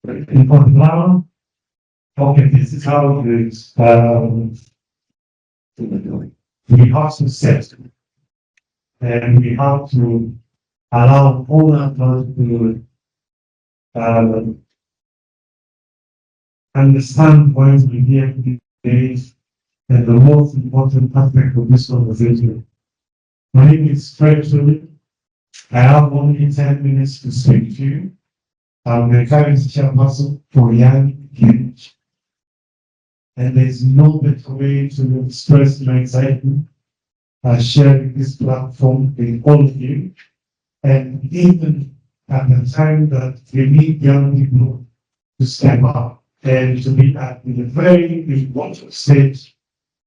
in particular, okay, this is how it is. We have to set and we have to allow all of us to understand why we're here today and the most important aspect of this conversation. My name is Fred Tully. I have only 10 minutes to speak to you. I'm the current chairperson for YALI RLC, and there's no better way to express my excitement sharing this platform with all of you. And even at the time that we need young people to step up and to be at the very important stage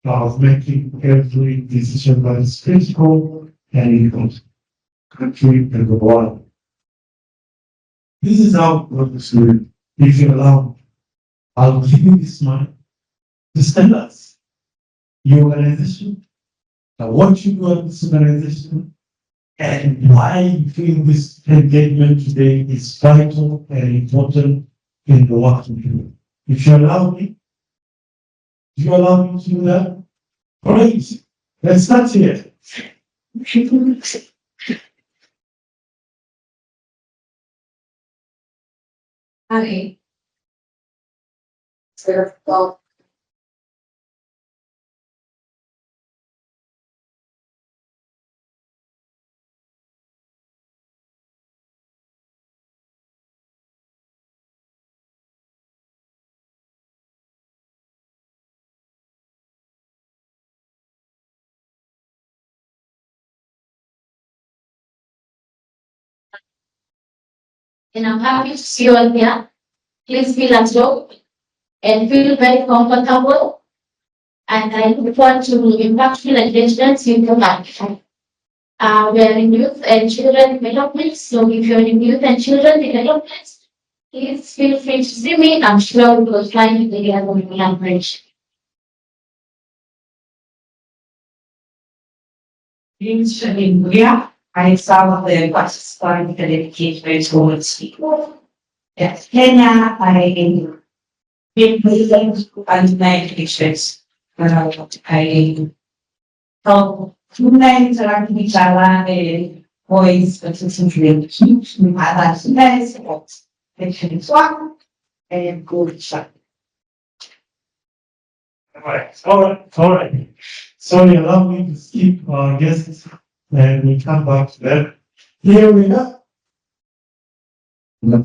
of making every decision that is critical and important country and the world. This is how works with, if you allow, I'll give you this money to stand us, your organization, what you do at this organization, and why you feel this engagement today is vital and important in the work we do. If you allow me, do you allow me to do that? Great. Let's start here. Okay. So, and I'm happy to see you all here. Please feel at home and feel very comfortable. And I look forward to impactful engagements in the life. We are in youth and children development. So if you're in youth and children development, please feel free to see me. I'm sure we will find the other collaboration. I saw the participant dedicated towards people. Yes, Kenya, I been present and medications. I so students interacting with each other, boys consistently keep we had that students, section one, and good shot. All right. Sorry, allow me to skip our guests and we come back to them. Here we are. Have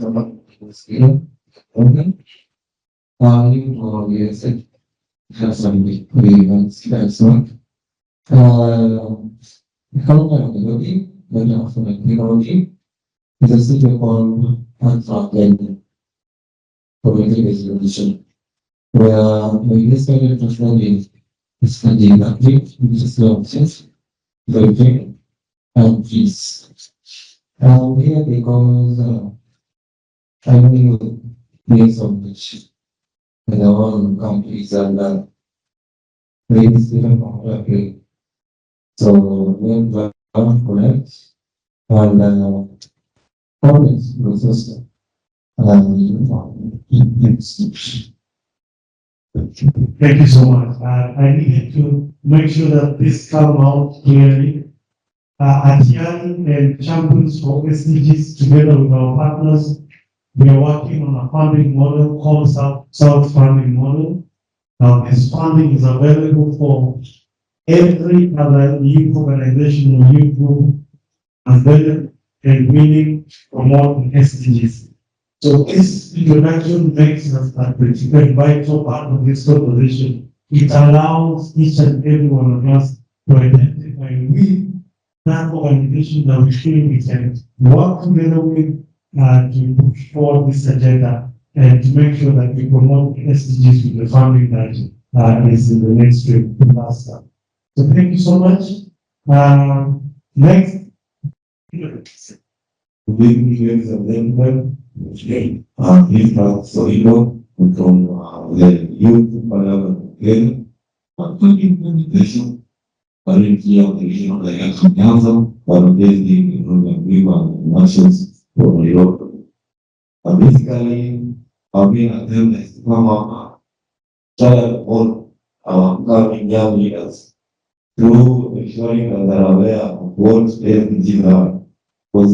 some events that's one. Accountability, but also technology is a simple form of community resolution. Where we decided to study studying active, which is the options, the and peace. Here because I knew ways of which the all countries are very different from so when the correct and comments process Thank you so much. I needed to make sure that this come out clearly. At YALI and Champions for SDGs, together with our partners, we are working on a funding model called South Funding Model. This funding is available for every other youth organization or youth group available and willing to promote the SDGs. So this introduction makes us a critical vital part of this conversation. It allows each and every one of us to identify with that organization that we feel we can work together with to push forward this agenda and to make sure that we promote the SDGs with the funding that is in the mainstream faster. So thank you so much. Next. Ladies and gentlemen, so you know, from the youth parliament again, implementation, currently of the region of the Council, one of these the nations for Europe. Basically, our main attempt is to come up try all our upcoming young leaders through ensuring that they are aware of what SDGs are. Because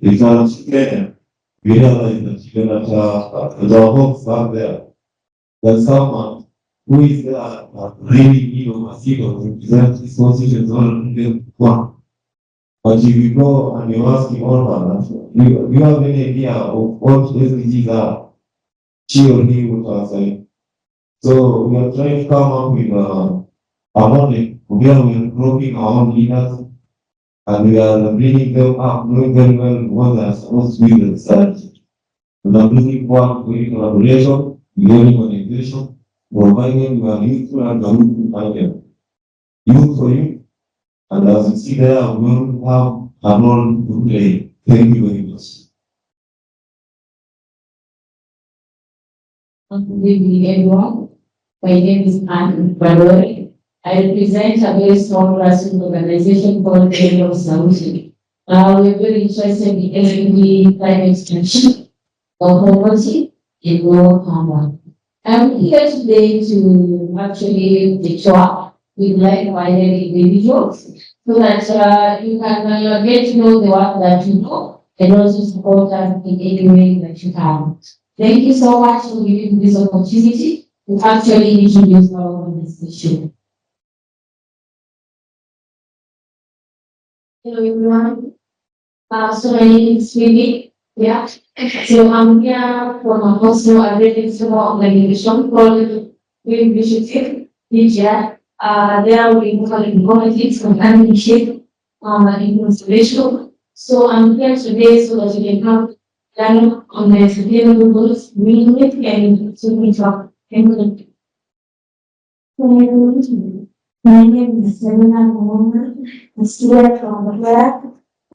if you are Kenya, we realize that you know that there are hopes back there. That someone who is there really need of a seat of represent this position all one. But if you go and you ask him all that, you have any idea of what SDGs are, she or he would answer. So we are trying to come up with a model where we are grouping our own leaders and we are bringing them up, knowing very well what they are supposed to be the strategy. We are looking for collaboration, learning organization, providing we are useful and youth youth for youth. And as you see there, we will have a role to play. Thank you very much. Good evening, everyone. My name is Anne Badore. I represent a very small grassroots organization called Area of Saudi. We're very interested in energy climate change or poverty in lower power. I'm here today to actually talk with like-minded individuals so that you can get to know the work that you know and also support us in any way that you can. Thank you so much for giving this opportunity to actually introduce our organization. Hello everyone. So my name is Phoebe. Yeah. So I'm here from a also a very small organization called Youth Initiative. There we call politics, companionship, and conservation. So I'm here today so that we can have done on the sustainable goals, meaning it and so we talk. Thank you. My name is Selena Mohammed, a student from the lab.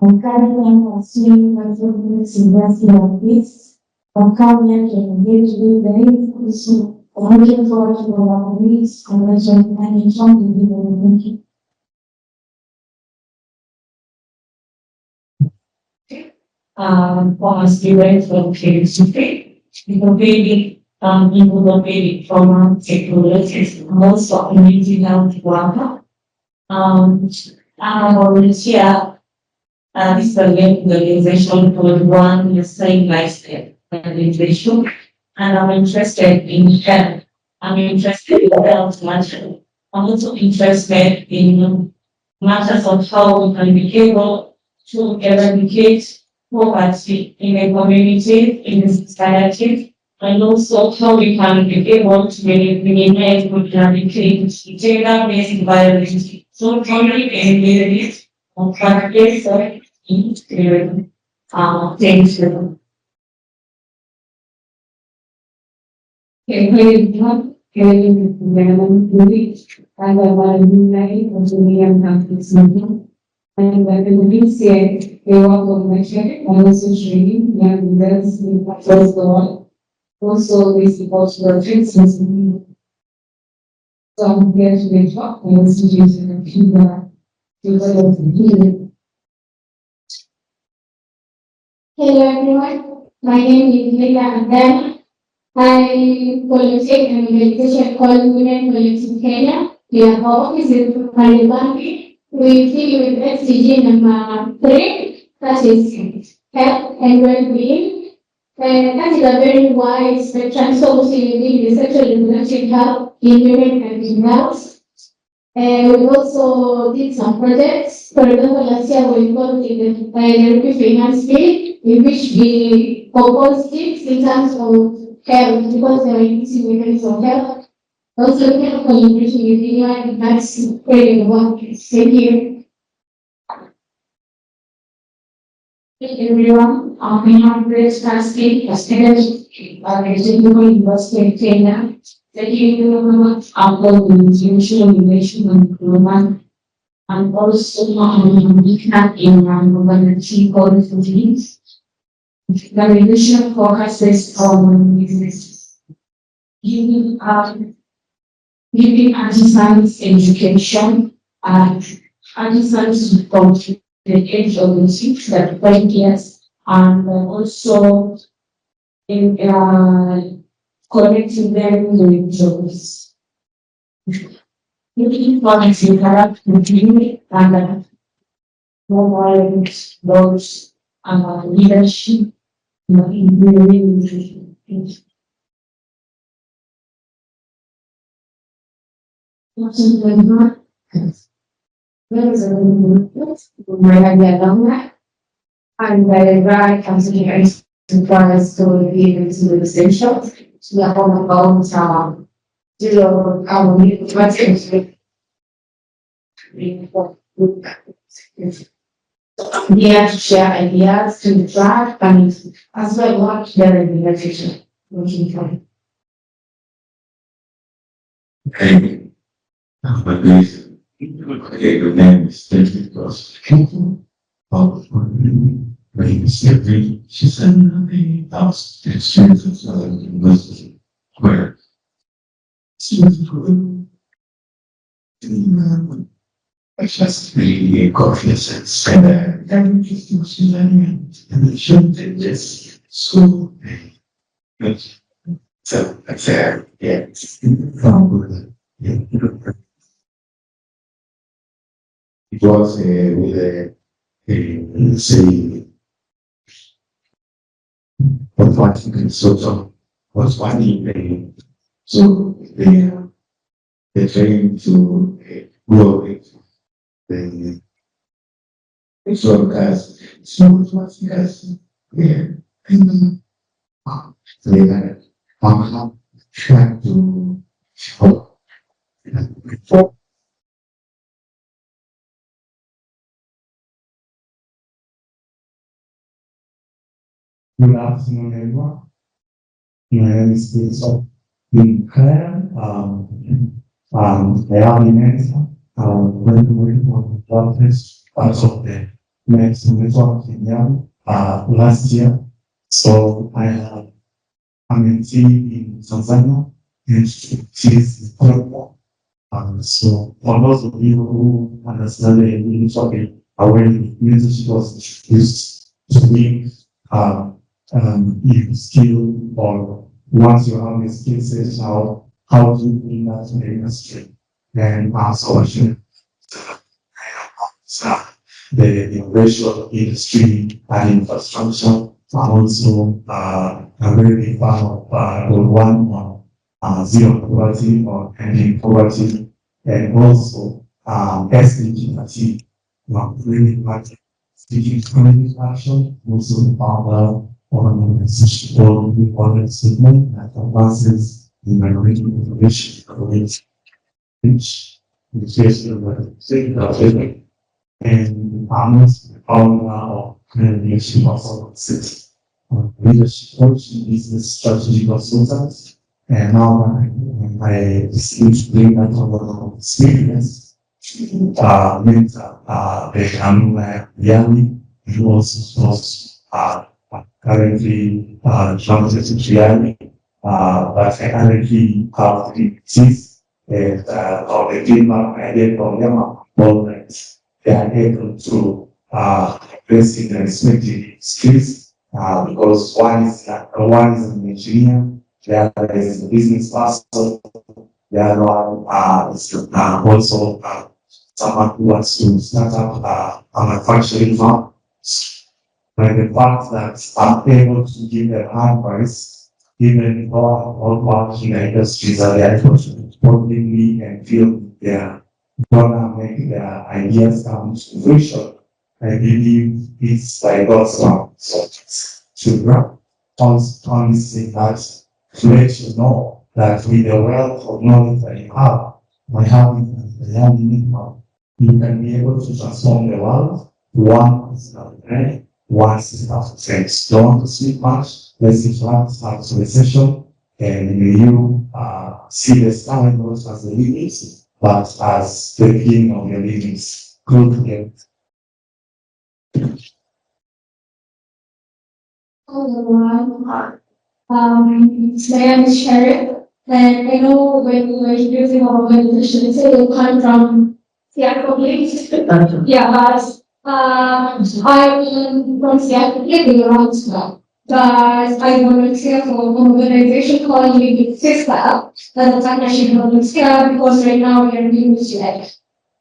I'm currently pursuing my University of Peace. I'm currently engaged in the education. I'm looking forward to our weeks, convention, and enjoying the development. For a student from KCP, maybe maybe from technologies, also community health worker. I'm a volunteer. This is a organization called One the Same Lifestyle organization, and I'm interested in health. I'm interested in health matters. I'm also interested in matters of how we can be able to eradicate poverty in a community, in a society, and also how we can be able to minimize and eradicate gender-based violence. So only engage on practice of things. And when we say they work on mentoring and also training young leaders across the world. Also, we support the treatments. So I'm here to make talk and also to feedback to the Hello everyone. My name is Leila Andana. I volunteer in an organization called Women Collective Kenya. We are office in Karibambi. We deal with SDG number 3, that is health and well-being. That is a very wide spectrum, so we deal with sexual and reproductive health in women and in girls. We also did some projects. For example, last year we involved in the European Finance Bill, in which we proposed tips in terms of health, because there are increasing mechanisms of health. Also, we have collaboration with anyone that's very involved. Thank you. Hey everyone, we have great casting, a student at the University of Kenya. Thank you very much for the international relation and improvement. And also, we have in government policies. The relation focuses on business. Giving anti-science education and anti-science from the age of the 6 that 5 years, and also in connecting them with jobs. Looking for an interact with you and more those leadership in the nutrition. There is a movement, Alumni, and the right considerations requires to be able to essential. So we are all about zero carbon budget. Yeah, share ideas to track and as well work together in the future. Looking for. And but this your name is David Cross. She said the house and students of the university where students were I just really a coffees and said I'm interested in learning and the show did this so so I said yeah. It was with a say of Vatican social was finding so they trying to grow it the so guys so much guys yeah and they had trying to help Good afternoon, everyone. My name is Wilson. In Karen, I have an answer. When we were practice part of the medicine network in Kenya last year. So I'm a team in Tanzania, and she's in so for those of you who understand the English topic, when music was introduced to me, if skill or once you have a skill set, how do you bring that to the industry? And also the innovation industry and infrastructure. I'm also a very big fan of the one on zero poverty or ending poverty, and also SDG really much speaking community action, also the power on the important statement that advances in minority information community, which is based on the state of living and almost the power of leadership also exists. Leadership coaching business strategy consultants, and now I seem to bring that over experience with the Alumni YALI, who also was currently translated to YALI, but I currently have the disease and or the feedback I get from them all that they are able to invest in the respective skills because one is an engineer, the other is a business person, the other one is also someone who wants to start up a manufacturing firm. But the fact that I'm able to give them advice, even all working in industries that they are able to publicly and feel their gonna make their ideas come to fruition. I believe it's by God's love. So to grab honestly that to let you know that with the wealth of knowledge that you have, by having the young minimum, you can be able to transform the world one step at a time, one step at a time. Don't sleep much, let's interact, start the session, and you see the star not as the limits, but as the beginning of your livings. Good together. Hello, everyone. My name is Sherry, and I know when we were introducing our organization, say you come from Seattle, please. Yeah, but I'm from Seattle, living around Seattle. that I volunteer for an organization called Youth Na as a partnership volunteer because right now we are doing this like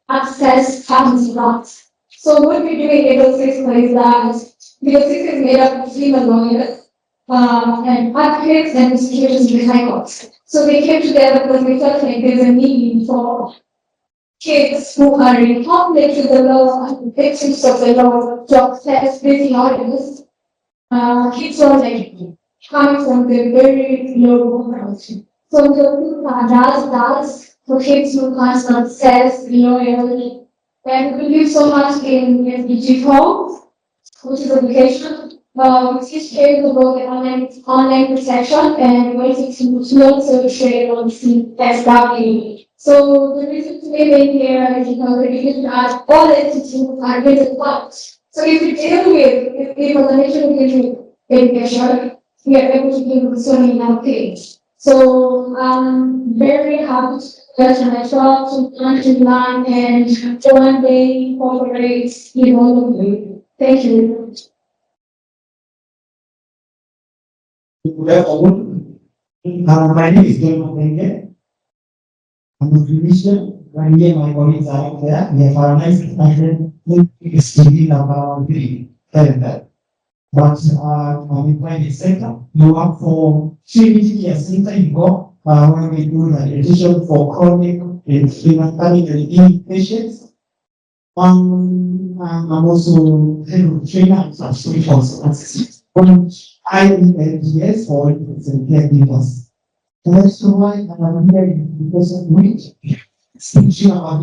access funds lots. So what we do in Legal System is that Legal System is made up of female lawyers and advocates and institutions in high courts. So they came together because we felt like there's a need for kids who are in conflict with the law and victims of the law to access these lawyers. Kids are like coming from the very low background. So the does for kids who can't access lawyer. And we believe so much in SDG forms, which is education. Which is shared about the online protection and ways to also share on SW. So the reason to live in here is because we believe that all institutions are built apart. So if we deal with information education, we are able to do so many more things. So I'm very happy that I try to learn and one day cooperate in all of you. Thank you. My name is John Mapenge. I'm a clinician. One day my colleagues are out there. We have analyzed the study about the health. But I'm in private sector. You work for community care center. You go when we do the education for chronic and humanitarian patients. I'm also head of trainer and social services. IELTS or caregivers. That's why I'm here because of which speaking about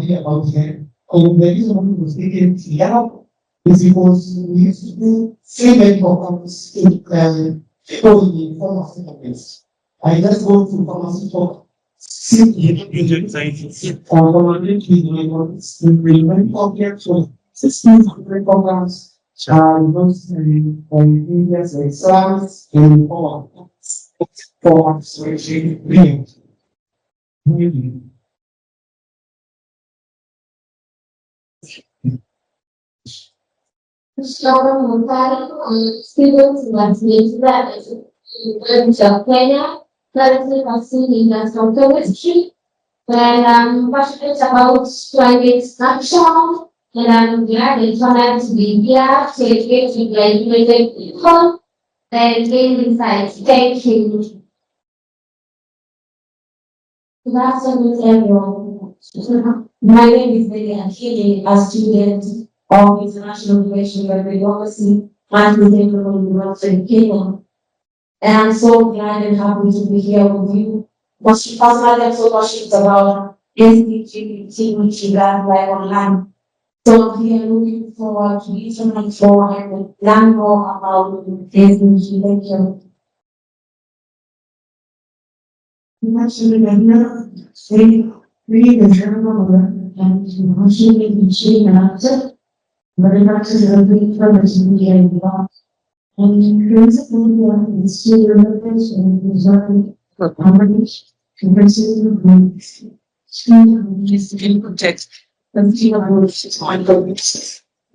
them. And the reason why we was taken here is because we used to do many programs in people in the form of settlements. I just go to pharmacy talk, see the anxiety, or collaborate with my colleagues in relevant objects of 16 different programs. Those on previous exams in all forms which is really. Students in Youth Na Kenya, currently pursuing industrial chemistry, and I'm passionate about climate action, and I'm glad and honored to be here to engage with graduated people and gain insights. Thank you. Good afternoon, everyone. My name is Lily Akili, a student of International Relations and Diplomacy at the University of Kenya. And I'm so glad and happy to be here with you. Personally, I'm so passionate about SDG, which you guys like online. So I'm here looking forward to listening for and learn more about SDG. Thank you. Actually, we the German and actually in China, but it actually a big purpose in the area. And in principle, the student representation is very language, conversation, student context, and student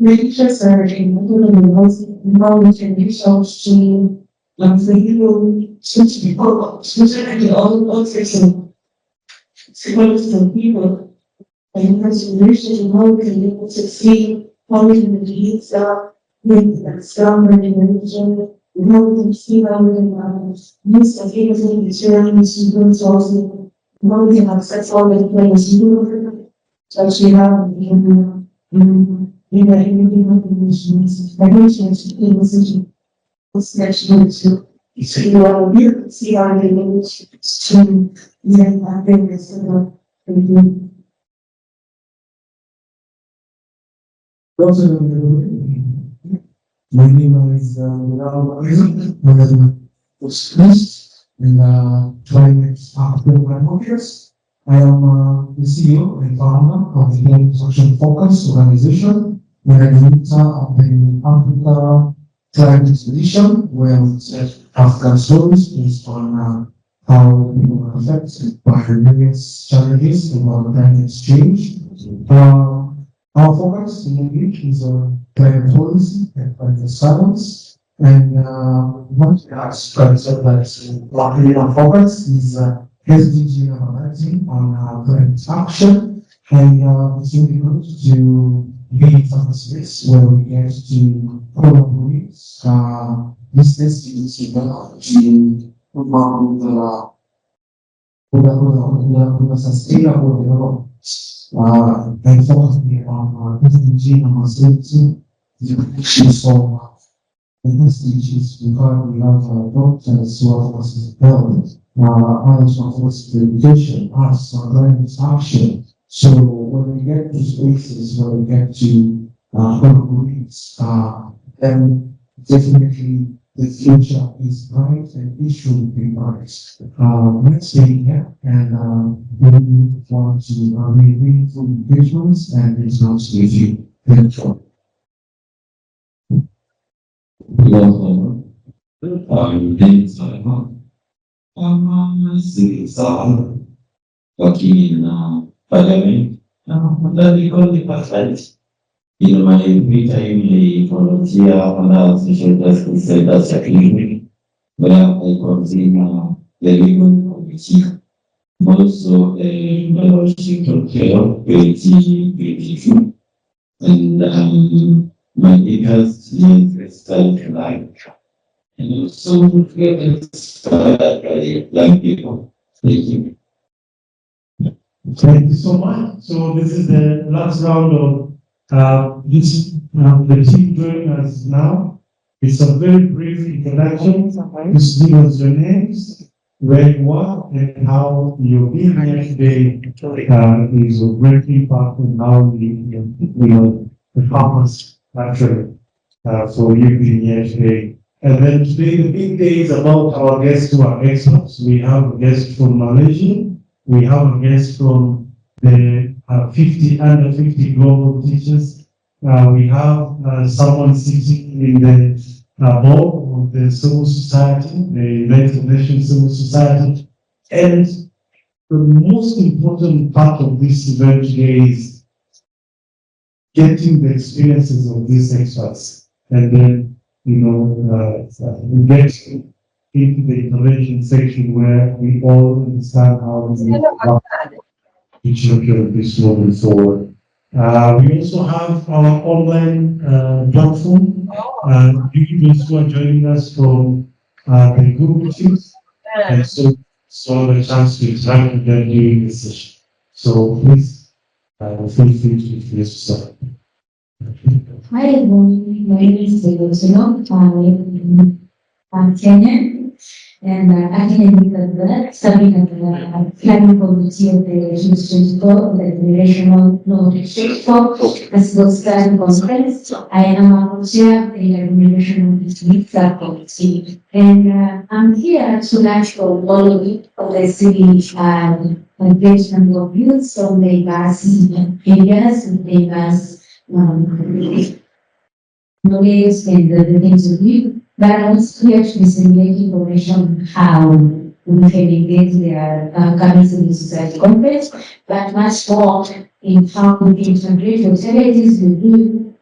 Lectures are involved in research team, and for you, especially all section, some people, and consideration how we can able to see how we can lead with some religion, how we can see how we can use the things in the children, students also, how we can access all the things you actually have in the conditions, conditions in the city, especially to see how they manage to then happen this My name is in climate program office. I am the CEO and founder of the Climate Action Focus organization, where I leader of the Africa Climate Expedition, where we set African stories based on how people are affected by various challenges about climate change. Our focus in the week is on climate policy and climate science, And one concept that's luckily on focus is SDG number 19 on current action. And it's really good to be in a space where we get to collaborate business together to promote with a sustainable development. And focusing on SDG number 17 is for the SDGs because we have doctors who are focused on health, others who are focused on education, us on climate action. So when we get to spaces where we get to collaborate, then definitely the future is bright and it should be bright. Let's stay here and we look forward to really meaningful engagements and results with you. Thank you. Working in parliament, that we call department. In my free time, I volunteer on a social justice center secretary, where I continue the legal committee. Also, a fellowship of care, 2022. And my interest is self-life. And also, get inspired by young people. Thank you. Thank you so much. So this is the last round of the team joining us now. It's a very brief introduction. Just give us your names, where you are, and how you've been here today is a great impact on how the farmers actually. So you've been here today. And then today, the big day is about our guests who are experts. We have a guest from Malaysia. We have a guest from the under 50 global teachers. We have someone sitting in the board of the civil society, the United Nations Civil Society. And the most important part of this event today is getting the experiences of these experts. And then, we get into the intervention section where we all understand how we children this moving forward. We also have our online platform. Individuals who are joining us from the Google Teams, and so the chance to interact with them during the session. So please feel free to introduce yourself. Hi, good morning. My name is Delucino. I'm Kenyan and academic as well, studying at the planning committee of the Youth the Generational Knowledge Exchange for as well study conference. I am a chair of the Generational Youth Committee, and I'm here to learn from all of you of the city engagement of youth from the diverse areas and diverse knowledge and the things of you. But I was here to disseminate information how we can engage their coming civil society conference, but much more in how we integrate whatever it is we do,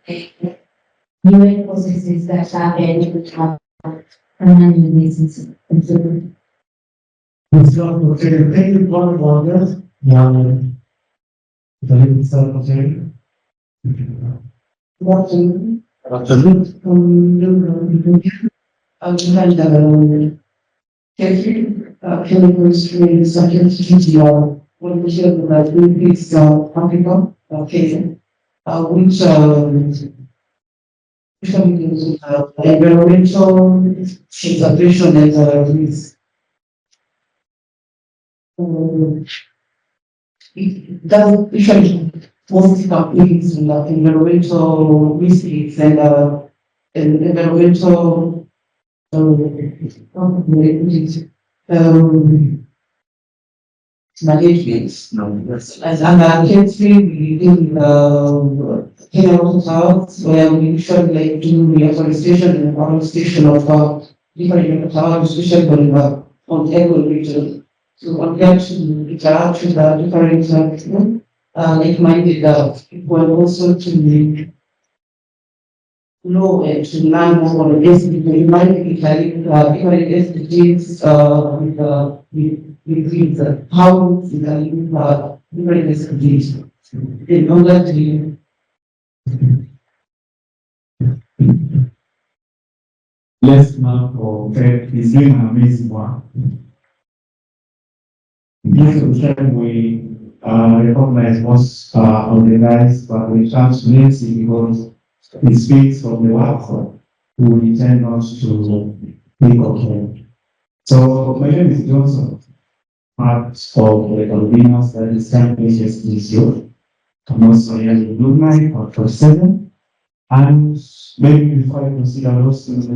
UN processes that happen with our annual basis. Thank you, Lord, for that. Chemical strain subject to GDR, one which is Greenpeace Africa, Kenya, which means environmental integration and risk. It doesn't usually most companies in environmental risks and environmental management. And chemistry, we do chemical towers where we usually do reforestation and afforestation of different towers, especially on the eco region. So on that to interact with the different like-minded people, and also to know and to learn more on the SDGs, even SDGs, with how we can use different SDGs in order to. Yes, ma'am, for Fred is doing an amazing work. Yes, we recognize most organized, but we can't see because it speaks from the work who intend not to think of them. So my name is Johnson, part of the conveners that is campus this year. I'm also here in Alumni Chapter of 7. And maybe before I consider those is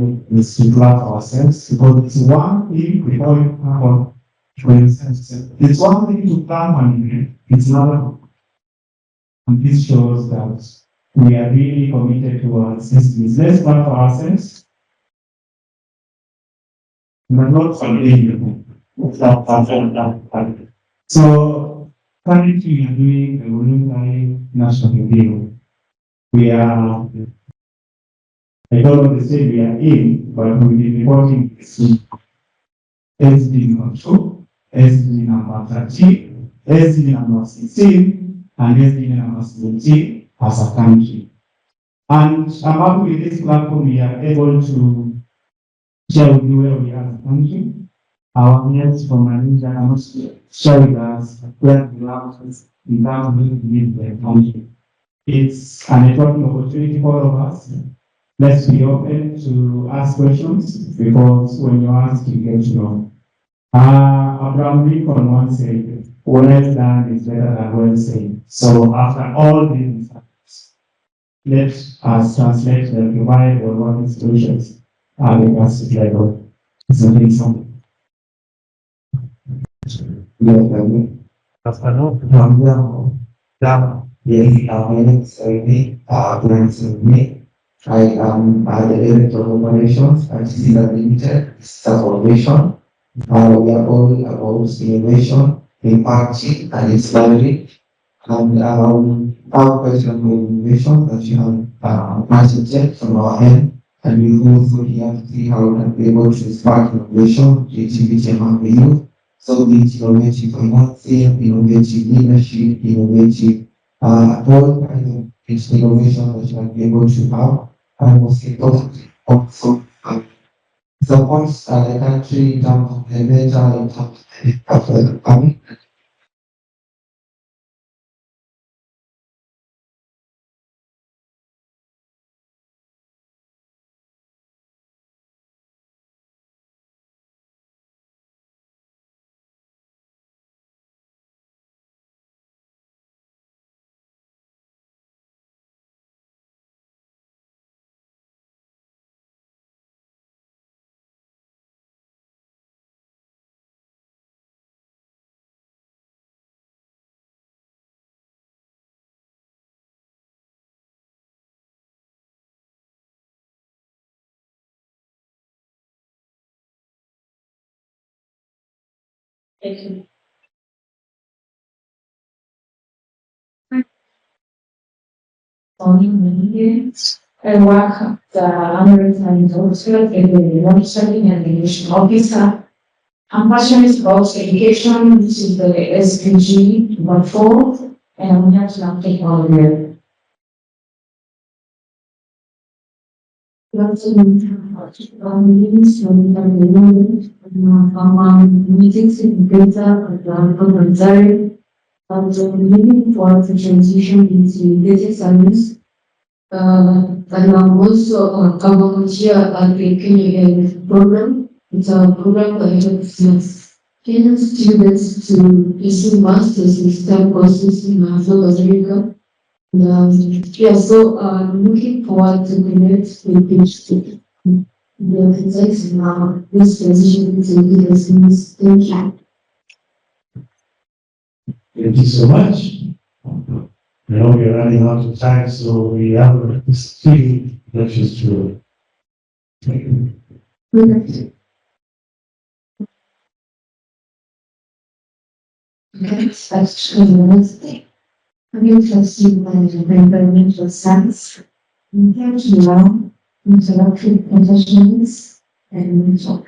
to plan ourselves, because it's one thing before you plan on, it's one thing to plan and it's another. And this shows that we are really committed to our systems. Let's plan for ourselves, but not for anything. So currently we are doing the Alumni National Deal. We are, I don't know the state we are in, but we'll be reporting this week. SD number 2, SD number 13, SD number 16, and SD number 17 as a country. And about with this platform, we are able to share with you where we are as a country. Our needs from our region and also share with us where we are in terms of the country. It's a networking opportunity for all of us. Let's be open to ask questions, because when you ask, you get to know. Abraham Lincoln once said, well done is better than well said. So after all these let us translate the provide or working solutions at the basic level. Something something. Yes, my name is Amy, I am the Director of Operations at Cedar Limited, Foundation. We are all about innovation, impact, and inspiring. And our question of innovation that you have mentioned from our end, and we also here to see how we can be able to spark innovation, creativity among the youth. So it's innovative financing, innovative leadership, innovative all kinds of innovation that you can be able to have. And most importantly, also supports the country in terms of the better, in terms of the economy. Thank you. I work at the American Industrial Administrating and Education Officer. I'm passionate about education, which is the SDG number 4, and I'm here to now take on here. Meetings in data, and leading towards the transition into data science. And I'm also a volunteer at the Kenya Youth program. It's a program that helps Kenyan students to pursue masters in STEM courses in South Africa. So I'm looking forward to the next PhD. The physics now this transition into data science. Thank you. Thank you so much. I know we're running out of time, so we have 3 lectures to Have you consumed environmental science? In here now, introductory professionals, and we talk.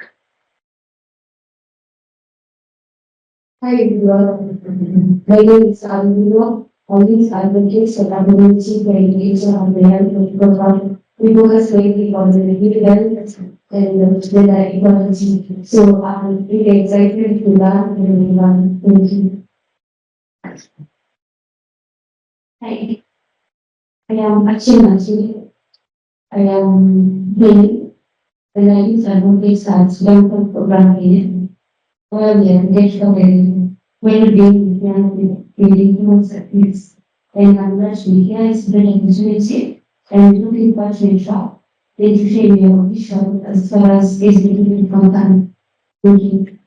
Hi everyone, my name is Alumni. All these advocates for community education on the health of people. We focus mainly on the mental health and the equality. So I'm really excited to learn and learn. Thank you. Hi, I am Achimati. I am Billy, and I use advocates as long-term program here. Well, we engage the well-being and human service. And I'm actually here is very opportunity and looking forward to job. Thank you for your vision as far as is the company. Thank you.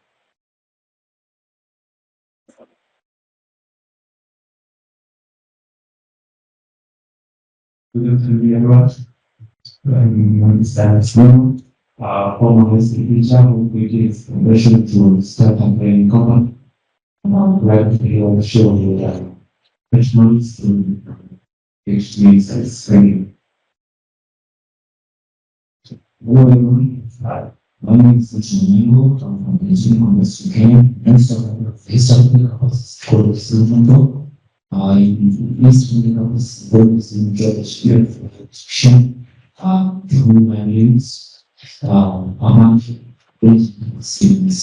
Good afternoon, everyone. I'm Mr. Sloan, former teacher who is professional to start a training company. Glad to be on the show with professionals in PhDs as training. Hello, everyone. My name is Chimingo. I'm from the University of Kenya. Next up, history of school of Silver. I recently was focused in geography and education through my links among students.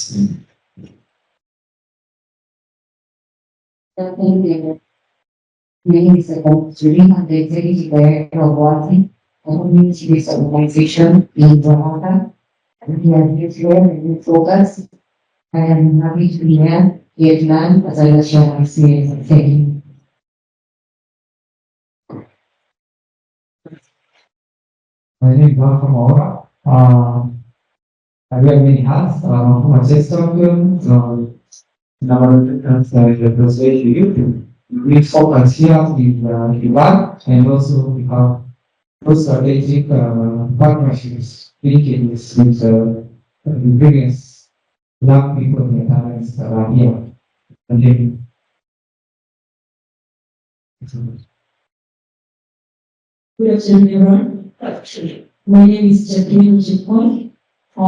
Thank you. My name is Julie. I'm the executive director of YALI, a community-based organization in Toronto. We are here and we focus. I am happy to be here to learn as I will share my experience. Thank you. My name is Malcolm Aura. I wear many hats. My sister, the persuade you. We focus here with Ivan and also we have those strategic partnerships linking with the various young people and talents that are here. And then, Good afternoon, everyone. My name is Jacqueline Chipon. I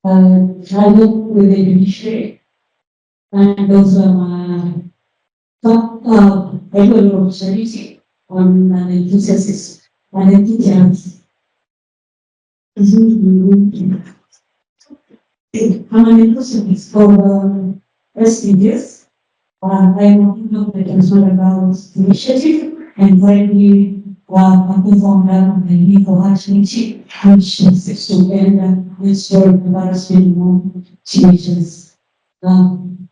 work with the judiciary and also I do a lot of charity on an enthusiast and enthusiasm. I'm an enthusiast for SDGs. I'm working concerned about initiative and currently working on the legal activity, which is to end restore embarrassment situations. An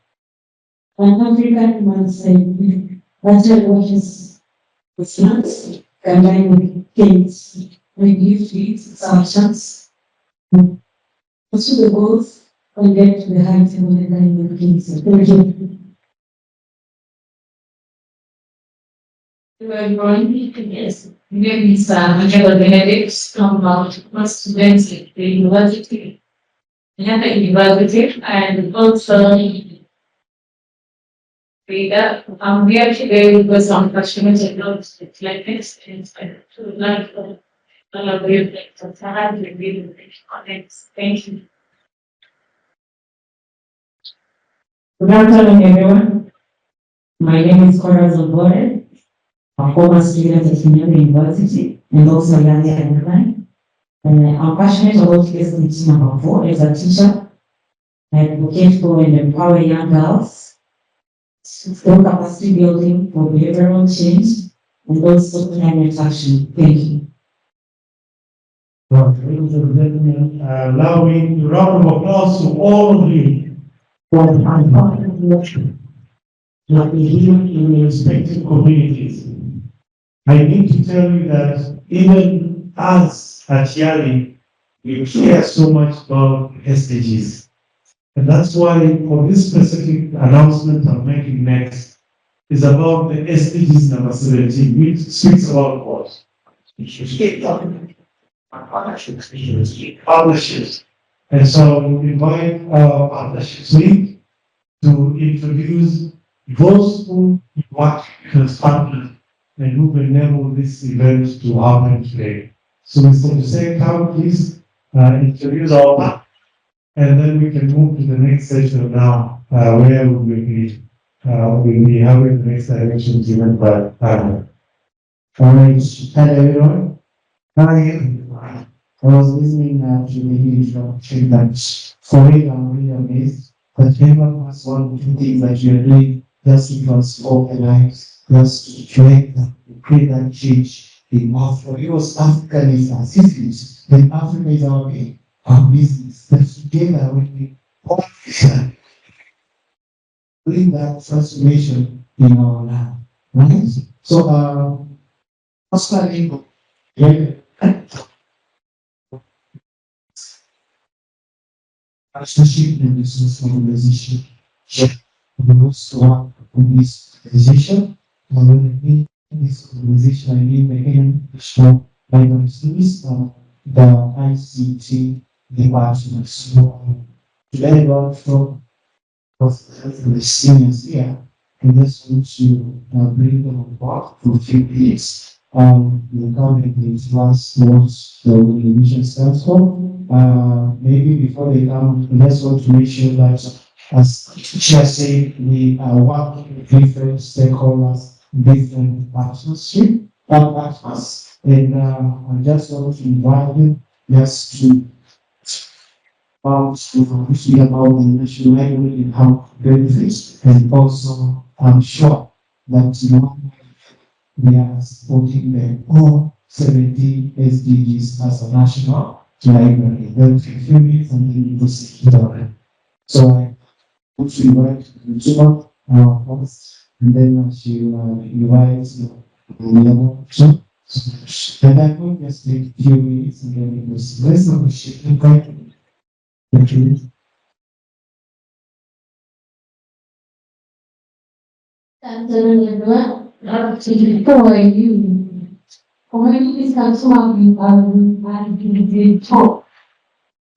African man said, "Natural watches the snacks combined with games. We give to it substance. Pursue the goals and get to the heights and the time of kings." Thank you. Hello everyone, yes, my name is Angela Benedict from students at the university. And also I'm here today because I'm passionate about like this and to learn from all of you like time to be connect. Thank you. Good afternoon, everyone. My name is Cora Zobore, a former student at Kenyatta University and also YALI Alumni. I'm passionate about lesson number 4 as a teacher. I advocate for and empower young girls through capacity building for behavioral change and also climate action. Thank you. Ladies and gentlemen, allow me a round of applause to all of you who are part of the lecture. You have been here in your respective communities. I need to tell you that even us at YALI, we care so much about SDGs. And that's why for this specific announcement I'm making next is about the SDGs number 17, which speaks about what? Partnerships. And so we invite our partnerships lead to introduce those who work as partners and who enable this event to happen today. So Mr. Hussein, come please introduce our part, and then we can move to the next session now, where we'll be having the next direction given by Anna. Alright, hello everyone. Hi. I was listening to the introduction that for me, I'm really amazed that everyone has one or two things that you're doing just to transform the lives, just to create that change in Africa. Because Africa is our systems, then Africa is our business. That together when we all bring that transformation in our life. Right? So Oscar Lingo, partnership and resource organization. We also work on this organization. And when I mean this organization, I mean the International Library Service, the ICT department. So today I got from the seniors here, and just want to bring them on board for a few minutes. The government is last once the organization stands for. Maybe before they come, we just want to make sure that, as Chair said, we are working with different stakeholders, different partners, and I just want to invite them just to speak about the national library and how benefits, and also I'm sure that we are supporting the all 17 SDGs as a national library. Then for a few minutes and then we will sit down. So I want to invite Juma, our host, and then she invite the other two. And I will just take a few minutes and then we will sit. Let's not invite you. Thank you. Afternoon, everyone. How are you? When this comes to I've been talk,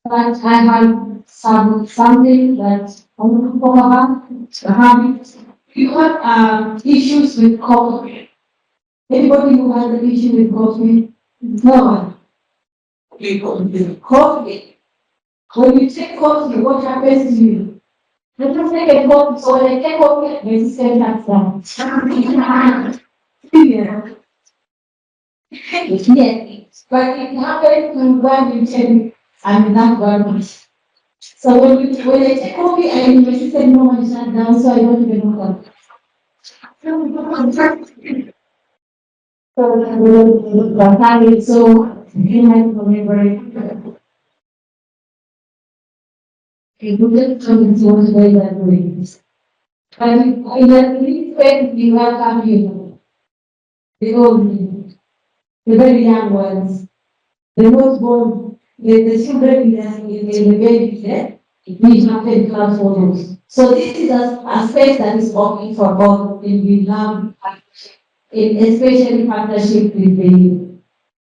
but I have something that I want to talk about. You have issues with coffee. Anybody who has an issue with coffee? No. Coffee. When you take coffee, what happens to you? Let us take a coffee. So when I take coffee, resistance comes down. Yeah. Yes, but it happens when you take I'm not one. So when I take coffee, I resisted no one shut down, so I don't even know that. So you have to remember it wouldn't come into one way that ways. But I believe when you are coming, the very young ones, the most born, the children in the baby there, we have a class for those. So this is a space that is open for both in Vietnam, especially partnership with the youth.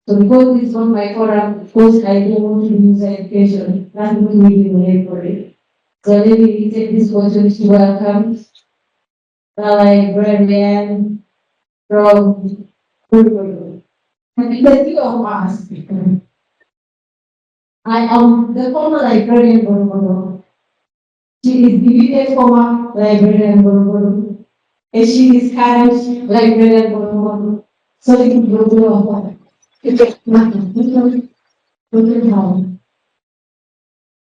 So because this one my forum, of course I don't want to use education, that's not really the for it. So let me take this opportunity to welcome the librarian from Kurugu. Because you all asked. I am the former librarian Kurugu. She is the immediate former librarian Kurugu. And she is current librarian Kurugu. So you can go to her home.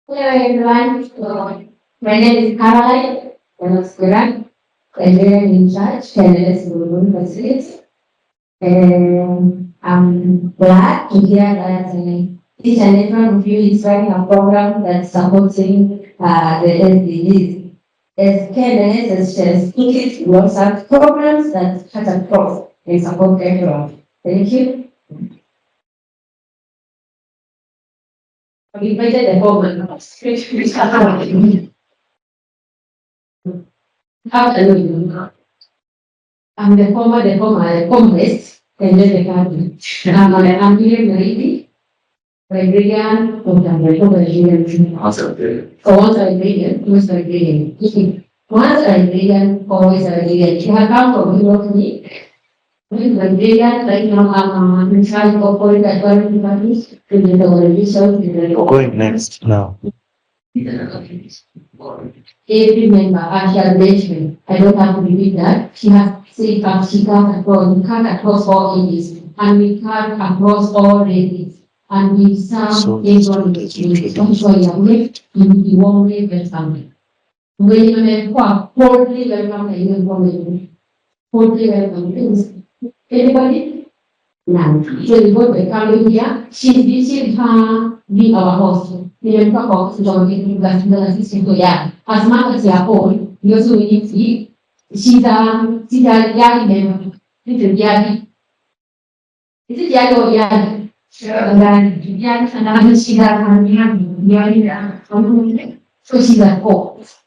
Hello everyone. My name is Caroline. Librarian in charge, Canada's Global Facilities. And I'm glad to hear that each and every one of you is running a program that's supporting the SDGs. As Canada has indicated, we also have programs that cut across and support everyone. Thank you. I've invited the program. Afternoon. I'm the communist, and then the garden. I'm here, lady, librarian, So once I librarian, who's librarian? Once I librarian, always a librarian. You have come from me. Librarian, right now, I'm in charge of all the government departments, with the organization, Going next now. every member, I shall mention, I don't have to repeat that, she has said that she cut across all ages, and we cut across all races, and we serve everyone in the community. That's why you are left in the one way welcome. When you are coldly welcome, you are coldly welcome. Anybody? Now, so we go to coming here, she her be our host. We have talk about joining the assistant to yeah. As much as they are old, we also need to eat. She's a YALI member. This is YALI. Is it YALI or YALI? And then YALI and then she's a YALI. So she's a host.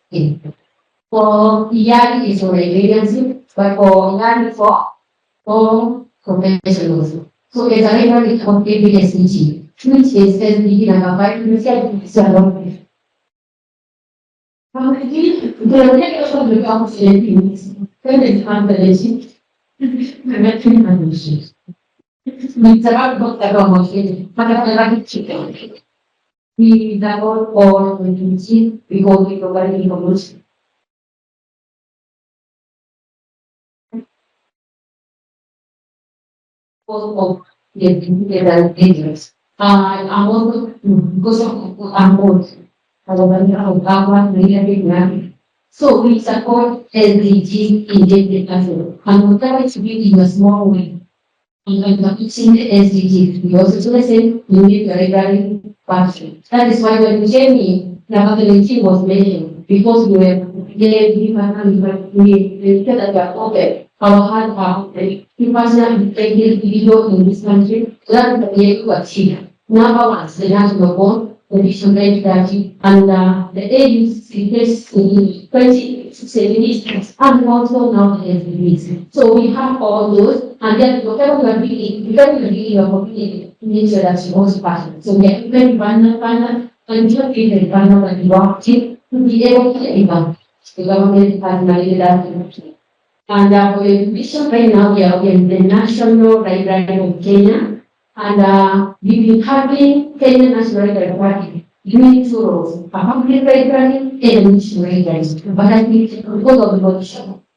For YALI is for regulation, but for YALI for professionals. So as a regular of every SDG, which is SDG number 5, we said it's a lot. The objective of the council is current compilation. It's about the promotion, but I'm chicken. We double or we because we provide information. Of the dangerous. I'm also because of I'm old. So we support SDGs in daily life and we try to be in a small way. And teaching the SDGs, we also do the same, we need a regular function. That is why when Jamie Nabakaliki was mentioned, because we were gave we said that we are open, our heart are we personally take video in this country, so that we are able to achieve. Number one, the national goal, the vision 2030, and the AU's request in 2070 and also now the SDGs. So we have all those, and then whatever we are doing, your community, make sure that you also pass. So we are very partner, and we have been a partner that you are to be able to deliver. The government has managed that. And for the vision right now, we are in the National Library of Kenya. And we've been having Kenya National Library doing two roles, a public library and a national library. But I think because of the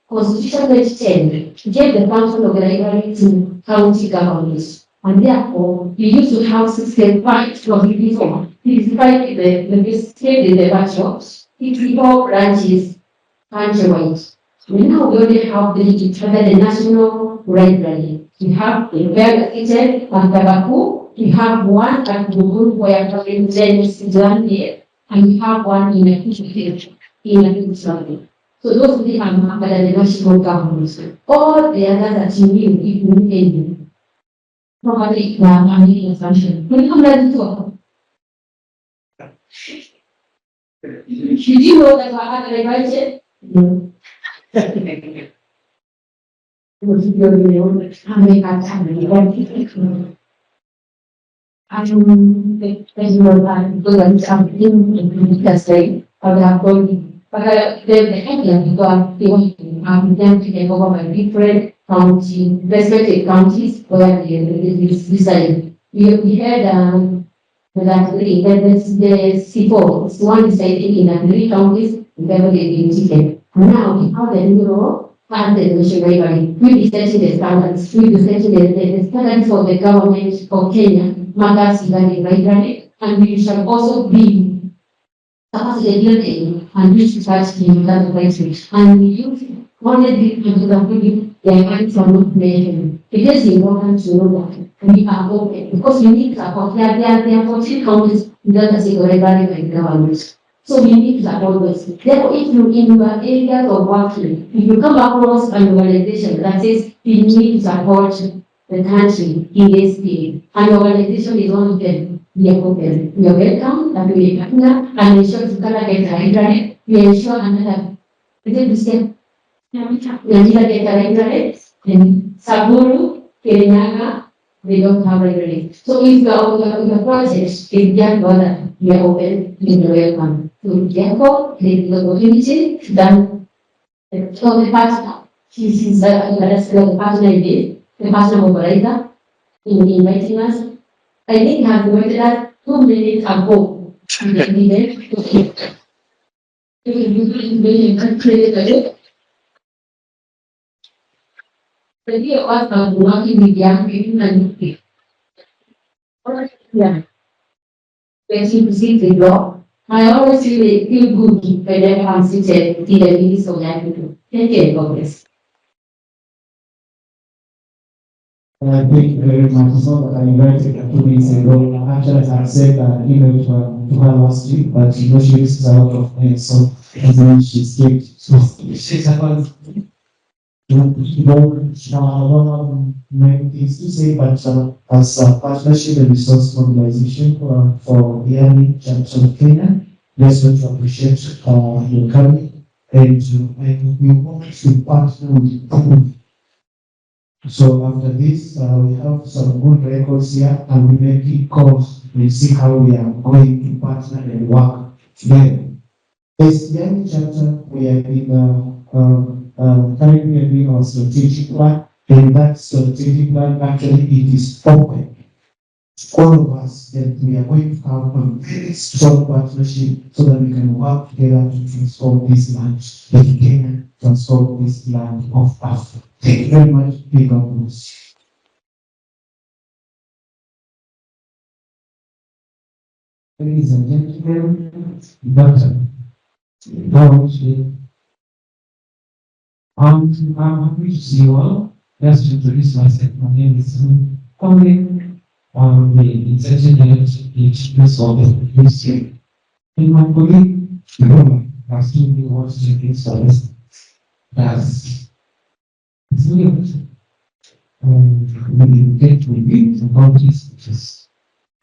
Constitution 2010 gave the function of the library to county governments. And therefore, we used to have 65 communities, 65 the workshops, 64 branches countrywide. Now we only have the national library. We have a very kitchen at Tabaku, we have one at Google where James is one here, and we have one in a kitchen in a kitchen. So those three are mapped by the national government. All the others that you need, if you need, probably I'm making assumption. When you come back to did you know that I had a library? No. Respected counties where we had the C4, one is in 3 counties, Beverly Chicken. Now we have the new and the national library. We discussed the standards. We discussed the standards for the government of Kenya, Magas library, and we shall also be capacity building and research in that library. And we use one of the hands on information. It is important to know that we are open because we need support. There are 14 counties that are library by government. So we need to support this. Therefore, if you in your areas of working, if you come across an organization that says we need to support the country in this field, and the organization is one of them, we are open. We are welcome, that we are partner, and ensure to get the internet. We ensure another. Is it the same? We ensure get the internet. And Saburu, Kirinyaga, they don't have library. So if you are on the project, if they are bother, we are open, you are welcome. So therefore, the opportunity then so the partner, this is the partner idea, the person operator, in inviting us. I think I have invited us 2 minutes ago. And then we went to it. If you do information and create a look. The idea of us working with young people and youth. Yeah. When you see the law, I always feel good whenever I'm seated in the meetings of young people. Thank you, God bless. Thank you very much. So that I invited her 2 weeks ago. Actually, I said that email to her last week, but you know she uses a lot of mails, so and then she skipped. So she's about a lot of many things to say, but as a partnership and resource mobilization for YALI Chapter of Kenya, just want to appreciate your coming and we want to partner with you. So after this, we have some good records here, and we make it calls. We see how we are going to partner and work together. As YALI chapter, we have been currently doing our strategic plan, and that strategic plan actually it is open. All of us that we are going to have a very strong partnership so that we can work together to transform this land in Kenya, transform this land of Africa. Thank you very much. Big applause. Ladies and gentlemen, Dr. I'm happy to see you all. Just to introduce myself, my name is Colin. I'm the executive director of the UC. And my colleague, has seen me once to this service. That's it's really we get to be about this, which is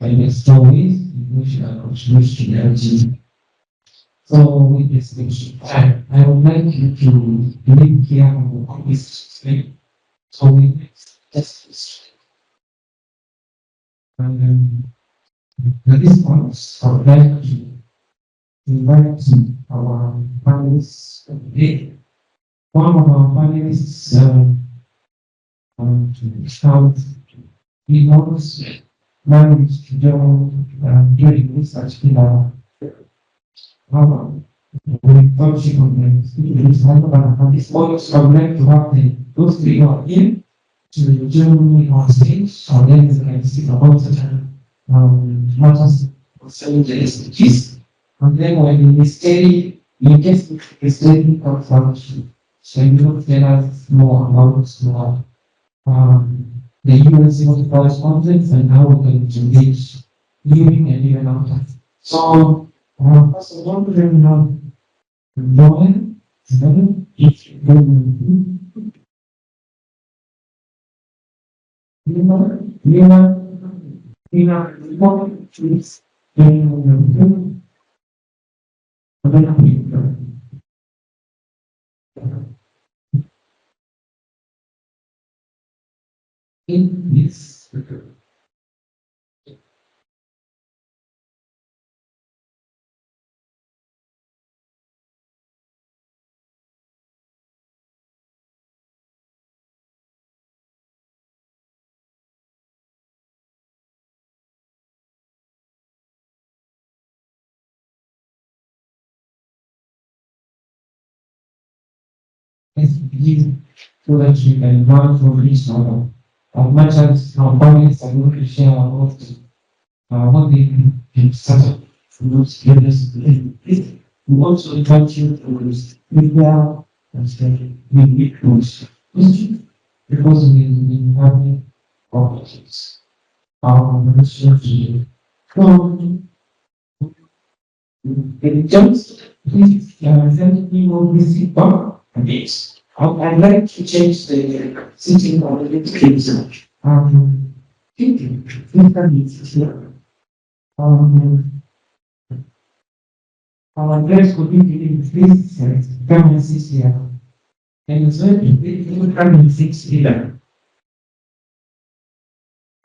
by stories in which I contribute to the LG. So with this section, I would like you to live here on the office slate. So we just and at this point, I would like to invite our panelists today. One of our panelists found he was managed to join during research in our we touching on the this always I would like to have those three who are here to join me on stage, and then we can speak about certain matters concerning the SDGs. And then when we study, we get the study comes out, so you will tell us more about the UN civil correspondence and how we can engage living and even after. So, first of all, let me know Joel, if please, in this SDGs so that we can learn from each other. As much as our families are going to share about what they can start up from those areas. We also invite you to prepare and study with those because we have having opportunities. In terms of sending me more feedback on this, I'd like to change the sitting of the kids. Thinking here. Our address could be in this come and sit here. And it's very people come and sit here.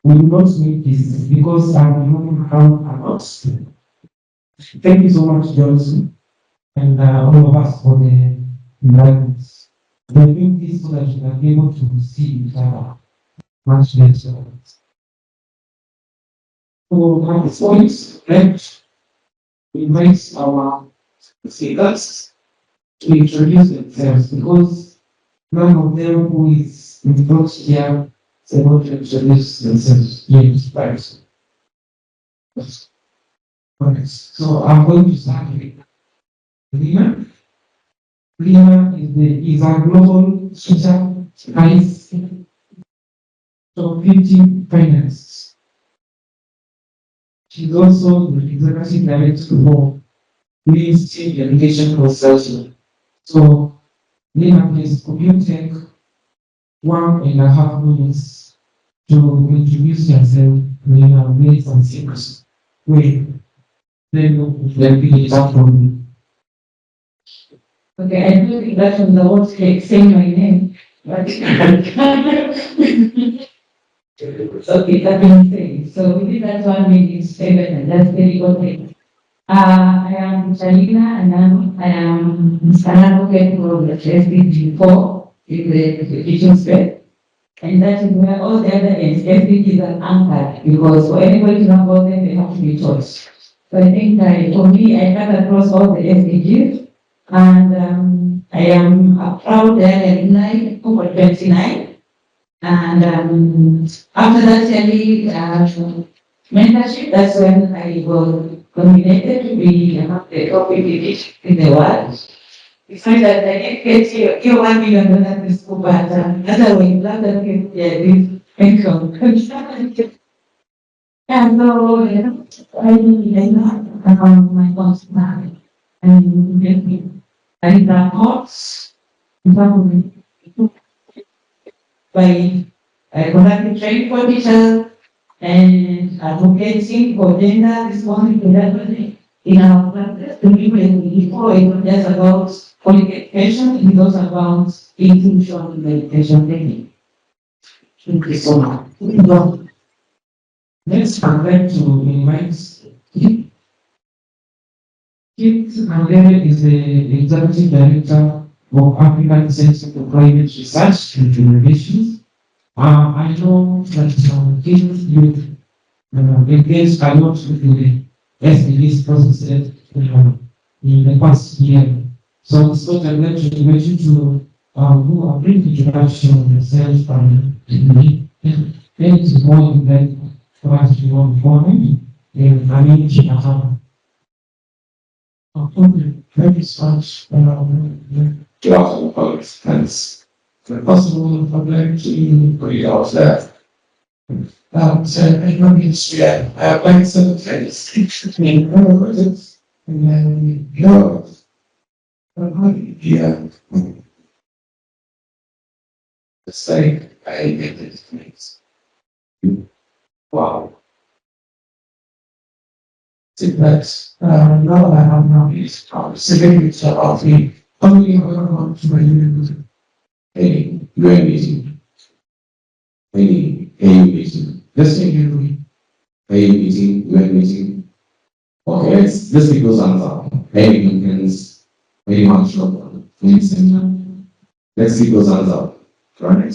We will not make this because I'm not how a lot. Thank you so much, Johnson, and all of us for the guidance. We're doing this so that we can be able to see each other. much later. So at this point, let's invite our speakers to introduce themselves because none of them who is involved here is able to introduce themselves. Yes, right. Okay. So I'm going to start with Lina. Lina is a global teacher, guys, so 50 finance. She's also the executive director for Lee's Team Education Consulting. So, Lina, please, could you take 1.5 minutes to introduce yourself in a very concise way? Then let me start from you. Okay, I do think that from the word saying my name, but okay, that being said, so within that 1 minute statement, that's very okay. I am Shalina and I am an advocate for the SDG 4 in the education space. And that is where all the other SDGs are anchored because for anybody to know about them, they have to be taught. So I think for me, I cut across all the SDGs. And I am a proud alumni over 29. And after that YALI mentorship, that's when I was nominated to be among the top 50 in the world. It's not that I didn't get your $1 million at school, but another way, not that this income. And so, I really like my boss now. And I report by conducting training for teachers and advocating for gender responsive development in our practice to people before it was just about qualification, it was about inclusion in the education technique. Thank you so much. Next, I'd like to invite Kit Mandela is the Executive Director of African Center for Climate Research and Innovations. I know that Kit, you engaged a lot with the SDGs process in the past year. So I'd like to invite you to do a brief introduction of yourself and it's more than for us to know for me. I mean, thank you so much. To our colleagues, hence, if possible, I'd like to read out that. So, in my ministry, I have like some things, and then, say, I get these things. Wow. That now I have now is specifically about the only on to my university. Hey, UN meeting. Hey, meeting. Let's say UN meeting, UN meeting. Okay, let's take those answers. Hey, meetings, very much of let's take those answers. Right?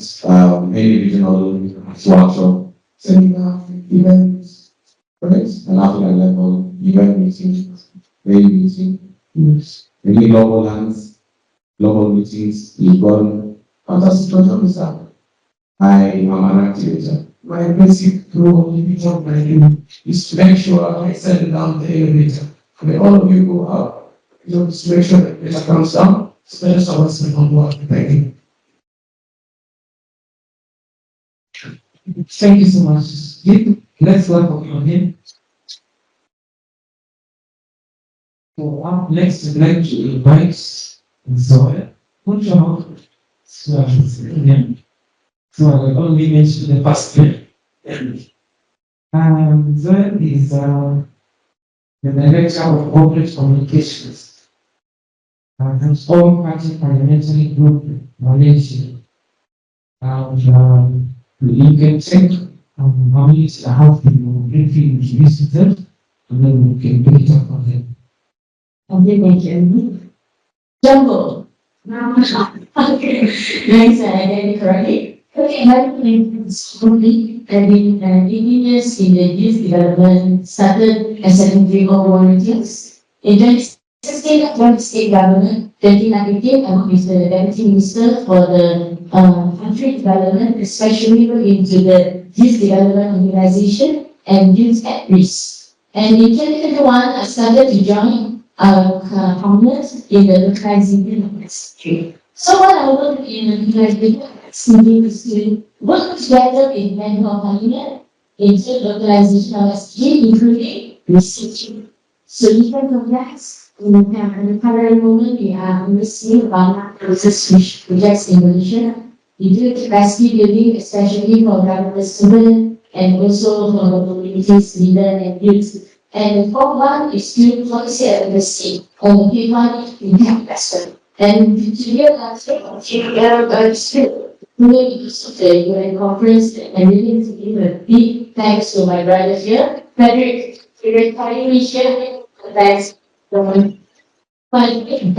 Any regional workshop, seminar, events, right? And after that level, UN meetings, very meeting, maybe global lands, global meetings, Lisbon. Fantastic project is that I am an activator. My basic role in each of my team is to make sure I settle down the elevator. When all of you go up, just make sure that the elevator comes down, so that someone's on board. Thank you. Thank you so much. Let's welcome him. So up next, I'd like to invite Zoe. Good job. So I will only mention the first name. Zoe is the Director of Corporate Communications. Has all party parliamentary group Malaysia. And you can check how many have to briefly introduce yourself, and then we can pick it up from there. Okay, thank you. Jungle. Okay. Nice, I get it correctly. Okay, my name is Ruby. I've been 18 years in the youth development, started as an individual volunteers. In 2016, I joined the state government. 2019, I worked with the deputy minister for the country development, especially into the youth development organization and youth at risk. And in 2021, I started to join partners in the localizing industry. So what I learned in the localization is to work together with mental partners into localization of SDG, including researching solution projects. In the current moment, we are overseeing one research projects in Malaysia. We do capacity building, especially for government students and also for communities, leaders and youth. And the fourth one is to policy advocacy, and the fifth one is impact investment. And together, because of the UN conference, I'm really to give a big thanks to my brother here, Frederick, kindly share thanks from very,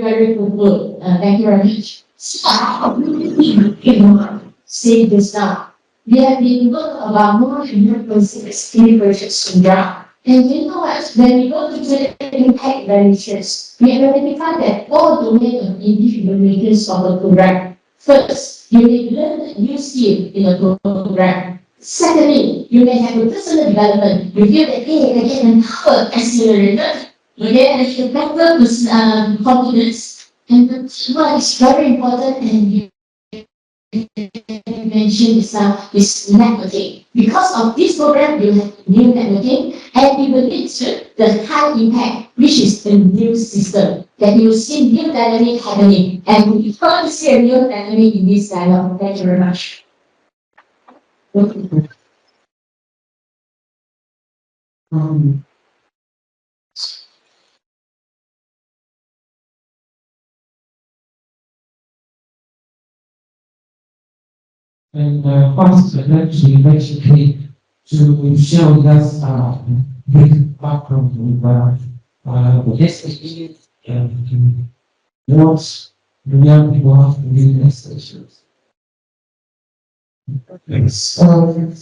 very good work. Thank you very much. Say this now. We have been working about more than 1.6 projects on ground. And you know what? When we go to the impact evaluations, we have identified that all domain of individual evaluations of the program. First, you may learn a new skill in a program. Secondly, you may have a personal development. You feel that, hey, I can empower accelerated. Okay, and you better confidence. And the third one is very important, and you mentioned is networking. Because of this program, you have new networking, and it will lead to the high impact, which is the new system, that you will see new dynamic happening. And we want to see a new dynamic in this dialogue. Thank you very much. And first, I'd like to invite you to share with us brief background of the SDGs and what the young people have to do in SDGs. Thanks.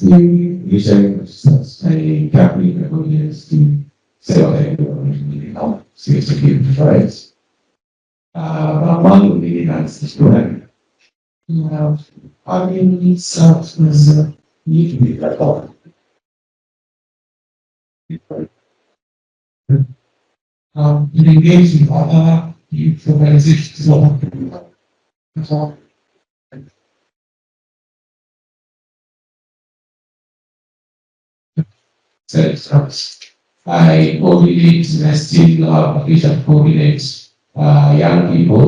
We share a capital audience to say what I do. Seriously, right? One would be nice to student. I mean, it's need to be like all. Engage with other youth organizations. I coordinate still Bishop coordinates young people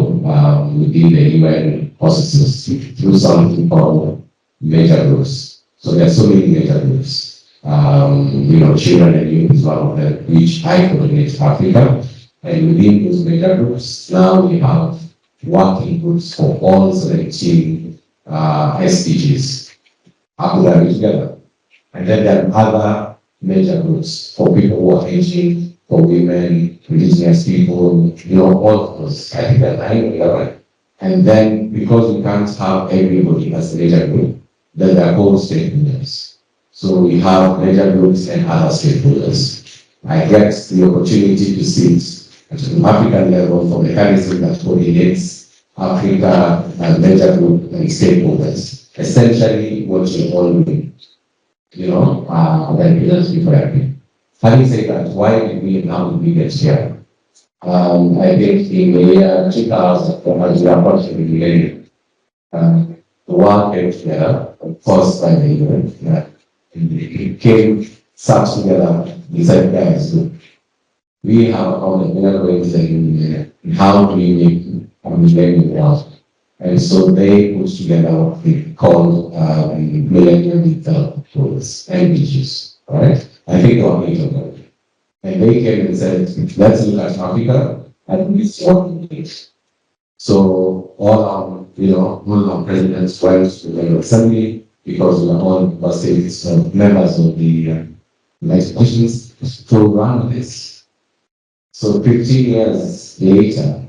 within the UN processes through something called major groups. So there are so many major groups. Children and youth is one of them, which I coordinate Africa. And within those major groups, now we have working groups for all 17 SDGs. How could I be together? And then there are other major groups for people who are aging, for women, indigenous people, all of those. I think that 9 or 11. And then because we can't have everybody as a major group, then they are called stakeholders. So we have major groups and other stakeholders. I get the opportunity to sit at an African level for mechanism that coordinates Africa as major group and stakeholders. Essentially what you all doing. Then leaders before everything. Having said that, why did we get here? I think in the year 2000, as we approach the millennium, the world came together, caused by the event. It came, sat together, decided, guys, look, we have a better way in how do we make a millennium world. And so they put together what they called Millennium Development Goals, MDGs, right? I think there were 8 of them. And they came and said, let's look at Africa and we see what we need. So all our presidents went to the assembly because we are all members of the United Nations to run this. So 15 years later,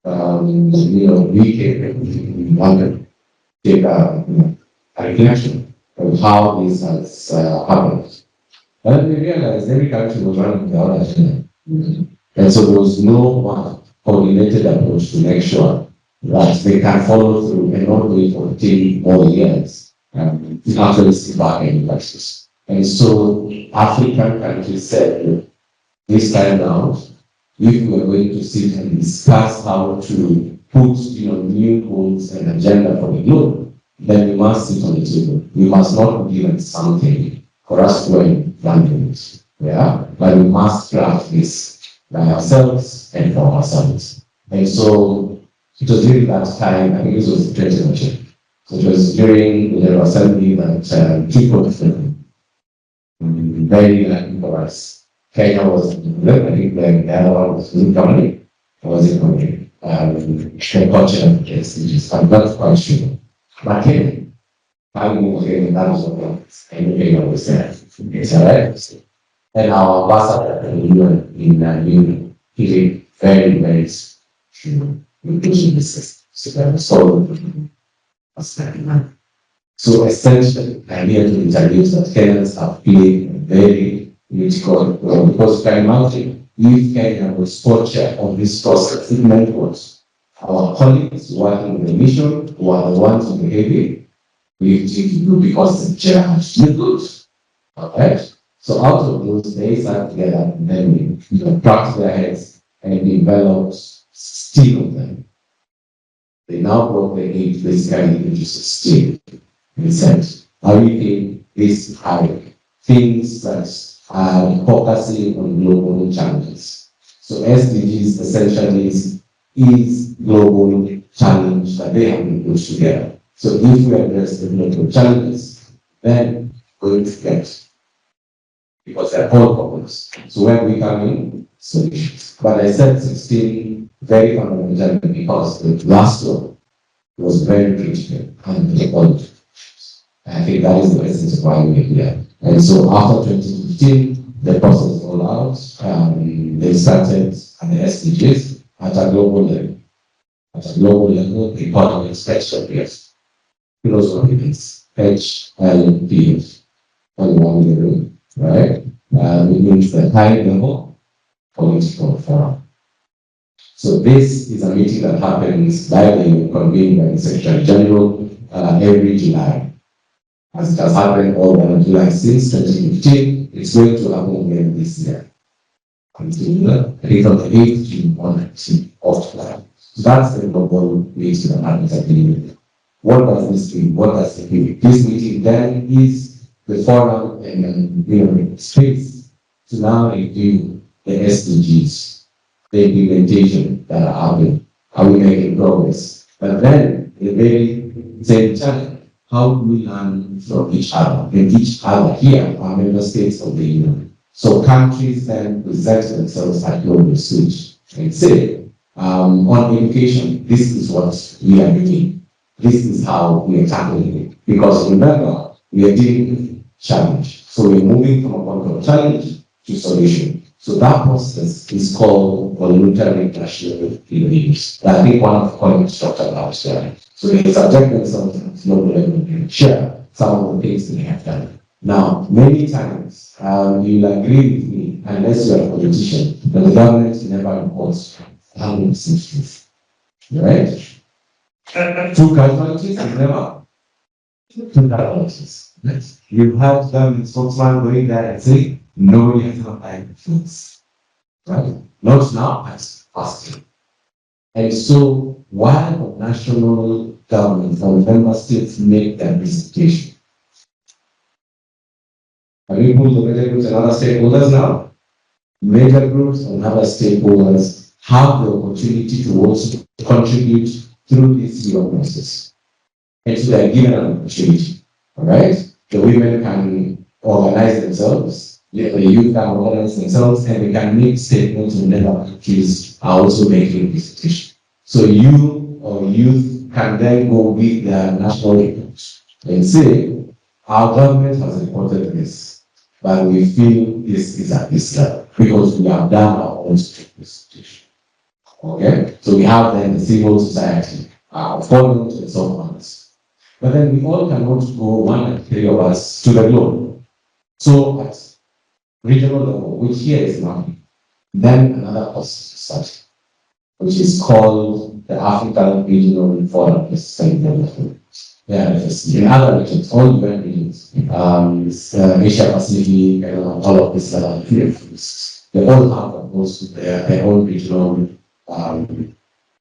we came in London take a reflection of how this has happened. And we realized every country was running their own agenda. And so there was no one coordinated approach to make sure that they can follow through and not wait for 10 more years to actually see back any crisis. And so African countries said, this time around, if we are going to sit and discuss how to put new goals and agenda for the globe, then we must sit on the table. We must not be given something for us to run it. Yeah? But we must craft this by ourselves and for ourselves. And so it was during that time, I think this was 2019. So it was during the General Assembly that people very lucky for us. Kenya was in the I think the other one was in Germany. Was in Germany. The culture of the SDGs. I'm not quite sure. But Kenya, I moved again, that was what and Kenya was there. It's alright. And our ambassador in Union, he did very, very pushing the system. So essentially, I'm here to introduce that Kenyans have played a very critical role because you can imagine if Kenya was co-chair of this process, it meant what? Our colleagues working in the mission who are the ones who behave because the chair has to be good. Alright? So out of those, they sat together and then we cracked their heads and developed steel of them. They now brought the age basically into steel. And said, are we doing this high things that are focusing on global challenges? So SDGs essentially is global challenge that they have been put together. So if we address the global challenges, then we're going to get, because they're all problems. So when we come in, solutions. But I said 16 very fundamental because the last one was very critical and the quality. I think that is the essence of why we're here. And so after 2015, the process rolled out. They started at the SDGs at a global level. At a global level, the economic spectrum, yes. Philosophy is HLP, only one in the room, right? It means the high level political forum. So this is a meeting that happens convened by the Secretary General every July. As it has happened all the July since 2015, it's going to happen again this year. Until I think on the 8th June or 19th of July. So that's the global meeting that happens at the meeting. What does this mean? What does it mean? This meeting then is the forum and space to now review the SDGs, the implementation that are happening. Are we making progress? But then the very same time, how do we learn from each other? And each other here are member states of the Union. So countries then present themselves at global stage and say, on education, this is what we are doing. This is how we are tackling it. Because remember, we are dealing with challenge. So we're moving from a point of challenge to solution. So that process is called voluntary national reviews. I think one of the colleagues talked about here. So they subject themselves to global level and share some of the things they have done. Now, many times, you'll agree with me, unless you're a politician, that the government never reports 100% truth. Right? Two casualties is never two casualties. You have government spokesman going there and saying, nobody has ever applied the truth. Right? Not now, as fasting. And so, while national governments and member states make their presentation, have you put the major groups and other stakeholders now? Major groups and other stakeholders have the opportunity to also contribute through this year process. And so they are given an opportunity. All right? The women can organize themselves, the youth can organize themselves, and they can make statements on member countries are also making presentation. So you or youth can then go with their national reports and say, our government has reported this, but we feel this is at this level because we have done our own presentation. Okay? So we have then the civil society, forums and so on. But then we all cannot go 1 and 3 of us to the globe. So at regional level, which here is nothing, then another process started, which is called the African Regional Forum for Sustainable Development. Yeah, in other regions, all UN regions, Asia Pacific, and all of these they all have their own regional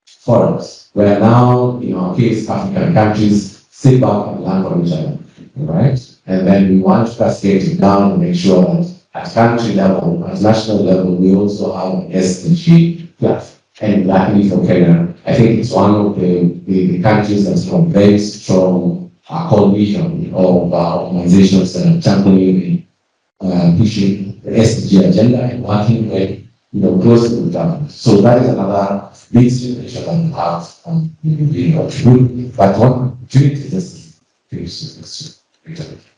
forums, where now, in our case, African countries sit back and learn from each other, right? And then we want to cascade it down and make sure that at country level, at national level, we also have an SDG platform. And luckily for Kenya, I think it's one of the countries that's from very strong coalition of organizations that are championing pushing the SDG agenda and working with, closely with government. So that is another big situation that we have. But one opportunity is this.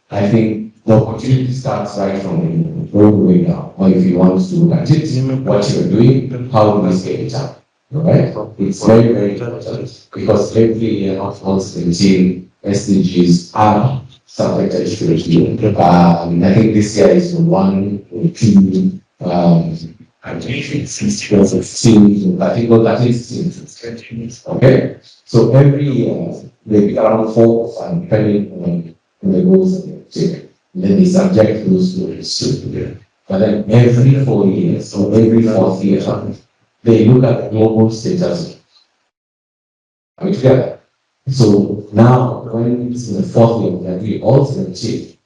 I think the opportunity starts right from all the way down. Or if you want to look at it, what you're doing, how do we scale it up? Right? It's very, very important because every year, not once 17 SDGs are subject to review. I think this year is 1 or 2. I think at least 16. Okay? So every year, maybe around 4 depending on the goals that they take. Then they subject those goals to. But then every 4 years, or every 4th year, they look at the global status. Are we together? So now, when it's in the 4th year that we also achieve,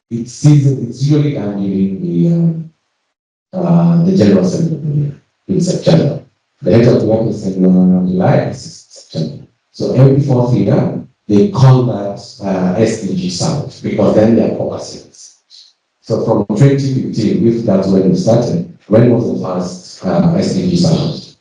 it's usually done during the General Assembly in September. The head of the work is in July and September. So every 4th year, they call that SDG Summit because then they are focusing. So from 2015, if that's when we started, when was the first SDG Summit?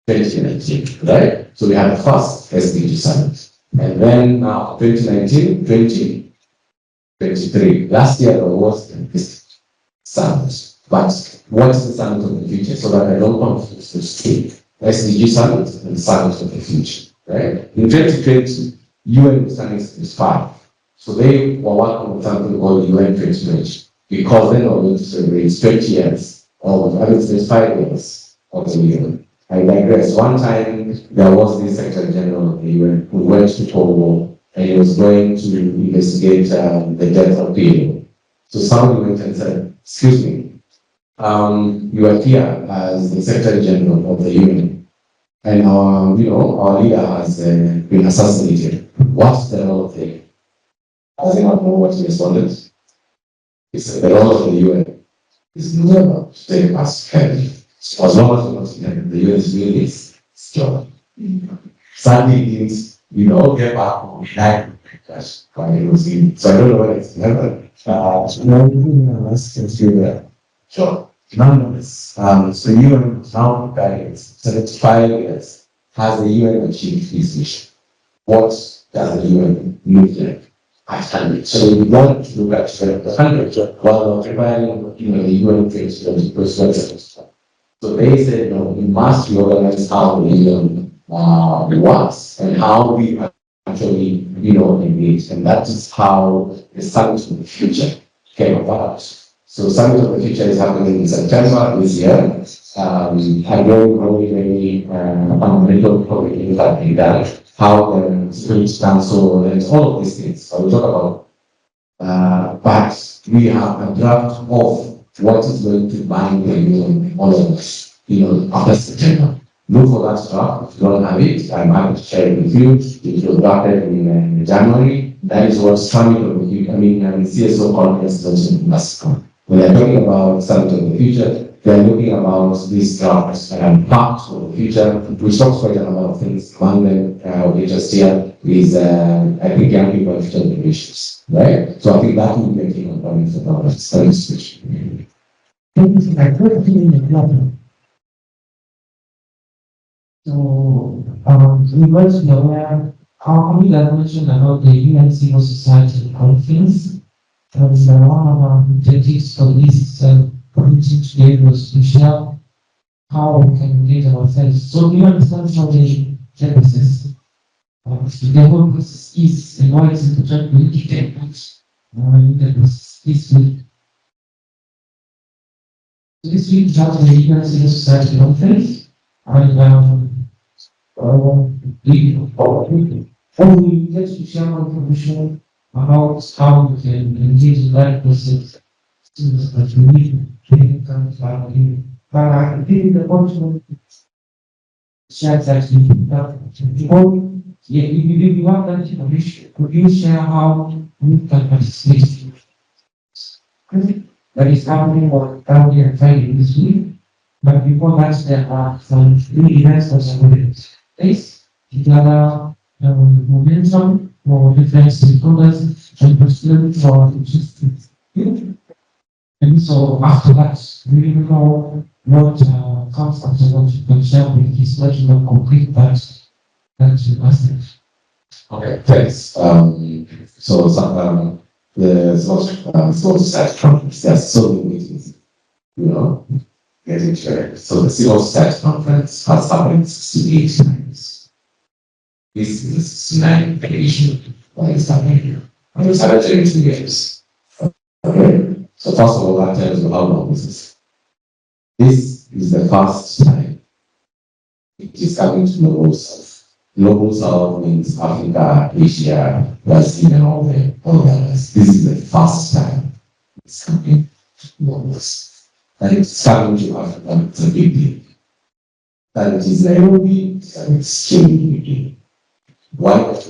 2019, right? So we had the first SDG Summit. And then now 2019, 2023. Last year there was this summit. But what is the summit of the future? So that I don't confuse the two. SDG Summit and the Summit of the Future, right? In 2020, UN Summit is 5. So they were working on something called UN 2020 because then they were going to celebrate 20 years of, I mean, it's 5 years of the UN. I digress. One time there was this Secretary General of the UN who went to Togo and he was going to investigate the death of people. So somebody went and said, "Excuse me, you are here as the Secretary General of the UN, and our leader has been assassinated. What's the role of the UN?" I do not know what he responded. He said, "The role of the UN is never to take us head. As long as we're not the UN is doing its job." Sadly, it didn't, get back home. That's why it was in. So I don't know whether it's never. Sure. Nonetheless, so UN now guidance 75 years. Has the UN achieved its mission? What does the UN look like at 100? So we want to look at 100 while preparing the UN 2020 perspective. So they said, we must reorganize how the UN works and how we actually, engage. And that is how the Summit of the Future came about. So Summit of the Future is happening in September this year. I know very fundamental probably that in that, how the Security Council and all of these things. So we'll talk about, but we have a draft of what is going to bind the all of us, after September. Look for that draft. If you don't have it, I'm happy to share it with you. It was drafted in January. That is what Summit of the Future, CSO conference also must come. When they're talking about Summit of the Future, they're looking about these drafts and parts of the future, which talks quite a number of things. Among them, we just here is, I think, young people and future generations, right? So I think that will be a key component for our study session. So, we want to know where our mentioned about the UN Civil Society Conference. One of our objectives for this committee today was to share how we can engage ourselves. So we understand how the services the whole process is and why it's important to detail much the process is with this week has the Youth Na Society conference and we get to share more information about how we can engage in that process. Students that we need training comes back in. But I think the point share that we want that information. Could you share how we can participate? That is happening on Thursday and Friday this week. But before that, there are some free events that are going to place together momentum for different stakeholders and particularly for logistics. And so after that, we will know what comes after what you can share with us, let you know complete that message. Okay, thanks. The civil society conference, there's so many meetings, getting to it. So the civil society conference has happened 68 times. This is the 69th edition. Why is happening here? And it's happened in 2 years. Okay. So first of all, that tells you how long this is. This is the first time it is coming to Global South. Global South means Africa, Asia, Brazil, and all the others. This is the first time it's coming to Global South. And it's coming to Africa, it's a big deal. And it is Nairobi, it's an extremely big deal. Why not?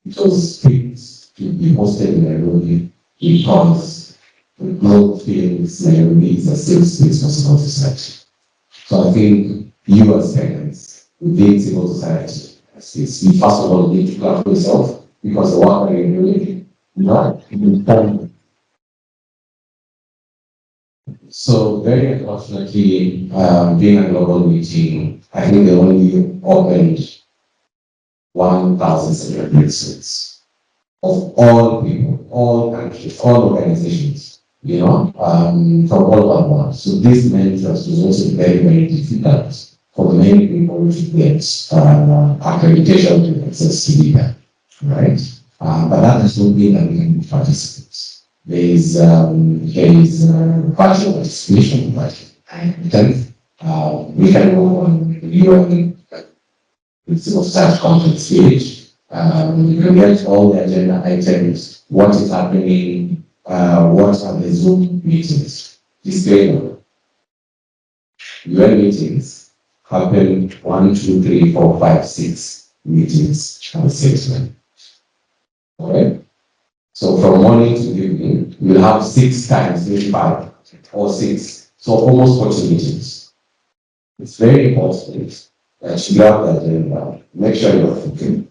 It was great to be hosted in Nairobi because the global feels Nairobi is a safe space for civil society. So I think you as Kenyans, within civil society, we first of all need to clap for yourself because the work that you're doing, not important. So very unfortunately, being a global meeting, I think they only opened 1,700 seats of all people, all countries, all organizations, from all over the world. So this meant that it was also very, very difficult for many people to get accreditation to access to media, right? But that does not mean that we can be participants. There is virtual participation, but then we can go on the civil society conference page. You can get all the agenda items, what is happening, what are the Zoom meetings. Disclaimer: UN meetings happen 1, 2, 3, 4, 5, 6 meetings at the same time. Okay? So from morning to evening, we'll have 6 times, maybe 5 or 6. So almost 40 meetings. It's very important that you grab the agenda, make sure you're thinking.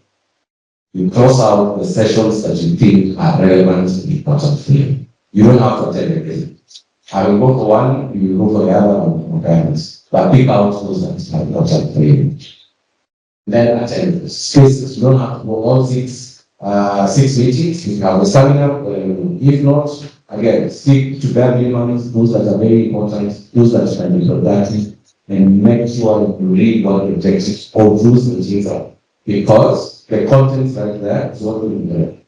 You cross out the sessions that you think are relevant and important for you. You don't have to attend everything. I will go for one, you will go for the other on guidance. But pick out those that are important for you. Then attend spaces. You don't have to go all 6 meetings. You have a seminar. If not, again, stick to bare minimums, those that are very important, those that can be productive, and make sure you read what the objectives of those meetings are. Because the content right there is what we learn.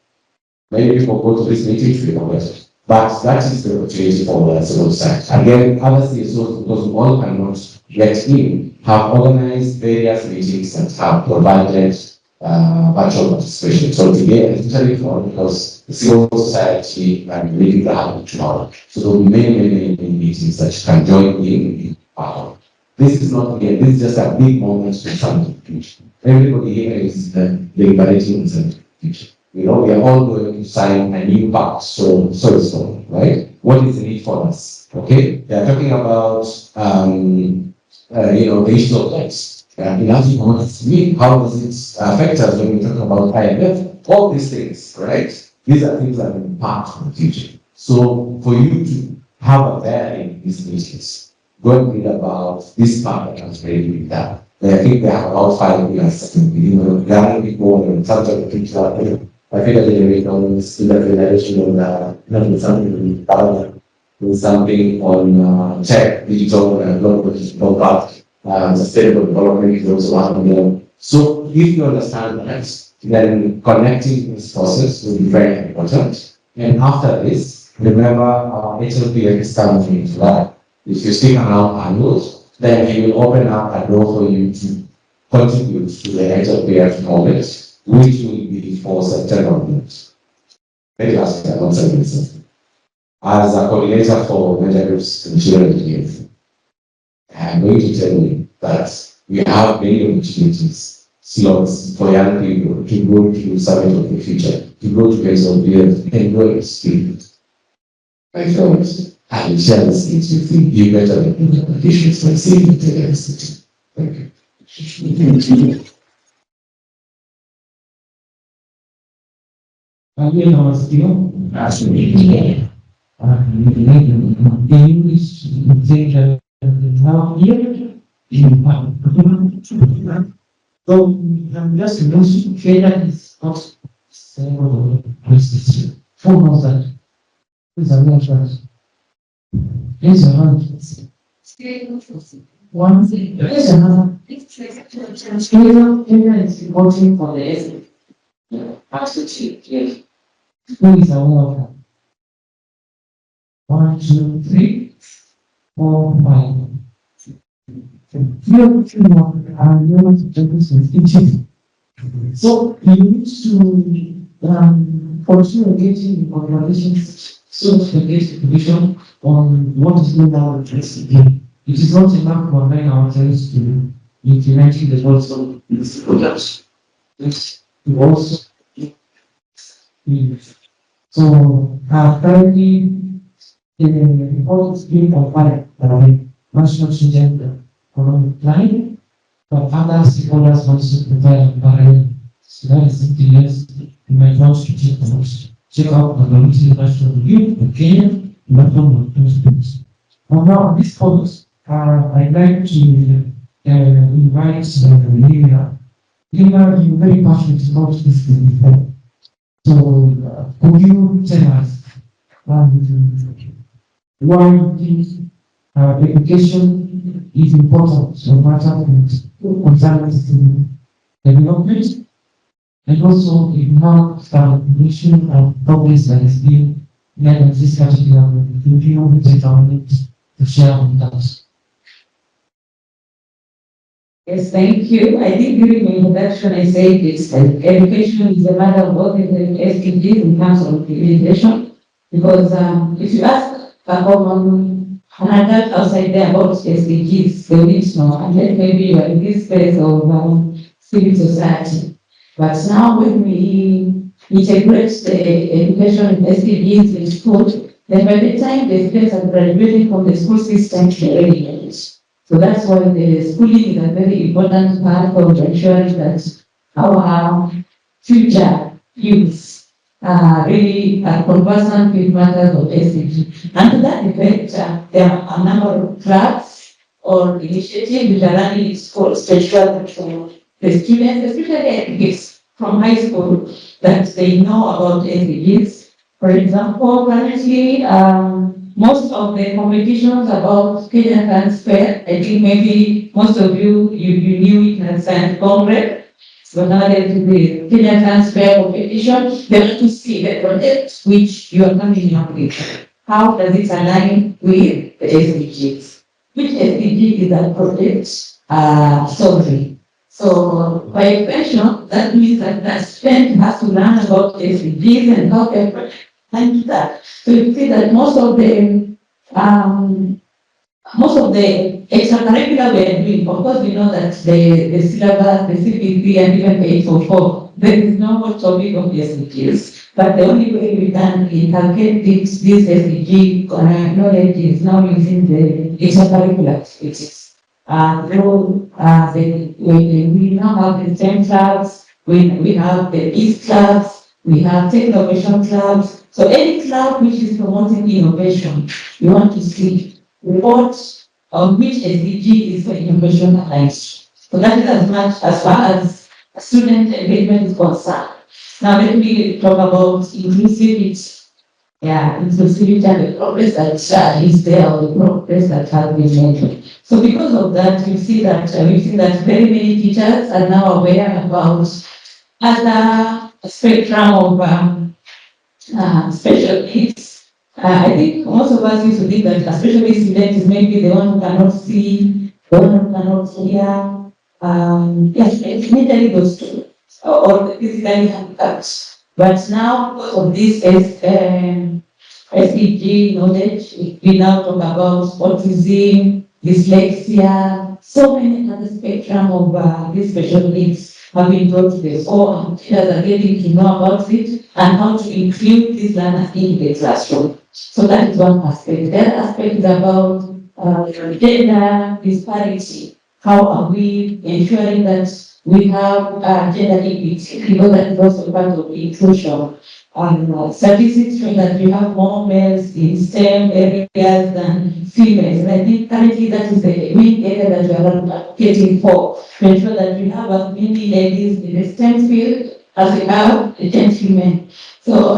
Many people go to these meetings, they forget it. But that is the opportunity for the civil society. Again, other CSOs, because we all cannot get in, have organized various meetings that have provided virtual participation. So today, especially because the civil society and really will happen tomorrow. So there will be many meetings that you can join in. This is not, again, this is just a big moment to something. Everybody here is deliberating on something. We are all going to sign a new pact, so, right? What is the need for us? Okay? They are talking about, the issue of rights. In asking how does it affect us when we talk about IMF? All these things, right? These are things that will impact on the future. So, for you to have a bearing in these meetings, go and read about this part that comes very with that. I think they have about 5 years, gathering people and subject people. I think that they on industrialization on something on tech, digital, and global part. Sustainable development is also one of them. So if you understand that, then connecting this process will be very important. And after this, remember our HLPF is coming into that. If you stick around and note, then he will open up a door for you to contribute to the HLPF knowledge, which will be for September month. Very last year, not 7 as a coordinator for major groups in children and youth. I'm going to tell you that we have many opportunities, slots for young people to go to Summit of the Future, to go to HLPF and go and speak. My friends, I will share the skills with you. You better than the conditions for seeing the diversity. Thank you. Again, our skill, absolutely. The English thing now here, so I'm just mentioning Kenya is not several places. 4,000 is a lot of is a lot. One thing, there's another. Kenya is working for the essay. Absolutely. Who is aware of that? 1, 2, 3, 4, 5. So you need to continue engaging in conversations, so to engage the commission on what is going on with SDG. It is not enough to align ourselves to implementing the goals of these products. Yes, we also so currently the report is being compiled by National Student Economic Plan, but other stakeholders also provide parallel. So that is something else you might want to check out the National Review of Kenya, platform of those things. Now, this focus, I'd like to invite Lina. Lina, you're very passionate about this thing before. So, could you tell us why you think education is important no matter what concerns to development, and also in how stagnation and progress that is being made in this particular review with the government to share with us? Yes, thank you. I think during my introduction I said this, education is a matter of what is the SDGs in terms of implementation. Because if you ask a common an adult outside there about SDGs, they will need to know, and then maybe you are in this space of civil society. But now when we integrate the education in SDGs in school, then by the time the students are graduating from the school system, they already get it. So that's why the schooling is a very important part of ensuring that our future youth really are conversant with matters of SDG. And to that effect, there are a number of clubs or initiatives which are running in schools to ensure that the students, especially kids from high school, that they know about SDGs. For example, currently, most of the competitions about Kenya Transfer, I think maybe most of you knew it as Science Congress. So now there is the Kenya Transfer competition. They want to see the project which you are coming up with. How does it align with the SDGs? Which SDG is that project solving? So by extension, that means that the student has to learn about SDGs and how to and that. So you see that most of the extracurricular we are doing, of course we know that the syllabus, the CPP and even the 844, there is no more topic of the SDGs. But the only way we can inculcate this SDG knowledge is now using the extracurricular activities. We now have the STEM clubs, we have the East clubs, we have tech innovation clubs. So any club which is promoting innovation, we want to see reports on which SDG is for innovation aligned. So that is as much as far as student engagement is concerned. Now let me talk about inclusivity. Yeah, it's to see the progress that is there or the progress that has been made. So because of that, we've seen that very many teachers are now aware about other spectrum of special needs. I think most of us used to think that a special needs student is maybe the one who cannot see, the one who cannot hear. Yes, it's mentally those two, or the physically handicapped. But now, because of this SDG knowledge, we now talk about autism, dyslexia, so many other spectrum of these special needs have been brought to the fore, and teachers are getting to know about it and how to include these learners in the classroom. So that is one aspect. The other aspect is about gender disparity. How are we ensuring that we have gender equity? Because that is also part of the inclusion. Statistics show that we have more males in STEM areas than females. And I think currently that is the main area that we are advocating for, to ensure that we have as many ladies in the STEM field as we have gentlemen. So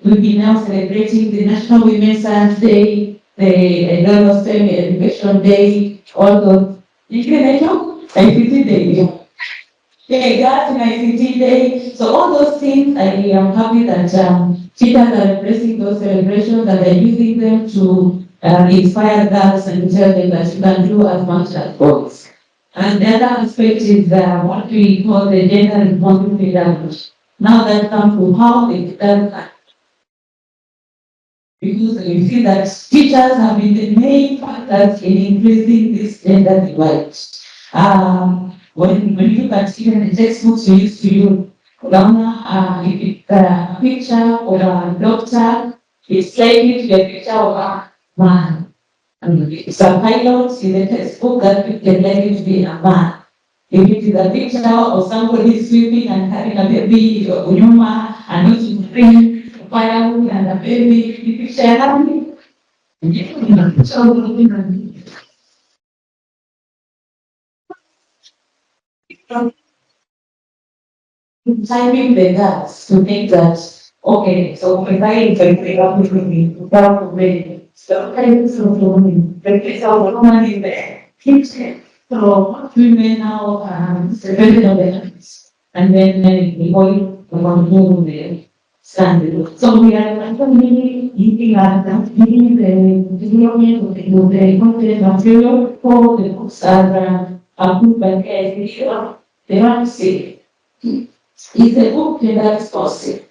we've been now celebrating the National Women's Science Day, the Global STEM Education Day, all those. You can know, ICT Day. Yeah, ICT Day. So all those things, I am happy that teachers are embracing those celebrations and they're using them to inspire girls and tell them that you can do as much as boys. And the other aspect is what we call the gender responsive pedagogy. Now that comes to how they do that. Because you see that teachers have been the main factors in increasing this gender divide. When you look at even the textbooks we used to use, if it's a picture of a doctor, it's likely to be a picture of a man. And if it's a pilot in the textbook, that picture is likely to be a man. If it is a picture of somebody sweeping and carrying a baby, Unyuma, and using to bring firewood and a baby, the picture happening. Timing the girls to think that, okay, so if I pick up with me, without the so I do something, the kids are woman in the kitchen. So women now depending on the hands. And then the boy want to move the stand. So we are actually looking at that, giving the development of the content material for the books are approved by the KSB. They want to see. It's a book that is possible.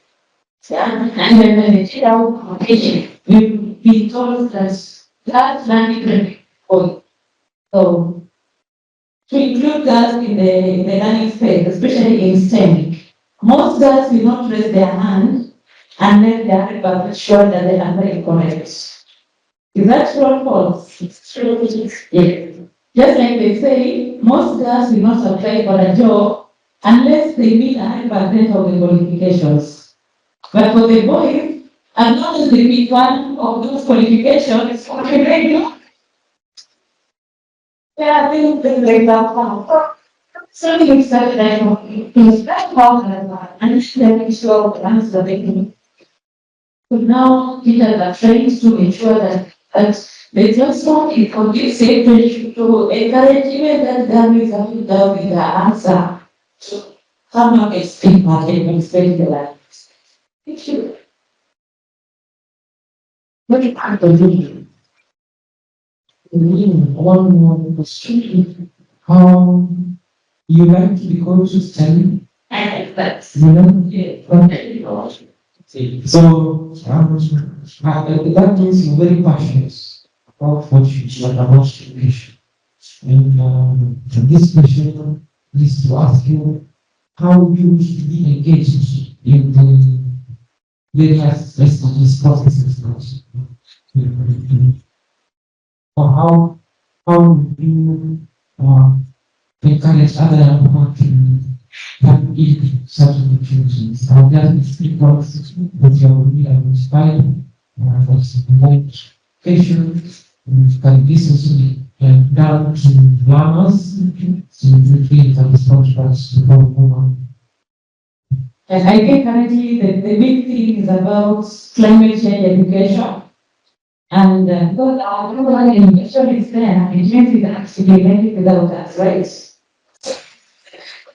And when the child competition, we've been told that learning can point. So to include girls in the learning space, especially in STEM, most girls will not raise their hand unless they are 100% sure that they are very correct. Is that true or false? It's true. Yes. Just like they say, most girls will not apply for a job unless they meet 100% of the qualifications. But for the boys, as long as they meet one of those qualifications, it's okay. Yeah, I think they like that. So we started that how and then sure the answer they can. So now teachers are trained to ensure that the classroom is conducive to encourage even that girl is having doubt with the answer. So come up and speak market and spend the life. Thank you. What is part of it? One more question. How you like to be called to STEM? I like that. You know? Yeah. Okay. So, that means you're very passionate about what you do and about education. And this question is to ask you how you should be engaged in the various response processes. Or how you encourage other people to have such opportunities. How does it speak out that you are really inspired for education? Can this also be done to learners to create a response to the And I think currently the big thing is about climate change education. And because our global education is there, it means it actually made it without us, right?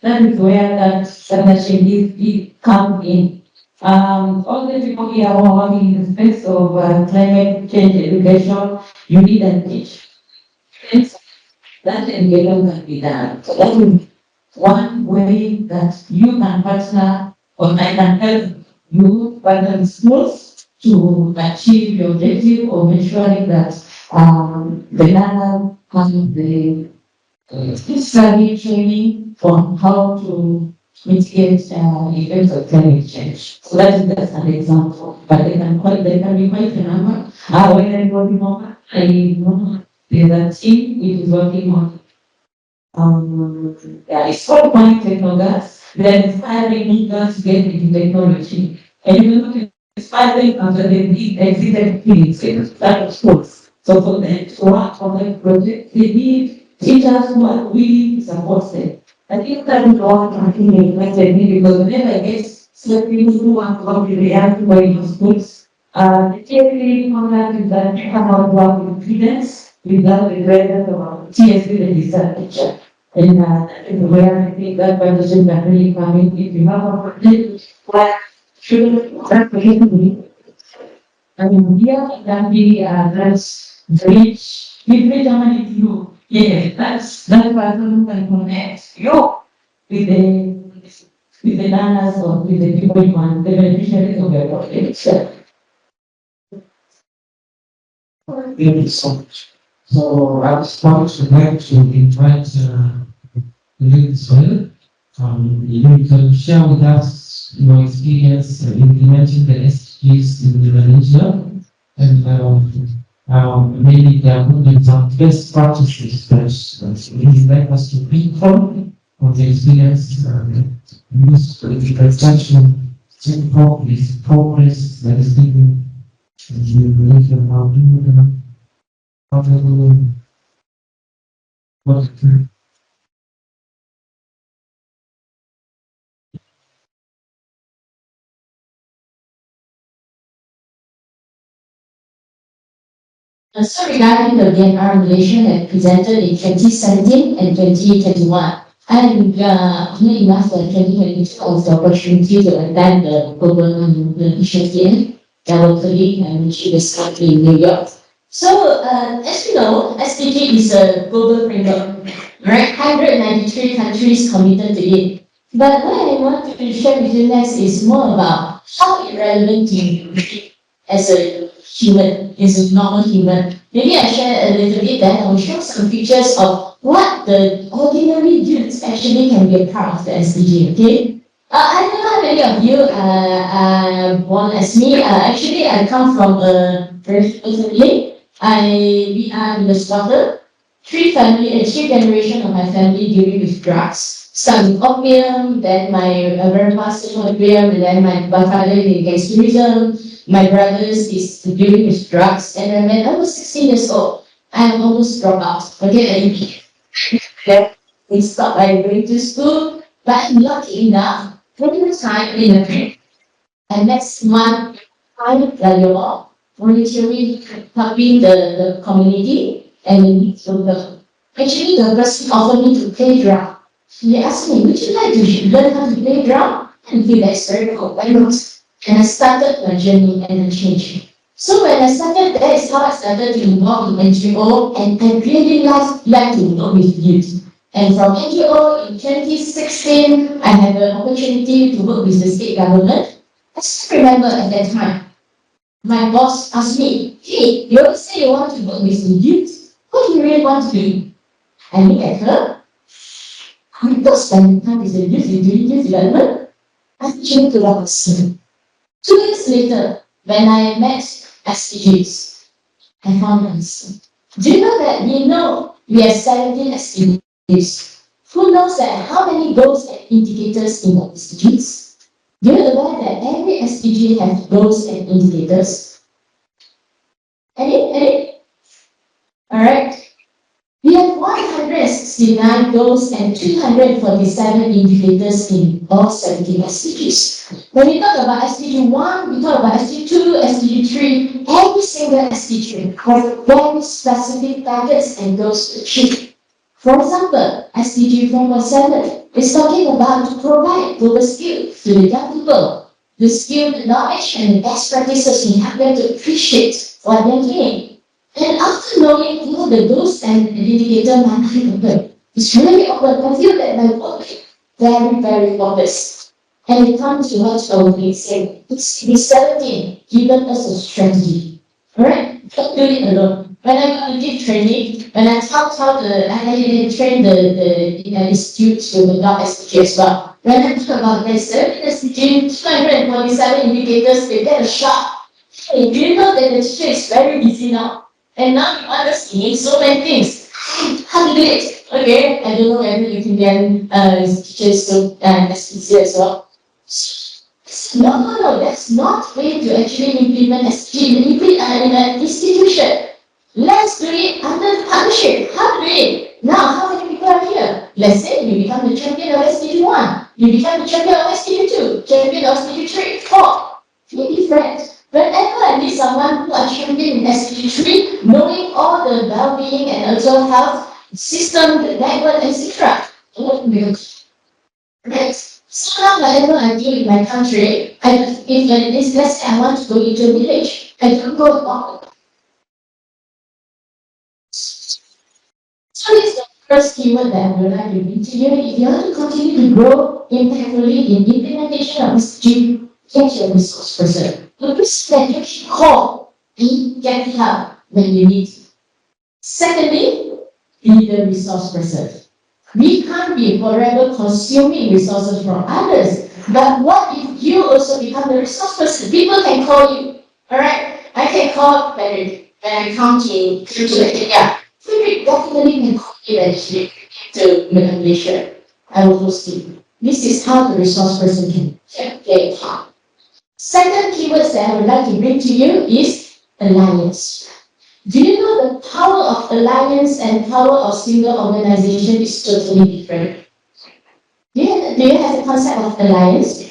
That is where that change comes in. All the people here who are working in the space of climate change education, you need a teach. Hence, that engagement can be done. So that is one way that you can partner, or I can help you partner with schools to achieve your objective of ensuring that the learner has the study training on how to mitigate effects of climate change. So that is just an example, but they can be quite a number. When I go more, I know there's a team which is working on it's called Point Technogas. They're inspiring leaders to get into technology. And you know, inspiring after they did exited fields in that schools. So for them to work on that project, they need teachers who are willing to support them. I think that is what I think they implemented me, because whenever I get certain who want to work with the young people in schools, the theory contact is that you cannot work with students without the presence of a TSP registered teacher. And that is where I think that partnership can really come in. If you have a project where children are creating, I mean, here it can be that's bridge, we bridge how many you. Yeah, that's person who can connect you with the learners or with the people you want, the beneficiaries of your project. Thank you so much. So I was going to like to invite Lynn as well. You can share with us your experience implementing the SDGs in Indonesia, and maybe there are moving some best practices that you would like us to bring from the experience used for the extension to progress that is given and you believe in how to do them. How to do what to So regarding the VNR regulation that presented in 2017 and 2021, I'm fortunate enough that 2022 I was the opportunity to attend the global initiative that locally and which is in New York. So as you know, SDG is a global framework, right? 193 countries committed to it. But what I want to share with you next is more about how it relevant to you as a human, as a normal human. Maybe I share a little bit, then I will show some pictures of what the ordinary youths actually can be a part of the SDG, okay? I don't know how many of you are born as me. Actually, I come from a very small family. We are in the slaughter. Three generations of my family dealing with drugs. Some with opium, then my grandpa still opium, and then my father against tourism. My brothers is dealing with drugs, and then when I was 16 years old, I almost dropped out. Okay, they stopped by going to school, but lucky enough, during the time in the trip, and next month, I'm volunteering helping the community and the needs of the. Actually, the person offered me to play drum. He asked me, would you like to learn how to play drum? And he like started cool. Why not? And I started my journey and the change. So when I started, that is how I started to involve in NGO, and I really like to work with youth. And from NGO in 2016, I had the opportunity to work with the state government. I still remember at that time, my boss asked me, hey, you always say you want to work with the youth. What do you really want to do? I look at her. I'm not spending time with the youth in doing youth development. I changed to love person. 2 years later, when I met SDGs, I found answer. Do you know that we are 17 SDGs? Who knows that how many goals and indicators in the SDGs? Do you know that every SDG has goals and indicators? Any? Alright. We have 106 69 goals and 247 indicators in all 17 SDGs. When we talk about SDG 1, we talk about SDG 2, SDG 3, every single SDG has very specific targets and goals to achieve. For example, SDG 4.7 is talking about to provide global skills to the young people, the skill, the knowledge, and the best practices can help them to appreciate what they're doing. And after knowing all the goals and indicator management, it's really open. I feel that my work is very, very focused. And it comes to what I will be saying. It's 17 given us a strategy. Alright? Don't do it alone. When I go to give training, when I talk how I train the institutes to adopt SDG as well. When I talk about this, 17 SDG, 247 indicators, they get a shock. Hey, do you know that the teacher is very busy now? And now you understand so many things. How to do it? Okay, I don't know whether you can get teachers to SDG as well. No, that's not way to actually implement SDG in an institution. Let's do it under the partnership. How to do it? Now, how many people are here? Let's say you become the champion of SDG 1, you become the champion of SDG 2, champion of SDG 3, 4. Maybe friends. Whenever I meet someone who are champion in SDG 3, knowing all the well-being and also health system, the network, etc. Next. So now whatever I do in my country, if let's say I want to go into a village, I don't go alone. So this is the first keyword that I would like to bring to you. If you want to continue to grow impactfully in implementation of SDG, get your resource person. The person that you can call and get help when you need it. Secondly, be the resource person. We can't be forever consuming resources from others. But what if you also become the resource person? People can call you. Alright? I can call when I come to Kenya. Frederick definitely can call you actually to Malaysia. I will host you. This is how the resource person can play a part. Second keyword that I would like to bring to you is alliance. Do you know the power of alliance and power of single organization is totally different? Do you have the concept of alliance?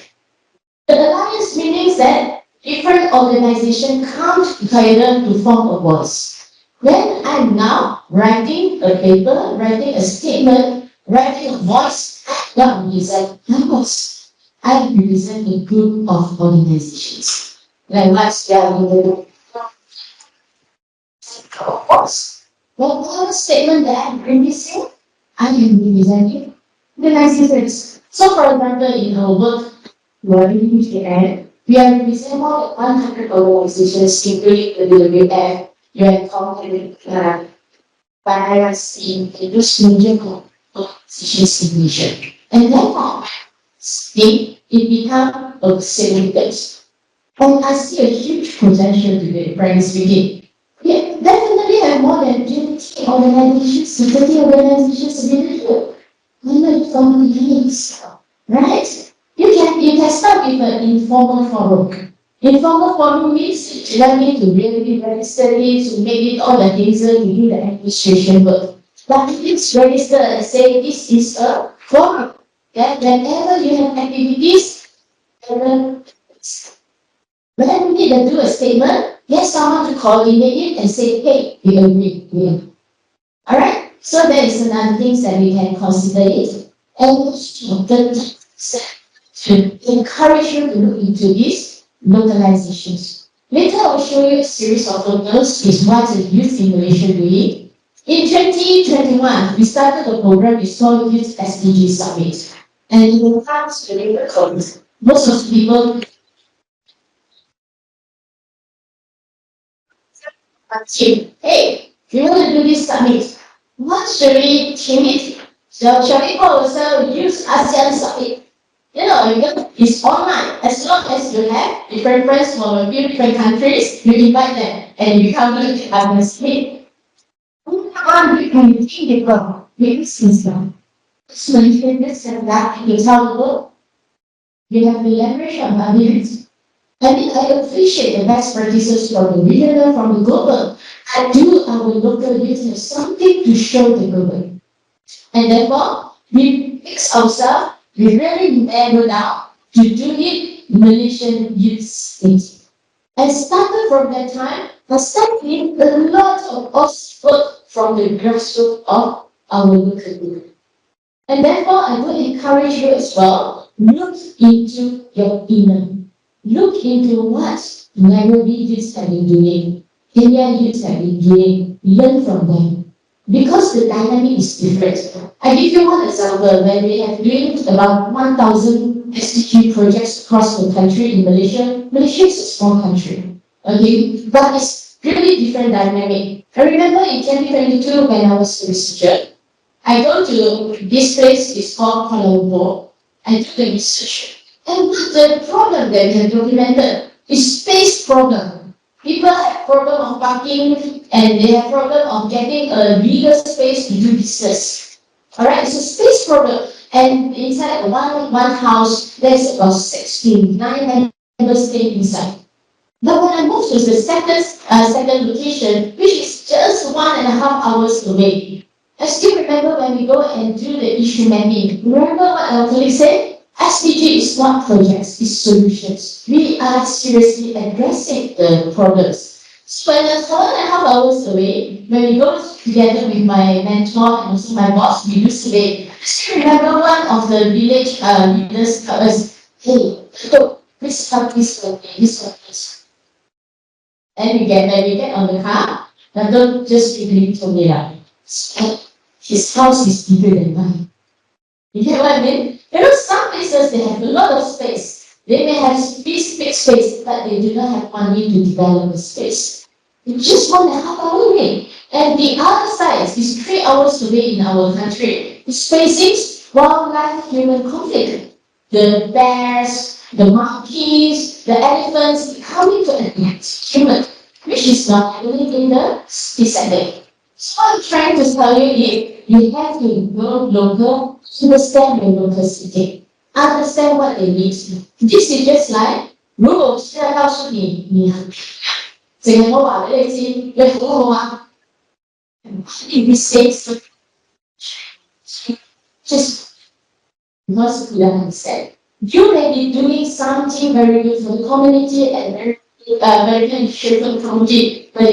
The alliance means that different organizations come together to form a voice. When I'm now writing a paper, writing a statement, writing a voice, that represents my voice. I represent a group of organizations. Like what's the voice. Well, all the statement that I'm releasing, I am representing organizations. So for example, in our work, we are representing more than 100 organizations, including the WWF, UN Compact, YALI, and those major organizations in Asia. And then it becomes a significance. And I see a huge potential today, frankly speaking. We definitely have more than 20 organizations, 30 organizations in the field. Under companies, right? You can start with an informal forum. Informal forum means you don't need to really register it, to make it all the hazel, to do the administration work. But if it's registered and say this is a forum, that whenever you have activities, when we need to do a statement, get someone to coordinate it and say, hey, we agree. Alright? So there is another thing that we can consider it. And to encourage you to look into these localizations. Later I will show you a series of locals is what the youth in Malaysia doing. In 2021, we started a program we called Youth SDG Summit. And in the past, most of the people hey, we want to do this summit. What should we team it? Shall we call ourselves Youth ASEAN Summit? You know, it's online. As long as you have different friends from a few different countries, you invite them and you become the ASEAN Summit. We can team people with system. So you can just set that in the world. We have the leverage of our needs. I mean, I appreciate the best practices from the regional, from the global. I do our local youth have something to show the global. And therefore, we fix ourselves, we really narrow down to do it Malaysian youth state. I started from that time, I started in a lot of work from the grassroots of our local group. And therefore, I would encourage you as well, look into your inner. Look into what Nairobi youths have been doing, Kenya youths have been doing, learn from them. Because the dynamic is different. I give you one example where we have doing about 1,000 SDG projects across the country in Malaysia. Malaysia is a small country, okay? But it's really different dynamic. I remember in 2022 when I was a researcher, I go to this place, it's called Kuala Lumpur. I do the research. And the problem that we have documented is space problem. People have problem of parking and they have problem of getting a bigger space to do business. Alright, it's a space problem. And inside one house, there's about 16, 9 members staying inside. But when I moved to the second location, which is just 1.5 hours away, I still remember when we go and do the issue mapping. Remember what our colleague said? SDG is not projects, it's solutions. We are seriously addressing the problems. So when it's 1.5 hours away, when we go together with my mentor and also my boss, we do survey. I still remember one of the village leaders told us, hey, please help this one, this. And we get on the car, and don't just quickly told me that. His house is bigger than mine. You get what I mean? You know, some places they have a lot of space. They may have big space, but they do not have money to develop the space. It's just 1.5 hours away. And the other side is 3 hours away in our country. It's facing wildlife-human conflict. The bears, the monkeys, the elephants coming to attack human, which is not happening in the setting. So what I'm trying to tell you is, you have to go local, understand your local city, understand what they need. This is just like, 如果我现在告诉你，你整个头发的类型有很多吗？你 mistakes just because you don't understand. You may be doing something very good for the community and very beneficial for the community, but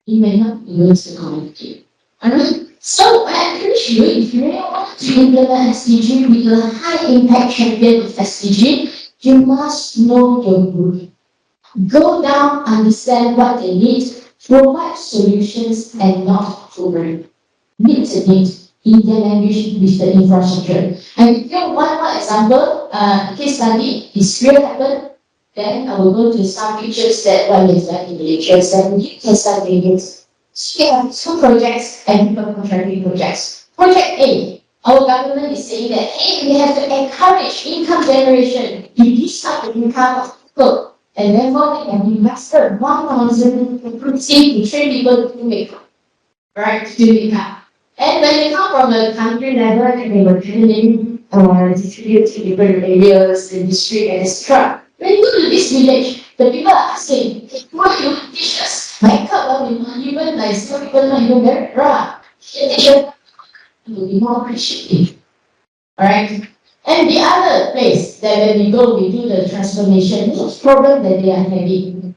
you may not be good to the community. Alright? So I encourage you, if you really want to implement SDG, be a high impact champion of SDG, you must know your group. Go down, understand what they need, provide solutions and not program. Meet the need in their language with the infrastructure. And if you want one example, case study is real happened, then I will go to some pictures that one is done in Malaysia, and you can start doing it. So we have 2 projects and people contracting projects. Project A, our government is saying that, hey, we have to encourage income generation to boost up the income of people. And therefore, they have invested 1,000 to train people to make, right, to do income. And when they come from a country level, they were planning distribute to different areas, the district, and etc. When you go to this village, the people are asking, hey, what do you want to teach us? My God, even like some people not even very right. It will be more appreciative. Alright? And the other place that when we go, we do the transformation, what's the problem that they are having?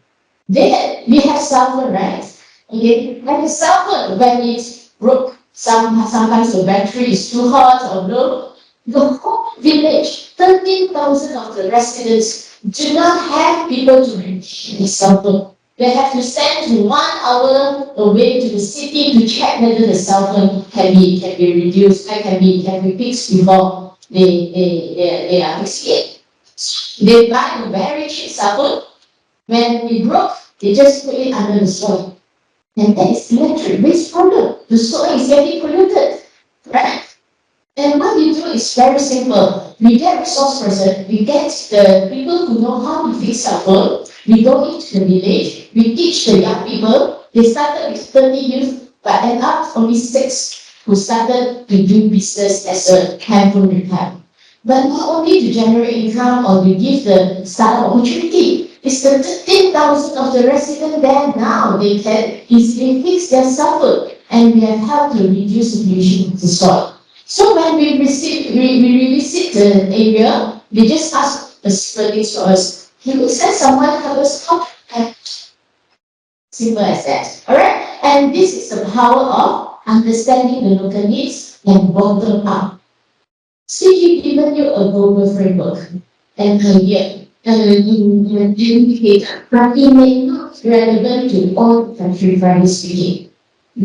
We have cell phone, right? Okay, like a cell phone, when it's broke, sometimes the battery is too hot or low. The whole village, 13,000 of the residents do not have people to maintain the cell phone. They have to send to 1 hour away to the city to check whether the cell phone can be reduced, can be fixed before they are fixed it. They buy a very cheap cell phone. When it broke, they just put it under the soil. And that is electric waste problem. The soil is getting polluted, right? And what we do is very simple. We get resource person, we get the people who know how to fix cell phone. We go into the village, we teach the young people. They started with 30 youth, but end up only 6 who started to do business as a handphone repair. But not only to generate income or to give the startup opportunity, it's the 13,000 of the residents there now. They can easily fix their cell phone. and we have helped to reduce pollution of the soil. So when we revisit the area, we just ask the police to us, can we send someone to help us out? And simple as that. Alright? And this is the power of understanding the local needs and bottom up. So you've given you a global framework and idea and indicator, but it may not be relevant to all countries frankly speaking.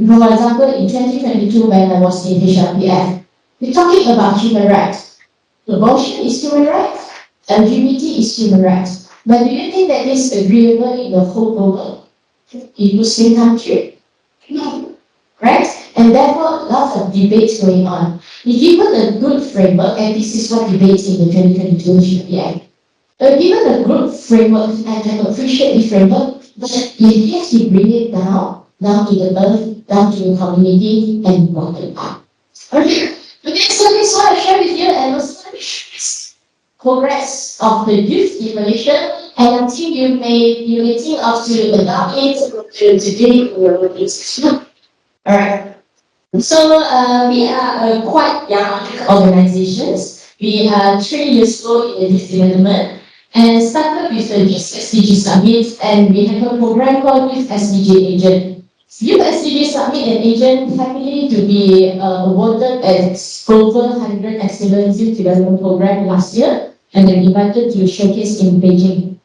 For example, in 2022 when I was in HRPF, we're talking about human rights. Abortion is human rights, LGBT is human rights. But do you think that is agreeable in the whole global? In Muslim country? No. Right? And therefore, lots of debates going on. Given a good framework, and this is what debates in the 2022 HRPF, given a good framework, and I appreciate the framework, but you have to bring it down to the earth, down to the community, and bottom up. Okay, so this is what I share with you, and also progress of the youth evaluation, and I think you may think of to adopt it today or this. Alright. So we are quite young organizations. We are 3 years old in this development and started with the Youth SDG Summit, and we have a program called Youth SDG Agent. Youth SDG Summit and Agent happily to be awarded as Global 100 Excellent Youth Development Program last year, and then invited to showcase in Beijing.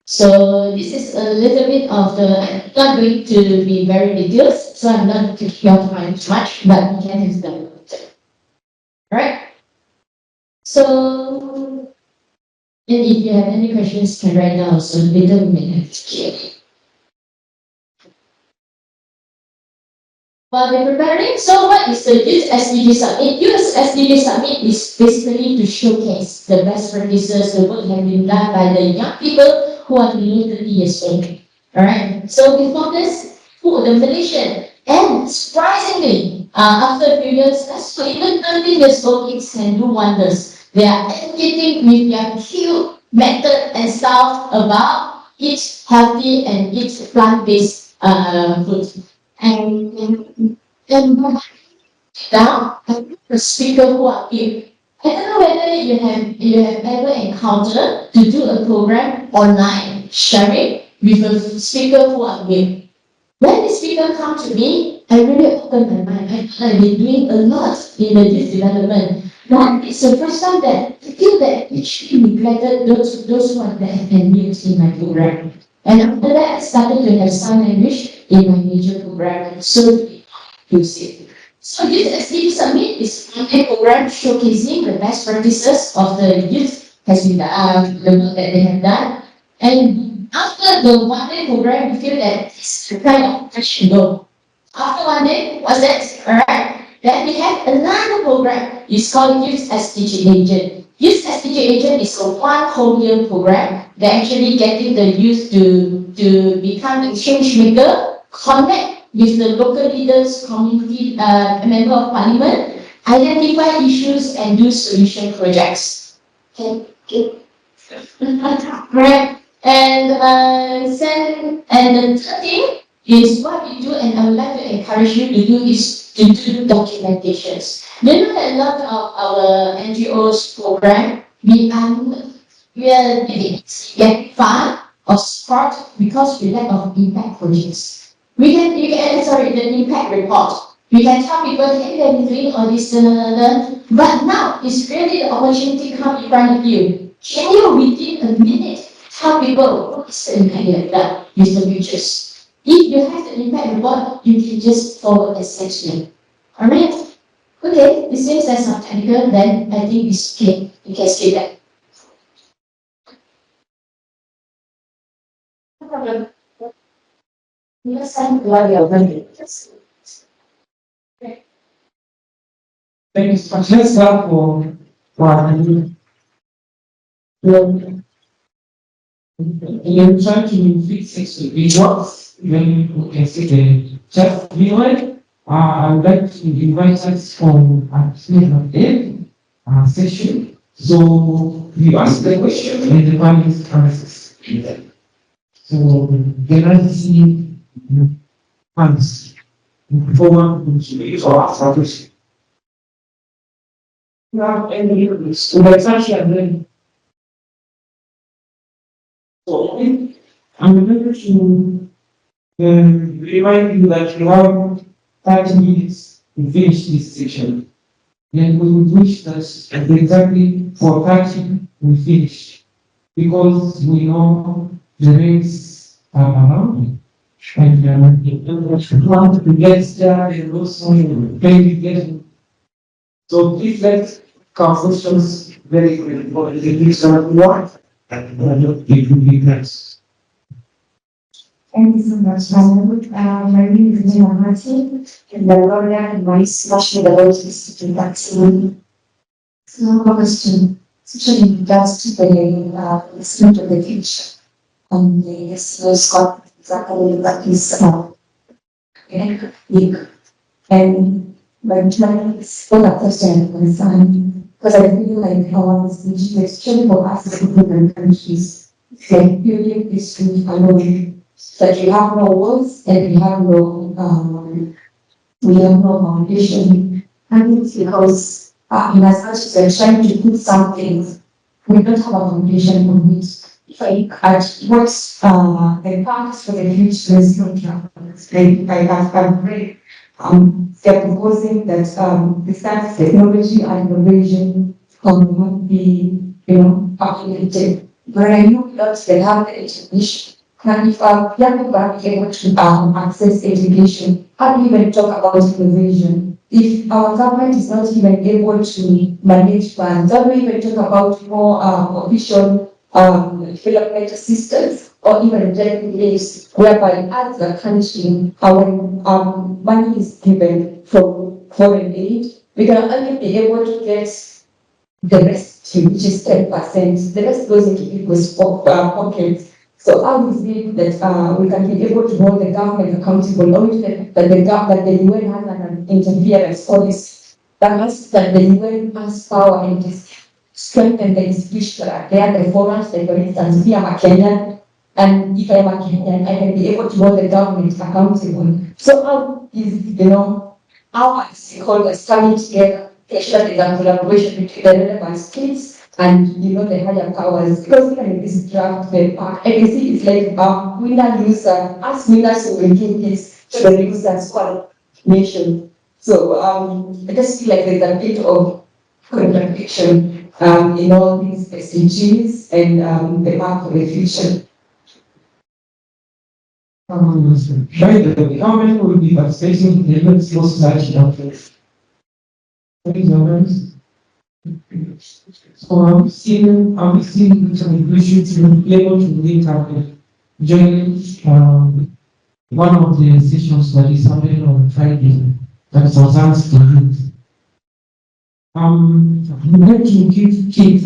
So this is a little bit of the, not going to be very detailed, so I'm not taking your time too much, but we can have them. Alright? So, and if you have any questions, can write down, so later we may have to. While we're preparing, so what is the Youth SDG Summit? Youth SDG Summit is basically to showcase the best practices, the work that have been done by the young people who are below 30 years old. Alright, so we focus for the Malaysian, and surprisingly, after a few years, so even 30 years old kids can do wonders. They are educating with their cute method and style about eat healthy and eat plant-based food. And now the speaker who are here. I don't know whether you have ever encountered to do a program online sharing with a speaker who are here. When the speaker come to me, I really open my mind. I've been doing a lot in the youth development. But it's the first time that I feel that I actually neglected those who are there and mute in my program. And after that, I started to have sign language in my major program, so use it. So Youth SDG Summit is a program showcasing the best practices of the youth has been the work that they have done. And after the 1 day program, we feel that it's kind of fresh and go. After 1 day, what's that? Alright. Then we have another program. It's called Youth SDG Agent. Youth SDG Agent is a 1 whole year program that actually getting the youth to become a change maker, connect with the local leaders, community member of parliament, identify issues and do solution projects. Okay. Right. And the third thing is what we do, and I would like to encourage you to do is to do documentations. Do you know that a lot of our NGOs program, we are get fund or support because we lack of impact projects. The impact report. We can tell people, hey, they're doing all this, but now it's really the opportunity come in front of you. Can you, within a minute, tell people what is the impact you have done with the pictures? If you have the impact report, you can just forward a section. Alright? Okay, this seems as not technical, then I think it's okay. You can skip that. No problem. Let's start for you try to fix it to be works when you can see the chat viewer. I would like to invite us from a session. So we ask the question and the panelists answers. So can I see hands? formal contribute or establish. You have any use to the such a learning. So I'm going to remind you that you have 30 minutes to finish this section. Then we would wish that exactly for 30 we finish, because we know the rates are around. And want to get there and also maybe getting. So please let questions very quickly. If you start one, and it will be next. Thank you so much, Madam. My name is Nina Martin, and the laureate in my special development institute vaccine. So, question, especially in regards to the spirit of the future, and the Scott exactly that is big. And my plan is for that question concern, because I feel like our speech, especially for us as different countries, it's like building this truth alone. That we have no walls and we have no foundation. And it's because in as much as we're trying to put something, we don't have a foundation on it. If I look at what's the paths for the future is not happening. I've read they're proposing that the science, technology and innovation will be, populated. But I know that they have the education. And if young people are able to access education, how do we even talk about innovation? If our government is not even able to manage funds, how do we even talk about more official development assistance or even direct lists, whereby as a country, our money is given from foreign aid, we can only be able to get the rest, which is 10%. The rest goes into people's pockets. So how is it that we can be able to hold the government accountable, or that the UN has an interference policy? That means that the UN has power and strengthen the institutions that are there, the forums, like for instance, me, I'm a Kenyan, and if I'm a Kenyan, I can be able to hold the government accountable. So how is, our stakeholders coming together to ensure there's a collaboration between the relevant states and the higher powers, because even in this draft paper, I can see it's like winner loser, as winners will give this to the losers nation. So I just feel like there's a bit of contradiction in all these SDGs and the path for the future. By the way, how many will be participating in the event society outfits? So I'm seeing which we should be able to link up with joining one of the sessions that is happening on Friday that concerns the youth. I'm going to give Kate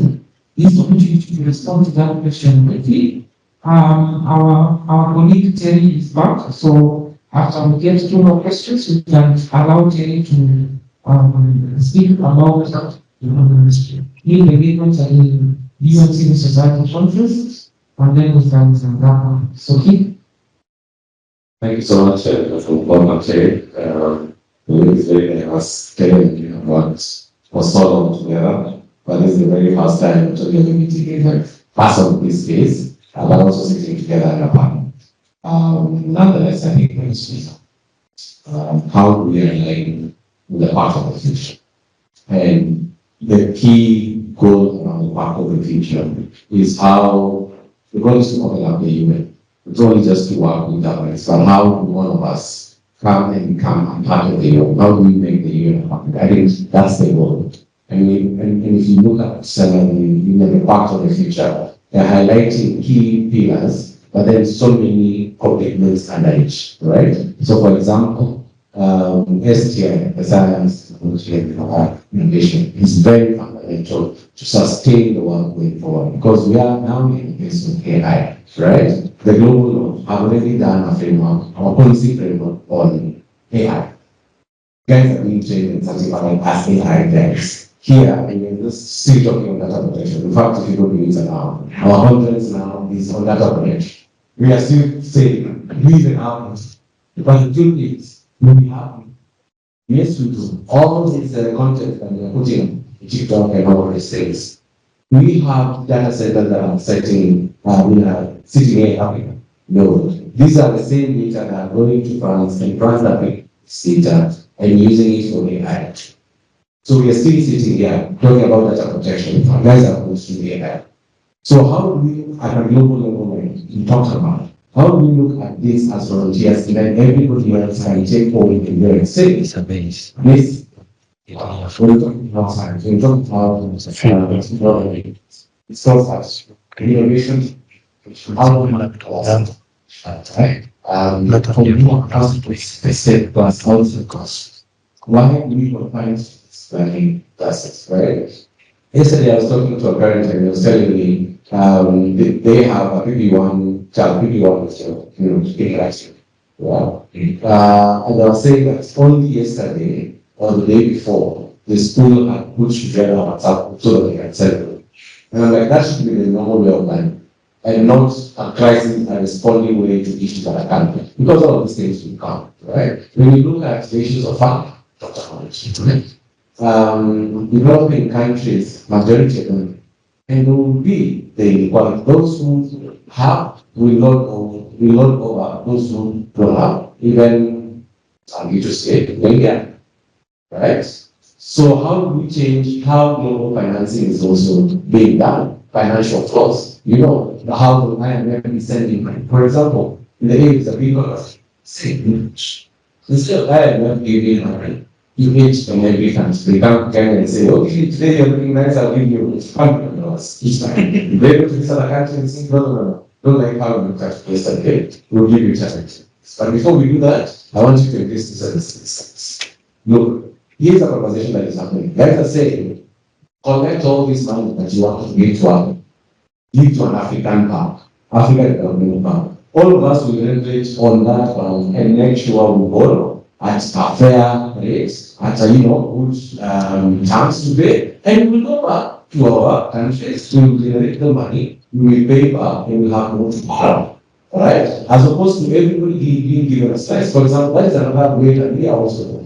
this opportunity to respond to that question quickly. Our colleague Terry is back, so after we get two more questions, we can allow Terry to speak about in the agreement and UN Civil Society conference, and then we can wrap up. So Keith. Thank you so much for welcome, Terry. It's very nice telling about for so long together, but this is the very first time to be meeting together, person this space, but also sitting together in a panel. Nonetheless, I think it's how we are aligning with the path of the future. And the key goal around the path of the future is how the goal is to overlap the UN. It's only just to work with governments, but how one of us come and become a part of the UN. How do we make the UN happen? I think that's the goal. And if you look at the path of the future, they're highlighting key pillars, but there's so many commitments under each, right? So for example, STI, the science, technology, and innovation, is very fundamental to sustain the work going forward, because we are now in the case of AI, right? The global north have already done a framework, our policy framework on AI. Guys are being trained and certified as AI guys. Here, in this still talking on data protection. In fact, if you go to it now, our conference now is on data protection. We are still saying, leave it out. But the truth is, we have. Yes, we do. All this content that we are putting in TikTok and all these things. We have data centers that are sitting in Africa. No, these are the same data that are going to France, and France are taking this data and using it for AI. So we are still sitting here talking about data protection. Our guys are going to AI. So how do we, at a global level, like you talked about, how do we look at this as volunteers and then everybody else can take hold in their say? It's a base. Yes. We're talking about science. We're talking about it's so fast. Innovation. How do we make it not only more cost, but also cost. Why do we find spending process, right? Yesterday I was talking to a parent and he was telling me they have a PP1 child, PP1 is interaction. Wow. And I was saying that only yesterday or the day before, the school had put together WhatsApp so that they can celebrate. And I'm like, that should be the normal way of life and not a crisis and responding way to issues that are coming. Because all of these things will come, right? When you look at the issues of funding, developing countries, majority of them, and there will be the inequality. Those who have will not over those who don't have. Even I'm going to say India, right? So how do we change how global financing is also being done? Financial flows. You know how the IMF is sending money. For example, in the aid the people say instead of IMF giving money. You each and every country, they come and say, okay, today you're doing nice, I'll give you $100 each time. They go to this other country and say, no, don't like how you touch this again, we'll give you charity. But before we do that, I want you to increase the services. Look, here's a conversation that is happening. Guys are saying, collect all this money that you want to give to an African park, African development park. All of us will leverage on that one and make sure we borrow at a fair rate, at a good chance to pay, and we will go back to our countries, we will generate the money, we will pay back, and we will have more to borrow. Right? As opposed to everybody being given a slice. For example, that is another way that we are also.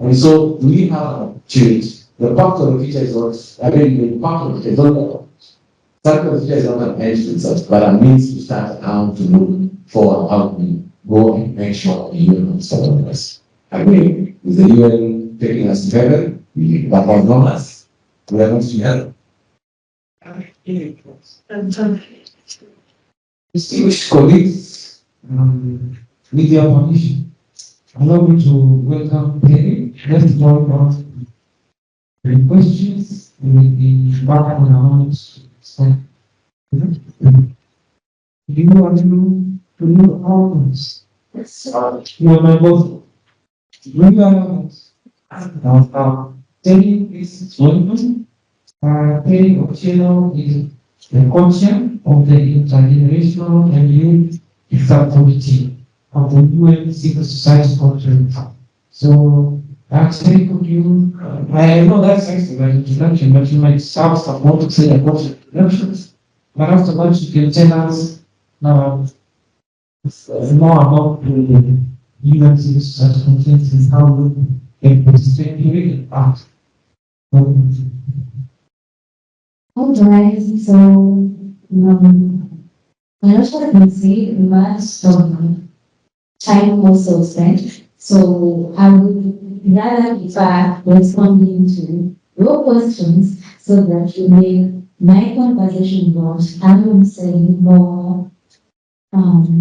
And so we have changed. The pact of the future is not, the pact of the future is not Pact of the future is not an end to itself, but a means to start now to look for how we go and make sure the UN is following us. Again, with the UN taking us to heaven, but not us, we are not together. Distinguished colleagues, with your permission, allow me to welcome Terry. Let's talk about the questions with the back on our own. Do you want to know almost? You are my boss. We are telling this one, telling Ochieno is the conscience of the intergenerational and youth committee of the UN Civil Society Conference. So, actually, could you, I know that's actually an introduction, but you might start some more to say about introductions. But afterwards, you can tell us more about the UN Civil Society Conference and how we can participate in the past. Alright, so I also can see much time also spent. So I would rather prefer responding to your questions so that you make my conversation more, I would say, more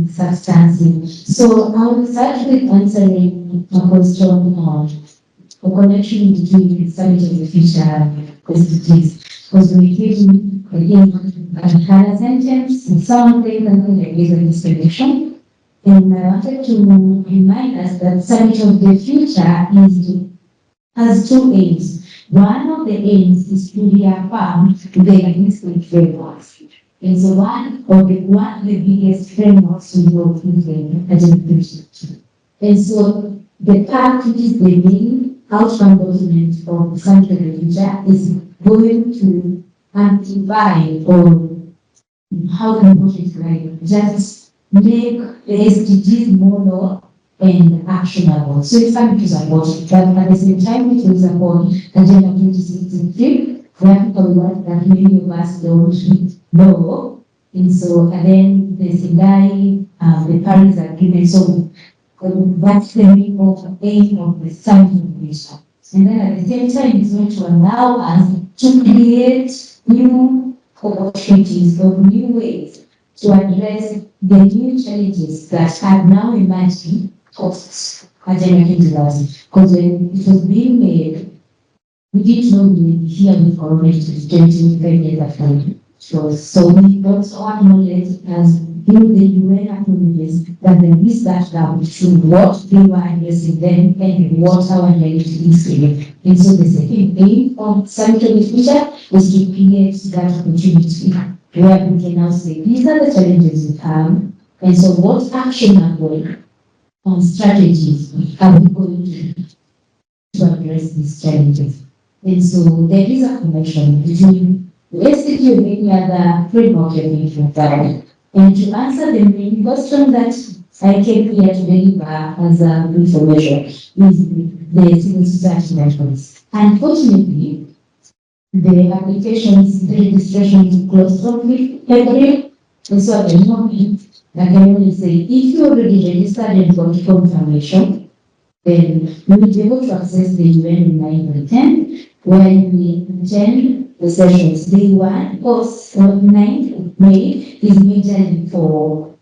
substantive. So I will start with answering a question on the connection between Summit of the Future SDGs. Because we gave, I had a sentence and some things and there is an inspiration. And I wanted to remind us that Summit of the Future has two aims. One of the aims is to reaffirm the existing frameworks. And so one of the biggest frameworks we work with the agenda. And so the part which is the main outcome document of the Summit of the Future is going to amplify, or how can we put it, like just make the SDGs more and actionable. So it's time to support it, but at the same time, it will support Agenda 2063, where people want that many of us don't know. And so, and then the Sendai, the Paris Agreement. So that's the main aim of the summit mission. And then at the same time, it's going to allow us to create new opportunities or new ways to address the new challenges that have now emerged post Agenda 2030. Because when it was being made, we didn't know we would be here with coronavirus 25 years after. So we also acknowledge as the UN acknowledges that there is that gap between what they were addressing then and what our reality is today. And so the second aim of Summit of the Future is to create that opportunity where we can now say, these are the challenges we have, and so what actionable strategies are we going to address these challenges? And so there is a connection between the SDG and any other framework you're going to apply. And to answer the main question that I came here to deliver as a information is the civil society networks. Unfortunately, the applications, the registration is closed from February. And so at the moment, I can only say, if you already registered and got confirmation, then you will be able to access the UN in 9/10, where we attend the sessions. Day 1, post 9th of May, is majorly for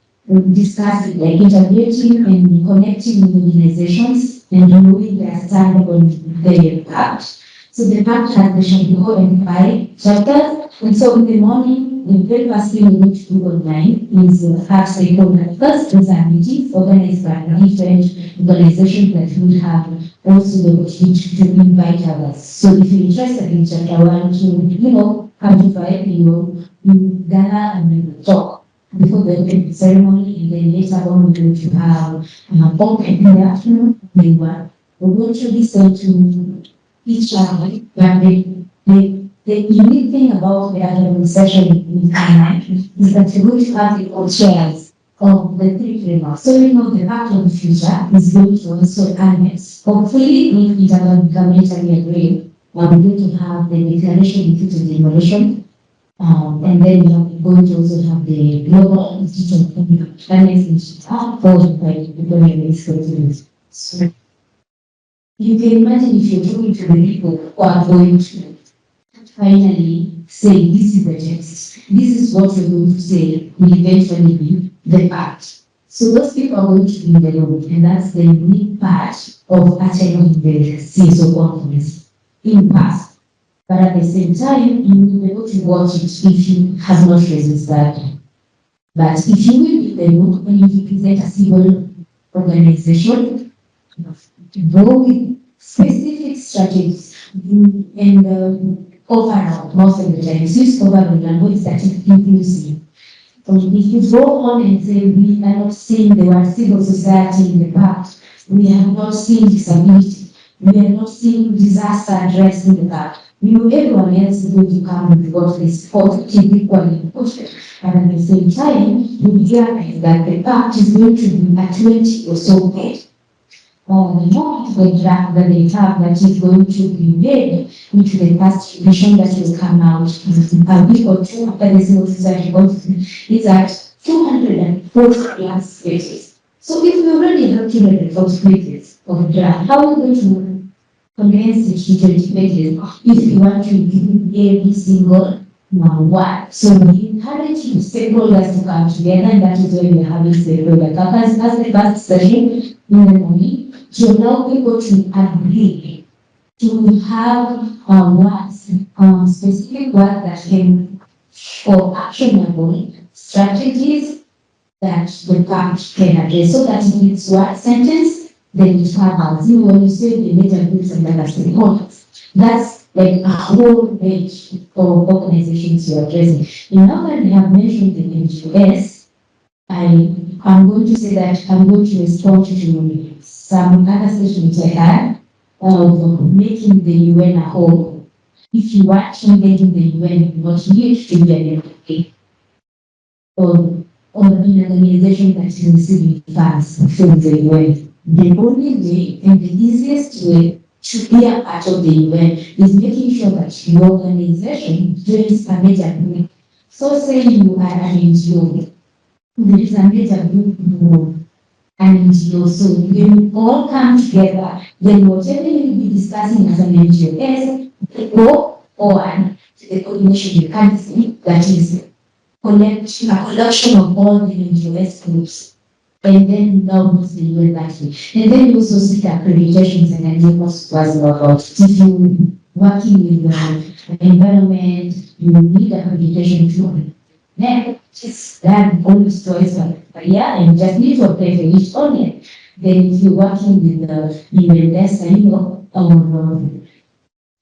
discussing, like interviewing and connecting with organizations and knowing their stand on the pact. So the pact has the Shango and 5 chapters, and so in the morning, the very first thing we need to do online is have stakeholder first meetings organized by different organizations that will have also the opportunity to invite others. So if you're interested in chapter 1 to, come to 5, you gather and we will talk before the opening ceremony, and then later on we're going to have open in the afternoon, day 1. We're going to listen to each other, but the unique thing about the academic session in Kenya is that you're going to have the co-chairs of the 3 frameworks. So the Pact of the Future is going to also annex. Hopefully, if it doesn't become entirely agreed, we're going to have the declaration including the innovation. And then we're going to also have the Global Institute of Annex Institute followed by the Victorian. So you can imagine if you're talking to the people who are going to finally say, this is the text, this is what we're going to say will eventually be the pact. So those people are going to be in the room, and that's the unique part of attending the CSO conference in past. But at the same time, you will be able to watch it if you have not registered. But if you will be in the room when you represent a civil organization, go with specific strategies and overall, most of the time, use overall language that is inclusive. So if you go on and say, we are not seeing the word civil society in the past, we have not seen disability, we are not seeing disaster addressed in the past, everyone else is going to come with what is positive, equally important. And at the same time, you realize that the pact is going to be a 20 or so page. The draft that they have that is going to be made into the past edition that will come out in a week or 2 after the civil society conference is at 240 plus pages. So if we already have 240 pages of the draft, how are we going to condense it to 20 pages if we want to include every single word? So we encourage stakeholders to come together, and that is why we're having stakeholder caucus as the first session in the morning, to allow people to agree to have words, specific words that can, or actionable strategies that the pact can address, so that if it's one sentence, then it covers. When you say the major groups and other stakeholders, that's like a whole range of organizations you're addressing. In now that we have mentioned the NGOs, I'm going to say that I'm going to respond to some other statements I had of making the UN a whole. If you are engaging the UN, you not need to be an MPA or in an organization that is receiving funds from the UN. the only way and the easiest way to be a part of the event is making sure that your organization joins a major group. So say you are an NGO, there is a major group, an NGO, so when you all come together, then whatever you will be discussing as an NGO is go on to the coordination mechanism that is a collection of all the NGOs groups. And then now move the UN that way. And then you also seek accreditations, and then you also was about if you working with the environment, you need accreditation too. Then it's done always twice per year, and just need to apply for each only. Then if you're working with the UNS, or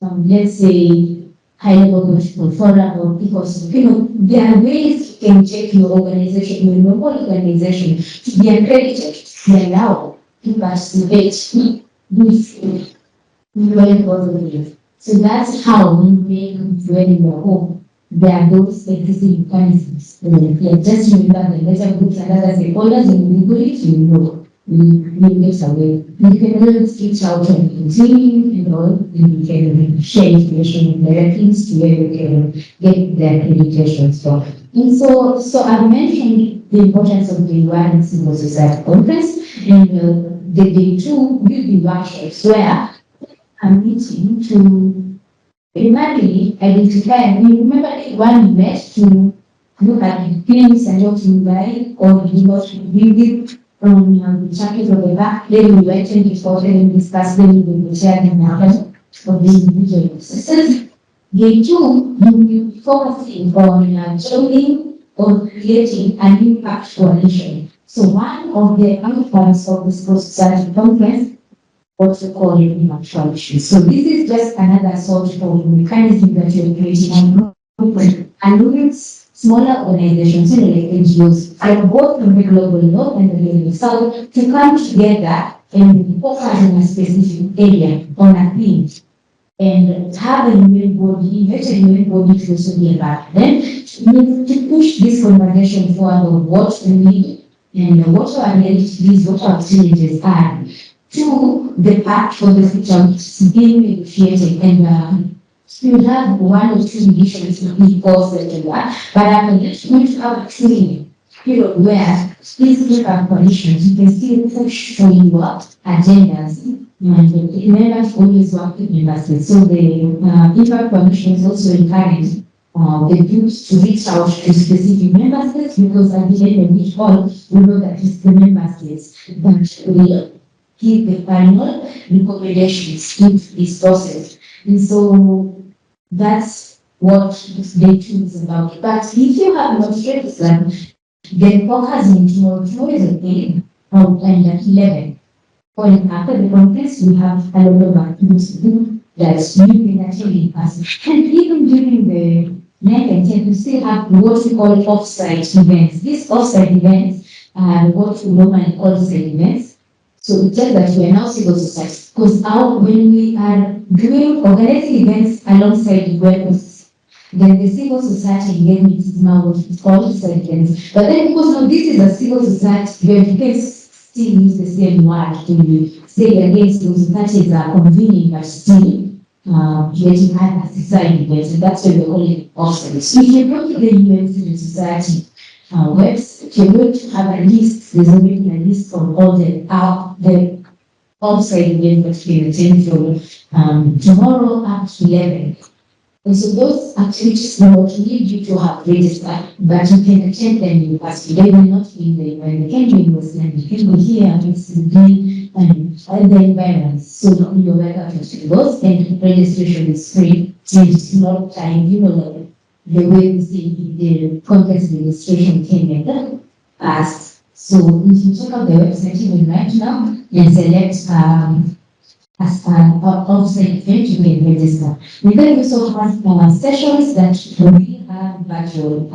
let's say high level political forum, or because there are ways you can check your organization, your whole organization to be accredited, to be allowed to participate with UN positive. So that's how we make UN in your home. There are those existing mechanisms. Just remember the letter groups and other stakeholders, and we go it, we get away. You can always reach out and continue, you can share information directly to where you can get the accreditations from. And so I mentioned the importance of the UN Civil Society Conference, and the day two will be workshops where I'm meeting to primarily identify, and we remember the one we met to look at the things and what to buy or what to visit from the chapters of the back. Then we went and before and discussed them with the chairman of the individual processes. Day two, you will be focusing on joining or creating an impact coalition. So one of the outcomes of this society conference also called it impact coalition. So this is just another sort of mechanism that you're creating and with smaller organizations, like NGOs, from both from the global north and the global south, to come together and focus on a specific area, on a theme, and have a UN body, let a UN body to also be about them, to push this conversation forward of what we need and what our realities, what our challenges are, to the path for the future, which is being negotiated. And we will have one or two editions to be posted and that, but I'm just going to have a training period where these different conditions, you can still push for your agendas. And members always work with members. So the impact commissions also encourage the groups to reach out to specific member states, because at the end of each all, we know that it's the member states that will give the final recommendations to this process. And so that's what day two is about. But if you have not registered, then focus in tomorrow. Tomorrow is a day, and at 11. And after the conference, we have a lot of activities to do that you can attend in person. And even during the 9th and 10th, we still have what we call off-site events. These off-site events are what we normally call site events. So it's just that we are now civil society, because when we are organizing events alongside events, then the civil society engagement is now what we call site events. But then because now this is a civil society event, you can still use the same word to say again, civil societies are convening, but still creating other society events, and that's why we call it offsite. So if you go to the UN Civil Society website, you're going to have a list. There's already a list of all the offsite events that we attend from tomorrow up to 11. And so those activities will not need you to have registered, but you can attend them in person. They will not be in the event. They can be in Muslim, you can be here, and the environments. So you're welcome to those, and registration is free. It's not time, like the way we see the conference registration came in past. So if you check out the website even right now and select as an offsite event, you can register. We then also have sessions that we have virtual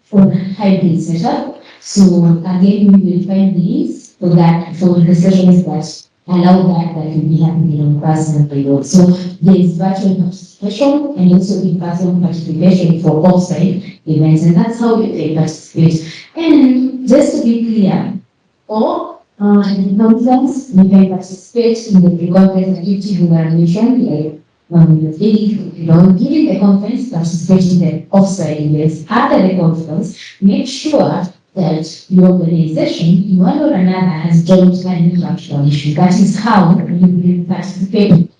for hybrid setup. So again, we will find links for that, for the sessions that allow that will be happening in person period. So there is virtual participation and also in-person participation for offsite events, and that's how you can participate. And just to be clear, all In conference, you can participate in the conference activity evaluation, like during the conference, participate in the offsite events. After the conference, make sure that your organization, one or another, has joined an interaction issue. That is how you will participate.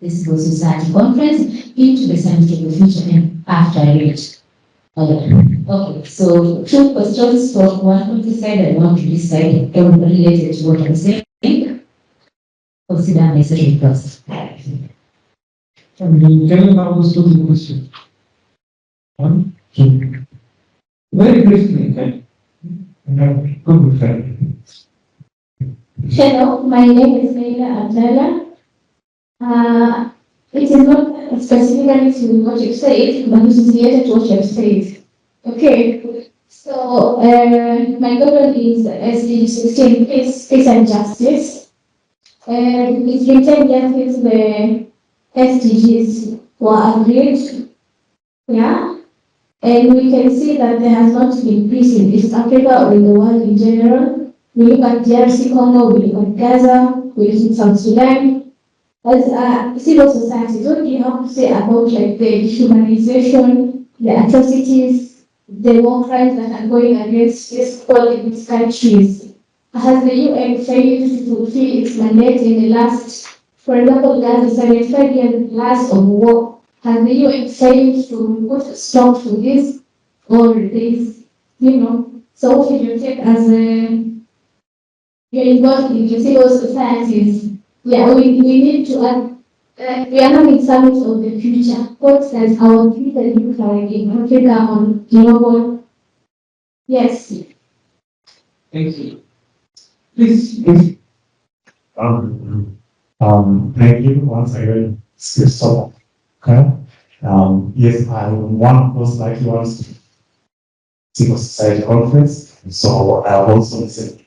This goes society conference into the scientific future and after it. Okay, so two questions from one on this side and one on this side, related to what I'm saying. Consider necessary process. Can you now go to the question? One, two. Very briefly, okay? Hello, my name is Leila Abdallah. It is not specifically to what you said, but it is related to what you have said. Okay, so my government is SDG 16, peace and justice. And it's been 10 years since the SDGs were agreed. Yeah. And we can see that there has not been peace in East Africa or in the world in general. We look at DRC Congo, we look at Gaza, we look at South Sudan. As civil society, what do you have to say about like the dehumanization, the atrocities, the war crimes that are going against these people in these countries? Has the UN failed to fulfill its mandate in the last, for example, Gaza 75 years last of war? Has the UN failed to put a stop to this, or this, so what would you take as you're involved in the civil societies? Yeah, we need to we are having summits of the future. What does our future look like in Africa on global? Yes. Thank you. Please. Thank you once again. So, okay. Yes, I'm one of those lucky ones to civil society conference. So I also said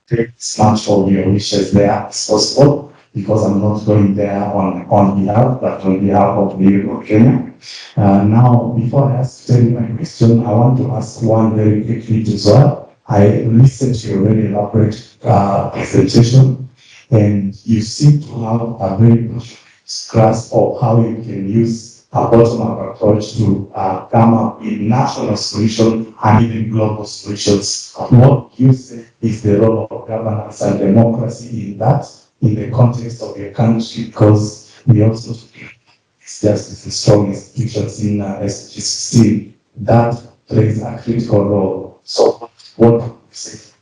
take as much of your wishes there as possible, because I'm not going there on behalf, but on behalf of the Youth of Kenya. Now, before I ask tell you my question, I want to ask one very quickly as well. I listened to your very elaborate presentation, and you seem to have a very good grasp of how you can use a bottom-up approach to come up with national solutions and even global solutions. What you say is the role of governance and democracy in that, in the context of your country, because we also it's just the strong institutions in SDG that plays a critical role. So what you say?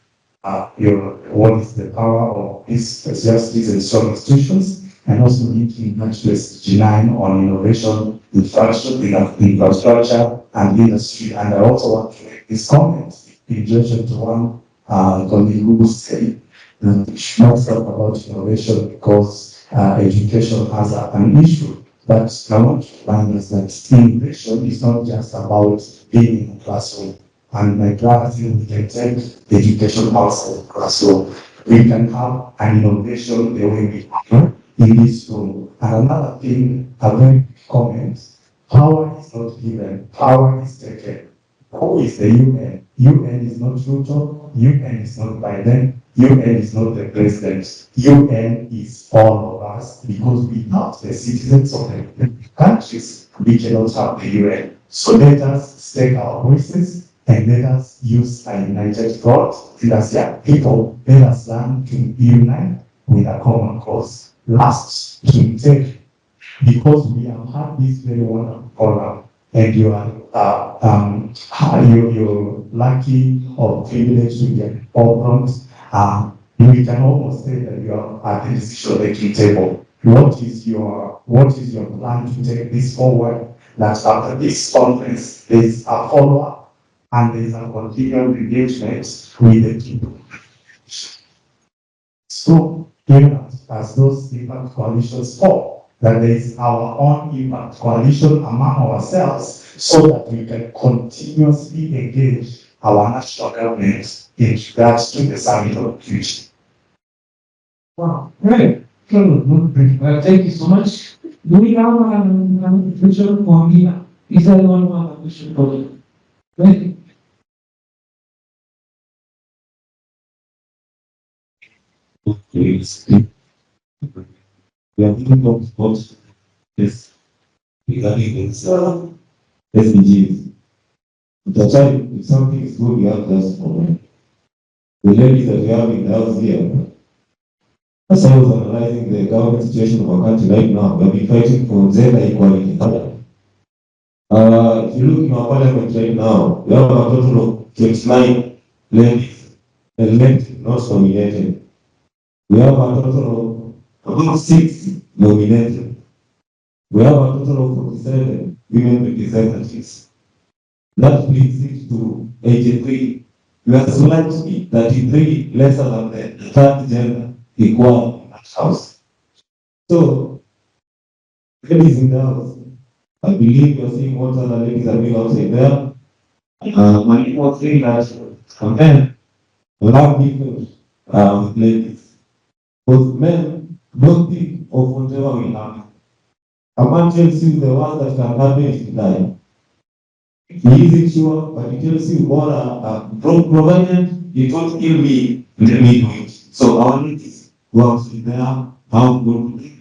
What is the power of these justice and strong institutions, and also linking that to SDG 9 on innovation, infrastructure, and industry. And I also want to make this comment in relation to one colleague who said that we should not talk about innovation because education has an issue. But I want to remind us that innovation is not just about being in a classroom. And my clarity, we can take the education outside the classroom. We can have an innovation the way we do in this room. And another thing, a very quick comment, power is not given, power is taken. Who is the UN? UN is not Ruto, UN is not Biden, UN is not the president. UN is all of us, because without the citizens of the countries, we cannot have the UN. So let us stake our voices and let us use a united front. Let us, people, let us learn to unite with a common cause. Last, to take, because we have had this very wonderful program, and you are you're lucky or privileged to get programs. We can almost say that you are at the decision-making table. What is your plan to take this forward? That after this conference, there is a follow-up and there is a continual engagement with the people. So, here, as those impact coalitions fall, that there is our own impact coalition among ourselves, so that we can continuously engage our national government in regards to the summit of the future. Wow, great. Thank you so much. Do we have a question for me? Is there anyone who has a question for you? Ready? Please. We are thinking of sports this regarding this SDGs. That's why if something is good, we have just for them. The ladies that we have in the house here, as I was analyzing the government situation of our country right now, we have been fighting for gender equality. If you look in our parliament right now, we have a total of 29 ladies elected, not nominated. We have a total of about 6 nominated. We have a total of 47 women representatives. That brings it to 83. We are slightly 33 lesser than the third gender equal in that house. So, ladies in the house, I believe you are seeing what other ladies are doing outside there. My people say that men love people with ladies. Because men don't think of whatever we have. A man tells you the worst that can happen is to die. He isn't sure, but he tells you, provided you don't kill me, let me do it. So our ladies go out there, how good.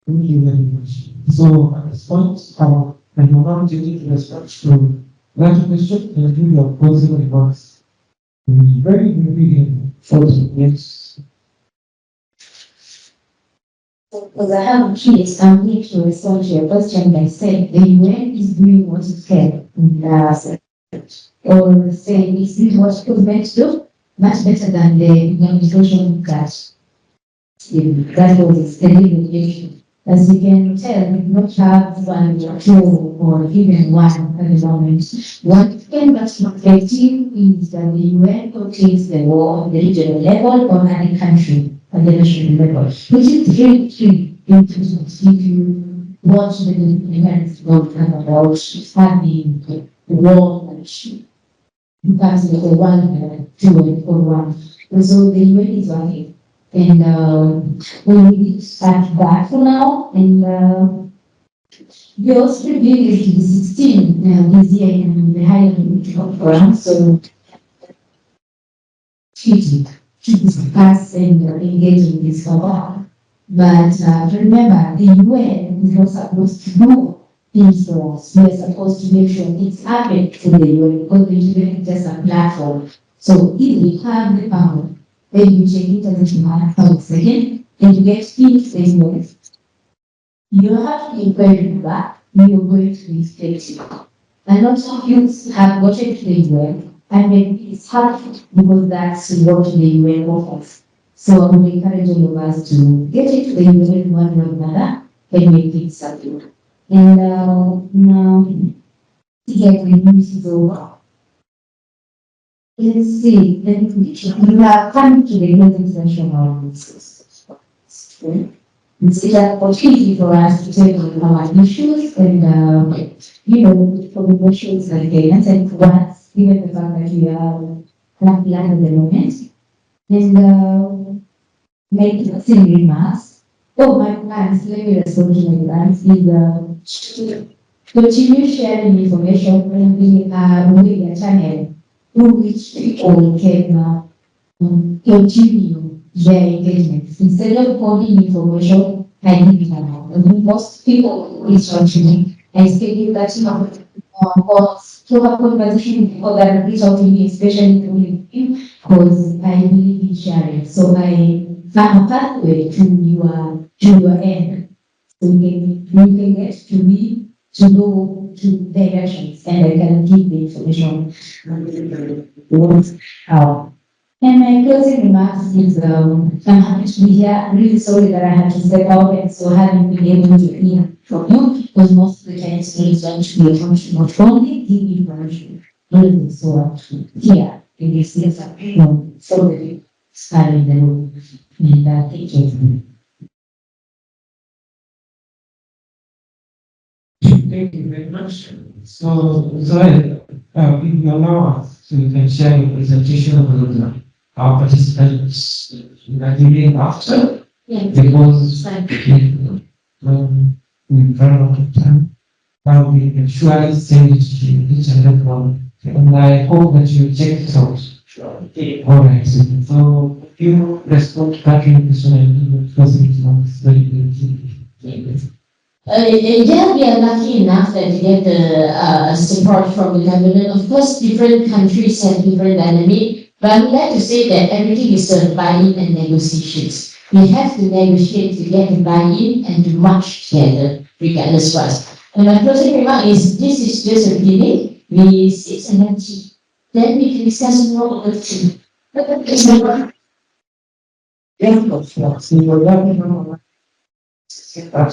Thank you very much. So at this point, I will now take it to respect to that question and do your closing remarks. Very, very important. Yes. Because I have kids, I'm going to respond to your question by saying the UN is doing what it can or saying it's doing what it was meant to do, much better than the organization that was its delivery. As you can tell, we do not have one or two or even one at the moment. What can but effective is that the UN contains the war on the regional level or at the country at the national level, which is really important. If you watch the events about having the war issue, you can see the 1, 2, and 4, 1. And so the UN is working. And we will start that for now. And we also reviewed it to the 16 this year in the higher program. So to discuss and engage in this program. But remember, the UN is not supposed to do things for us. We are supposed to make sure it's happened to the UN because the UN is just a platform. So if we have the power, then you check it as a matter again, and you get things the UN. You have to inquire back, you're going to be effective. And lots of youths have gotten to the UN, and maybe it's hard because that's what the UN offers. So I would encourage all of us to get into the UN one way or another and make it something. And now, to get the news is over. Let's see, we are coming to the closing session of this. It's an opportunity for us to take on our issues and, for the issues like guidance and for us, given the fact that we are not land at the moment. And make some remarks. Oh, my plans, let me respond to my plans, is continue sharing information on the media channel through which people can continue their engagement. Instead of holding information, I leave it around. Most people reach out to me and schedule that or to have conversation with people that reach out to me, especially through LinkedIn, because I believe in sharing. So I have a pathway to your end. So you can get to me to go to directions and I can give the information. And my closing remarks is I'm happy to be here. I'm really sorry that I had to step out and so haven't been able to hear from you because most of the time it's going to be a function not only give information, but so here in this case, so that you start in the room. And thank you. Thank you very much. So, if you allow us to can share your presentation with our participants immediately after, because with very long time. We can surely send it to each and every one. And I hope that you check it out. Sure. All right. So if you respond to that question and because it's very good. Yeah, we are lucky enough that we get the support from the government. Of course, different countries have different dynamic, but I would like to say that everything is buy-in and negotiations. We have to negotiate to get the buy-in and to march together, regardless what. And my closing remark is, this is just a beginning. We sit and then we can discuss more of the thing. That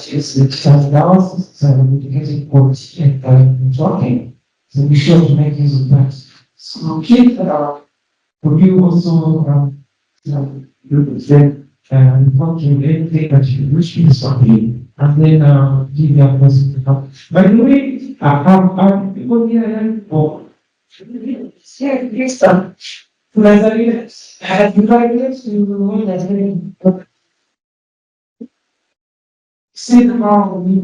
is the analysis and getting quality and talking. So be sure to make use of that. So keep for you also you present and talk to anything that you wish to something and then give your person to help. By the way, are people here for yes, sir. Have you tried to know that see the model we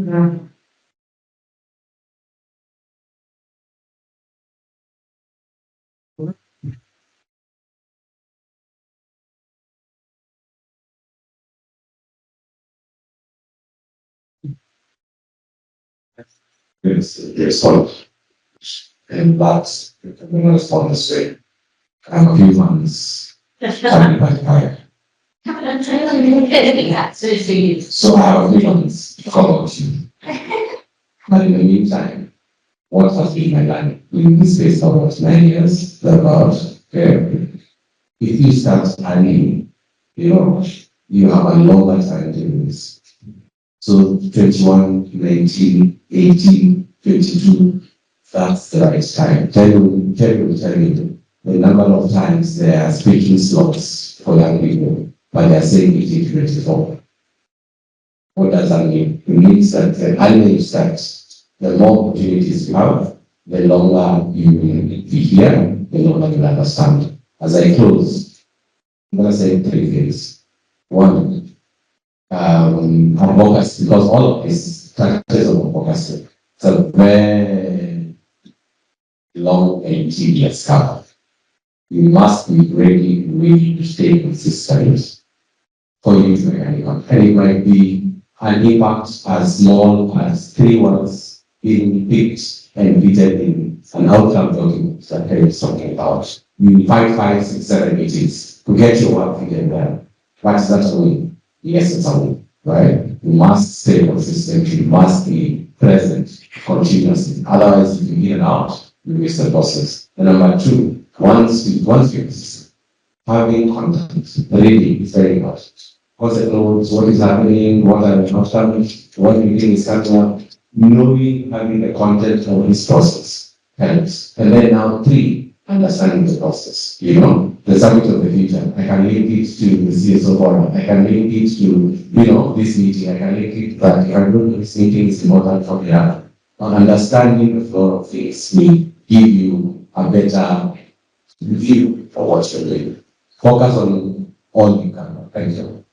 There's sort and that's the respond this way. I'm a few months. Something like fire. So I have a few months to come out to you. But in the meantime, what has been my life? In this space of about 9 years, about if you start earning, you have a longer time doing this. So 21, 19, 18, 22, that's the right time. Tell you the number of times they are speaking slots for young people, but they are saying 18 to 24. What does that mean? It means that the earlier you start, the more opportunities you have, the longer you will be here, the longer you will understand. As I close, I'm going to say 3 things. One, advocacy, because all of this practice of advocacy, it's a very long and tedious cover. You must be ready, willing to stay consistent for you to make an impact. And it might be an impact as small as 3 words being picked and repeated in an outcome document that there is something about. You invite 5, 6, 7 meetings to get your work figured out. What does that mean? Yes, it's a win, right? You must stay consistent, you must be present continuously. Otherwise, if you get out, you miss the process. And number 2, once you're consistent, having content, reading is very important. What's the notes, what is happening, what are the outcomes, what meeting is coming up, knowing, having the content of this process helps. And then now 3, understanding the process. The summit of the future. I can link it to the CSO forum. I can link it to, this meeting. I can link it to that. If I know this meeting is important for the other. Understanding the flow of things will give you a better view for what you're doing. Focus on all you can. Thank you.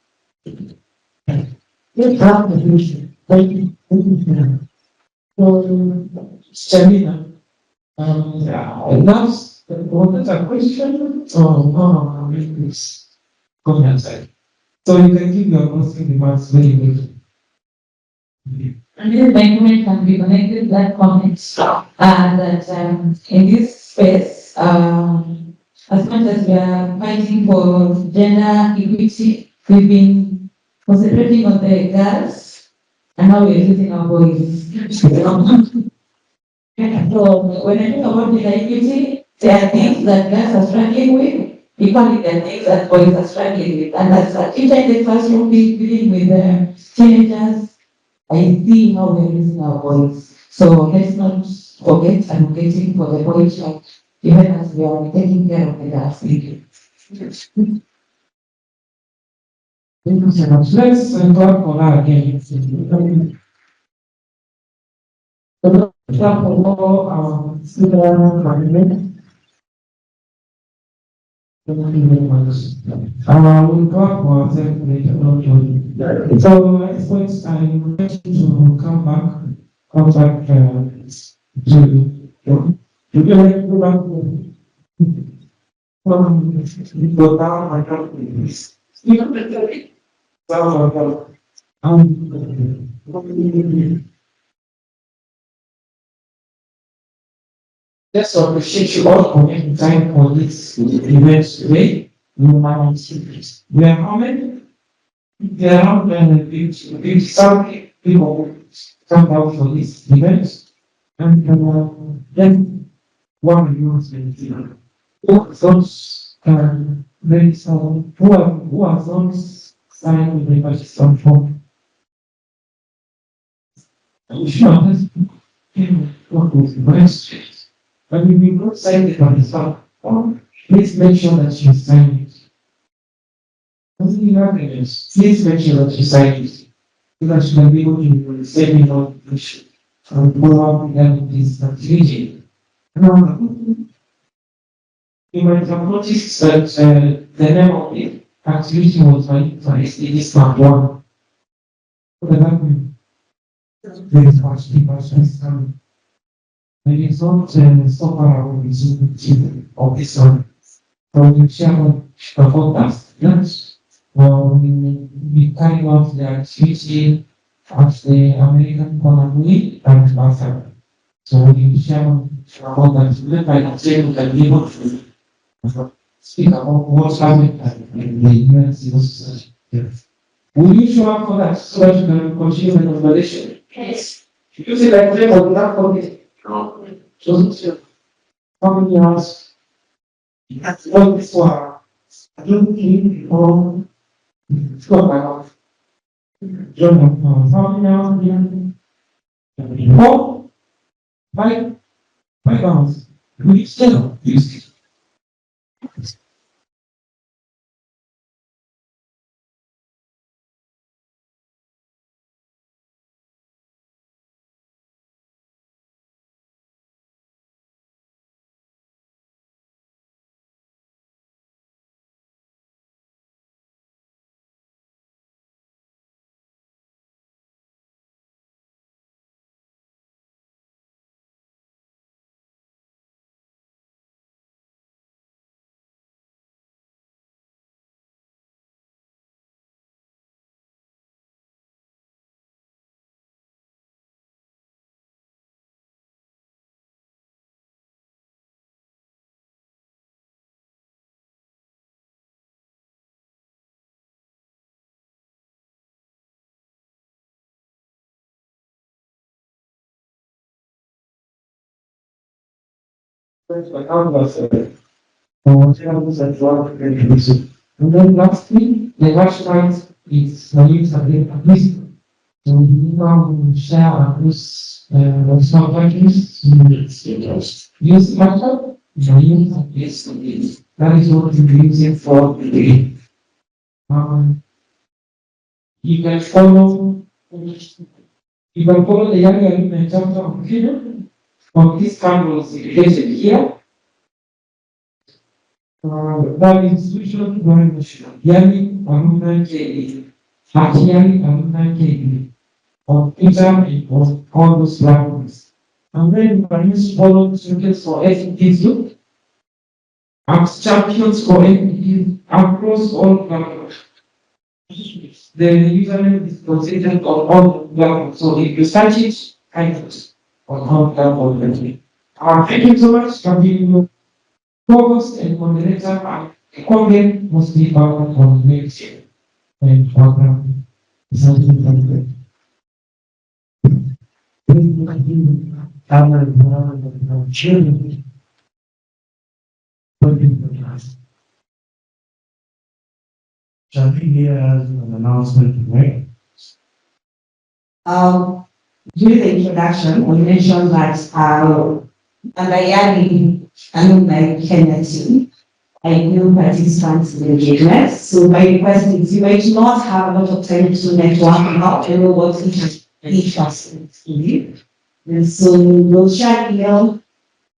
Stamina. And that's a question. Oh, please. Come outside. So you can give your closing remarks very quickly. And this document can be connected to that comment. And that in this space, as much as we are fighting for gender equity, we've been concentrating on the girls and now we're losing our boys. So when I talk about gender equity, there are things that girls are struggling with, equally there are things that boys are struggling with. And as a teacher in the classroom dealing with teenagers, I see how we're losing our boys. So let's not forget advocating for the boys, like even as we are taking care of the girls. Thank you. Thank you so much. Let's clap for her again. Clap for all our student participants. Thank you very much. We'll clap for ourselves later on. So at this point, I'm ready to come back, contact to go back go down my company. Just appreciate you all for making time for this event today. We are honored. There are some people come out for this event, and then one of you those very some who are those signed with the register form. I'm sure what was the best. But if you don't sign the register form, please make sure that you sign it. Doesn't you have evidence? Please make sure that you sign it. So that you can be able to send me notification and follow up regarding this activity. You might have noticed that the name of the activity was for SDGs Part 1. What does that mean? There is actually questions. And it's not so far away of this one. So we share the forecast. Yes. We carry out the activity at the American Colony and Barcelona. So we share about that. Then by the table can be able to speak about what's happening in the UN civil society. Yes. Will you show up for that so that you can continue the conversation? Yes. You see, like, they will not forget. So, how many hours? That's what this one. I don't think before. It's got my house. John, how many hours? 4, 5 hours. We still use it. My account was and then lastly, the website is the use of data list. So we now share across small countries use matter, the use of this. That is what we're using for the you can follow the YALI Alumni Chapter of Kenya on this campus located here. That institution very much YALI Alumni KE, at YALI Alumni KE, on Twitter and on all those platforms. And then you can use follow students for SDGs, as champions for SDGs across all platforms. The username is considered on all platforms. So if you search it, find it on all platforms. Thank you so much for being co-host and moderator, and the content must be found on next year. And program is something like that. Shadi here has an announcement to make. During the introduction, we mentioned that under YALI Alumni Kenya team, I new participants in engagement. So my request is you might not have a lot of time to network about what each person is doing. And so we'll share email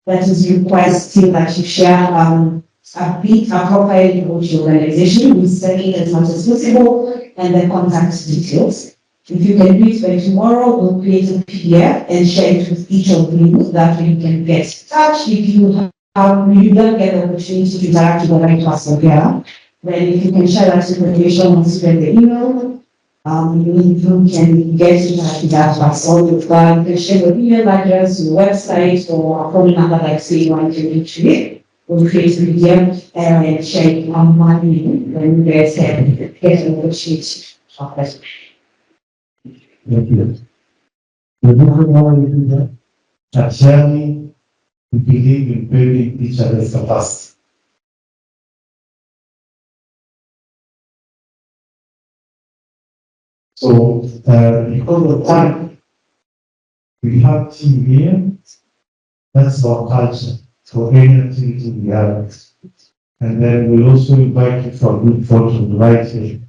that is requesting that you share a profile about your organization. We'll send it as much as possible. and the contact details. If you can do it by tomorrow, we'll create a PDF and share it with each of you. That way you can get in touch. If you don't get the opportunity to interact with the right person here, then if you can share that information once you get the email, you can get in touch with that person. You can share your email address, your website, or a phone number like say you want to reach me. We'll create a PDF and share it on Monday when you guys can get an opportunity of that. Thank you. The different way we do that. At YALI, we believe in building each other's capacity. So, because of time, we have team here. That's our culture. So any activity we have. And then we'll also invite you for a good photo right here.